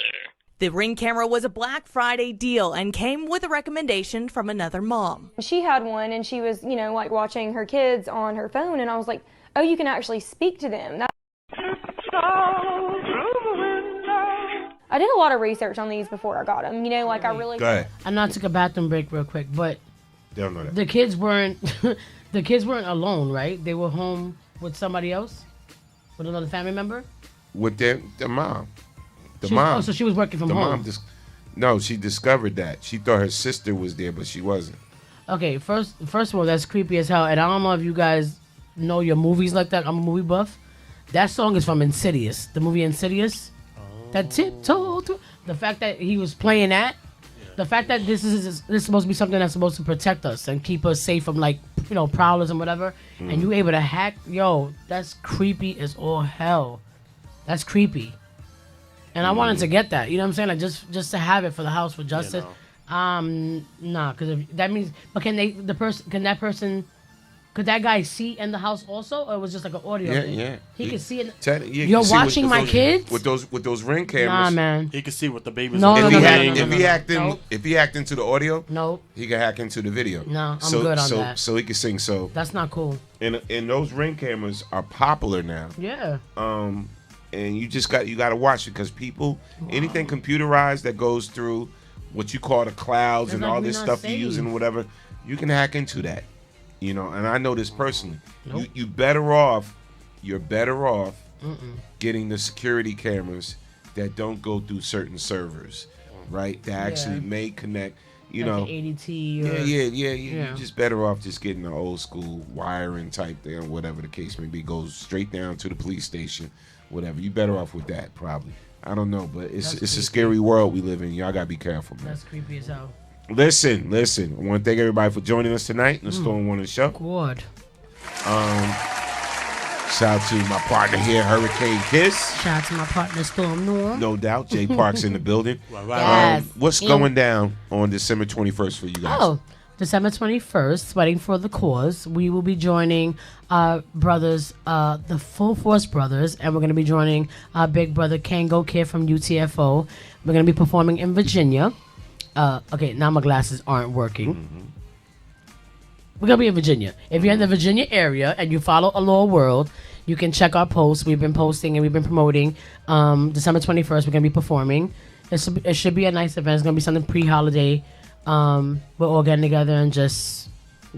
The Ring camera was a Black Friday deal and came with a recommendation from another mom. She had one and she was, like watching her kids on her phone, and I was like, oh, you can actually speak to them. I did a lot of research on these before I got them. I really. Go ahead. I know I took a bathroom break real quick, but They don't know that. the kids weren't alone, right? They were home with somebody else, with another family member. With their mom. The She was- mom. oh, so she was working from the home. No, she discovered that. She thought her sister was there, but she wasn't. Okay, first of all, that's creepy as hell, and I don't know if you guys know your movies like that. I'm a movie buff. That song is from Insidious, the movie Insidious. That tiptoe. The fact that he was playing that, the fact that this is supposed to be something that's supposed to protect us and keep us safe from prowlers and whatever, and you able to hack, that's creepy as all hell. That's creepy. And I wanted to get that, you know what I'm saying? Like just to have it for the house for justice. Nah, because that means. But could that guy see in the house also, or it was just like an audio? Yeah. He could see it. You're watching my kids with those Ring cameras. Nah, man. He could see what the baby's. If he hacked into the audio, he can hack into the video. No, I'm good on that. So he can sing. So that's not cool. And those Ring cameras are popular now. Yeah. And you got to watch it because anything computerized that goes through what you call the clouds and all this stuff you use and whatever, you can hack into that. And I know this personally. Nope. You're better off getting the security cameras that don't go through certain servers, right? That actually may connect, like know. The ADT or, Yeah. You're just better off just getting the old school wiring type thing, whatever the case may be. Goes straight down to the police station, whatever. You're better off with that, probably. I don't know, but it's a scary world we live in. Y'all gotta be careful, man. That's creepy as hell. Listen. I want to thank everybody for joining us tonight in the Storm Warning Show. Good. Shout out to my partner here, Hurricane Kiss. Shout out to my partner, Storm Noir. No doubt. Jay Park's in the building. Yes. What's going down on December 21st for you guys? Oh, December 21st, Sweating for the Cause. We will be joining our brothers, the Full Force Brothers, and we're going to be joining our big brother, Kango Kid from UTFO. We're going to be performing in Virginia. Okay, now my glasses aren't working. Mm-hmm. We're going to be in Virginia. If you're in the Virginia area and you follow Allure World, you can check our posts. We've been posting and we've been promoting. December 21st, we're going to be performing. It should be a nice event. It's going to be something pre-holiday. We're all getting together and just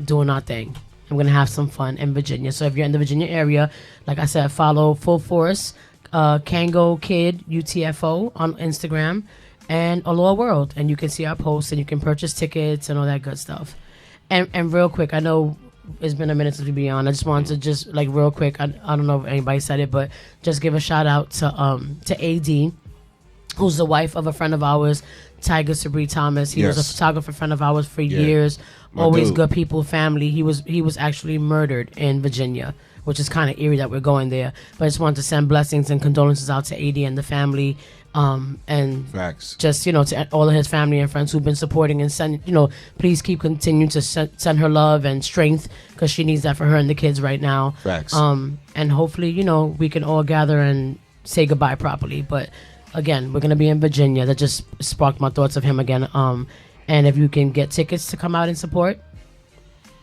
doing our thing. I'm going to have some fun in Virginia. So if you're in the Virginia area, like I said, follow Full Force, Kango Kid, UTFO on Instagram, and Allure World. And you can see our posts and you can purchase tickets and all that good stuff. And real quick, I know it's been a minute since we've been on. I just wanted to just real quick. I don't know if anybody said it, but just give a shout out to AD, who's the wife of a friend of ours, Tiger Sabri Thomas. He was a photographer friend of ours for years. Always good people, family. He was actually murdered in Virginia, which is kind of eerie that we're going there. But I just wanted to send blessings and condolences out to AD and the family. And facts. Just, to all of his family and friends who've been supporting and send, please keep continuing to send her love and strength because she needs that for her and the kids right now. Facts. And hopefully, we can all gather and say goodbye properly. But again, we're going to be in Virginia. That just sparked my thoughts of him again. And if you can get tickets to come out and support,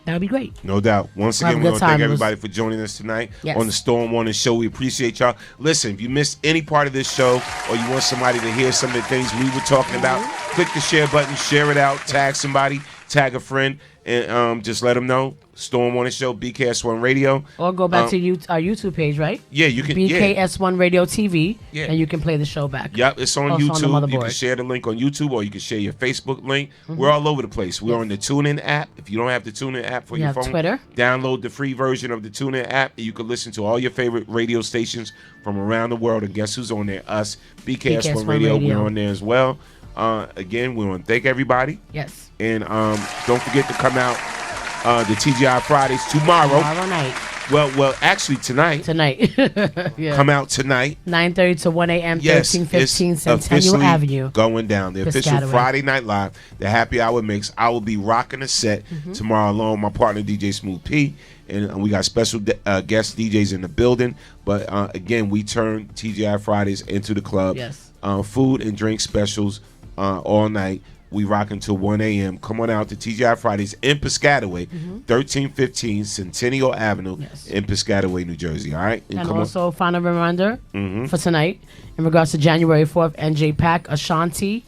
that would be great. No doubt. Once again, we want to thank everybody for joining us tonight on the Storm Warning Show. We appreciate y'all. Listen, if you missed any part of this show or you want somebody to hear some of the things we were talking about, click the share button, share it out, tag somebody, tag a friend, and just let them know. Storm Warning Show, BKS1 Radio. Or go back to our YouTube page, right? Yeah, you can. BKS1 Radio TV, Yeah. and you can play the show back. Yep, it's on Also YouTube. on the You can motherboard. share the link on YouTube or you can share your Facebook link. We're all over the place. We're on the TuneIn app. If you don't have the TuneIn app for We your have phone, Twitter. download the free version of the TuneIn app. And you can listen to all your favorite radio stations from around the world. And guess who's on there? Us, BKS1 Radio. We're on there as well. Again, we want to thank everybody. Yes. And don't forget to come out the TGI Fridays tomorrow night. Well, actually tonight. Yeah. Come out tonight. 9:30 to 1 a.m. Yes, 1315 it's Centennial officially Avenue. going down. The official Piscataway. Friday Night Live, the Happy Hour Mix. I will be rocking a set tomorrow along with my partner DJ Smooth P, and we got special guest DJs in the building. But again, we turn TGI Fridays into the club. Yes. food and drink specials all night. We rock until 1 a.m. Come on out to TGI Fridays in Piscataway, 1315 Centennial Avenue in Piscataway, New Jersey. All right? And also, final reminder for tonight in regards to January 4th, NJ Pack, Ashanti,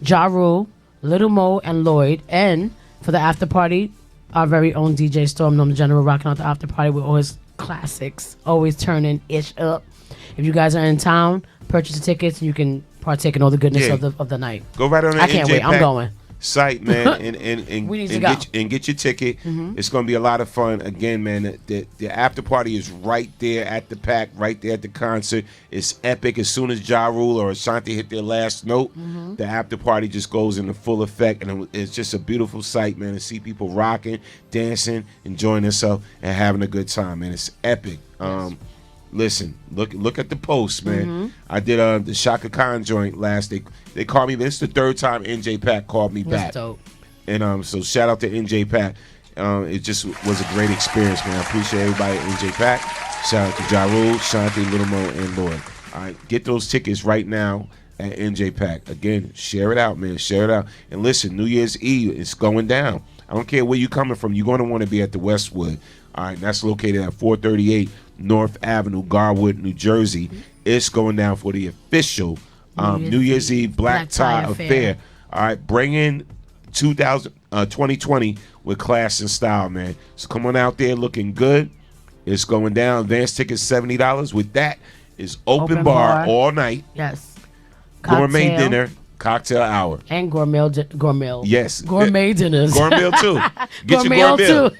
Ja Rule, Little Mo, and Lloyd. And for the after party, our very own DJ Storm, Norm the General, rocking out the after party with always classics, always turning ish up. If you guys are in town, purchase the tickets and you can partake in all the goodness of the night. Go right on the I can't NJ wait. I'm Pack going. Site, man, and We need to go. Get your ticket. It's going to be a lot of fun. Again, man, the after party is right there at the Pack, right there at the concert. It's epic. As soon as Ja Rule or Ashanti hit their last note, the after party just goes into full effect, and it's just a beautiful sight, man, to see people rocking, dancing, enjoying themselves, and having a good time, man. It's epic. Listen, look at the post, man. I did the Shaka Khan joint last. They called me. This is the third time NJ Pack called me back. That's dope. And so shout out to NJ Pack. It just was a great experience, man. I appreciate everybody at NJ Pack. Shout out to Ja Rule, Shanti, Little Mo, and Lloyd. All right, get those tickets right now at NJ Pack. Again, share it out, man. Share it out. And listen, New Year's Eve is going down. I don't care where you're coming from. You're going to want to be at the Westwood. All right, that's located at 438 North Avenue, Garwood, New Jersey. It's going down for the official New Year's Eve Black Tie Affair. All right, bring in 2020 with class and style, man. So come on out there looking good. It's going down. Advance tickets $70. With that is open bar all night. Yes. Gourmet Cocktail. dinner, cocktail hour. And gourmet. Yes. Gourmet dinners. Gourmet too. Get gourmet your gourmet. too.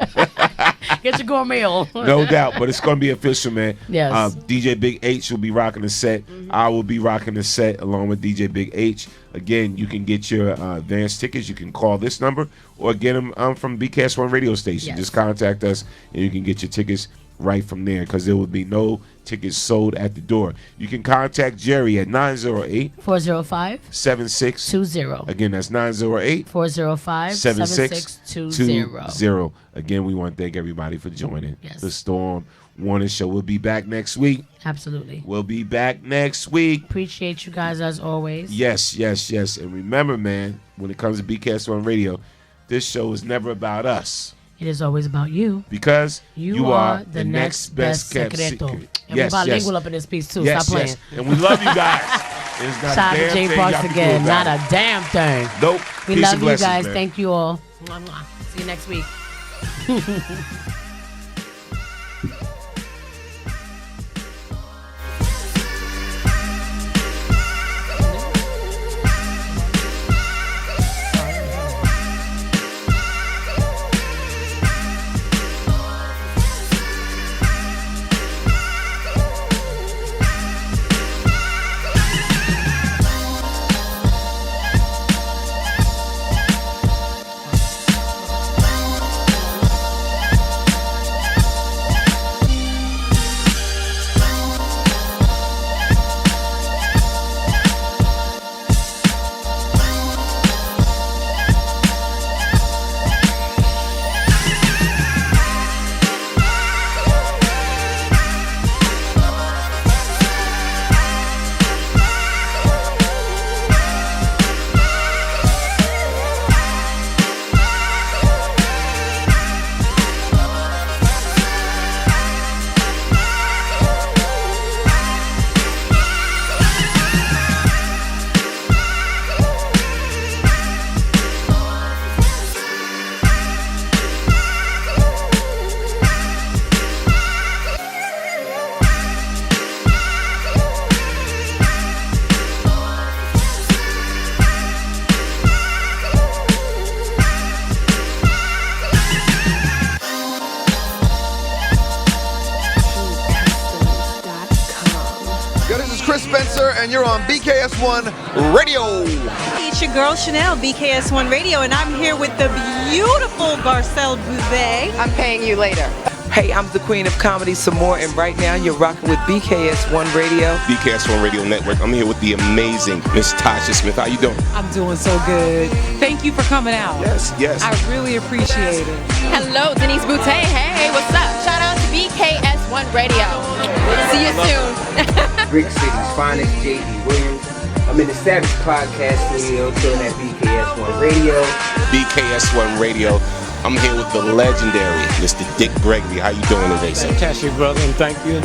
Get your gourmet. No doubt, but it's going to be official, man. Yes. DJ Big H will be rocking the set. I will be rocking the set along with DJ Big H. Again, you can get your advance tickets. You can call this number or get them from BKS One radio station. Yes. Just contact us and you can get your tickets right from there because there will be no tickets sold at the door. You can contact Jerry at 908-405-7620. Again, that's 908-405-7620. Again, we want to thank everybody for joining the Storm Warner Show. We'll be back next week. Absolutely. We'll be back next week. Appreciate you guys as always. Yes. And remember, man, when it comes to BKS One Radio, this show is never about us. It is always about you. Because you are the next best kept secreto. secret. And we're bilingual up in this piece too. Stop playing. And we love you guys. It's not Shout out a to damn Jay thing Parks y'all can do again. about Not it. a damn thing. Nope. We Peace love and you blessings, guys. man. Thank you all. Mwah, mwah. See you next week. Chris Spencer, and you're on BKS1 Radio. It's your girl Chanel, BKS1 Radio, and I'm here with the beautiful Garcelle Bouzet. I'm paying you later. Hey, I'm the queen of comedy, some more, and right now you're rocking with BKS1 Radio. BKS1 Radio Network. I'm here with the amazing Miss Tasha Smith. How you doing? I'm doing so good. Thank you for coming out. Yes. I really appreciate it. Hello, Denise Boutte. Hey, what's up? Shout out to BKS1 Radio. See you soon. Brick City's finest, J.D. Williams. I'm in the Savage Podcast Studio, chilling at BKS1 Radio. BKS1 Radio. I'm here with the legendary Mr. Dick Gregory. How you doing today, sir? Fantastic, brother, and thank you.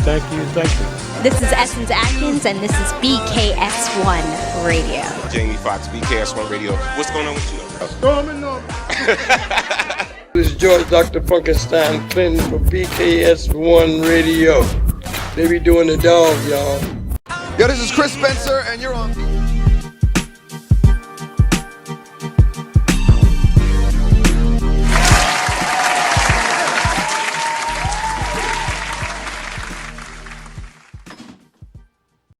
This is Essence Atkins, and this is BKS1 Radio. Jamie Foxx, BKS1 Radio. What's going on with you? Storming Norman. This is George Dr. Funkenstein Clinton for BKS1 Radio. They be doing the dog, y'all. Yo, this is Chris Spencer, and you're on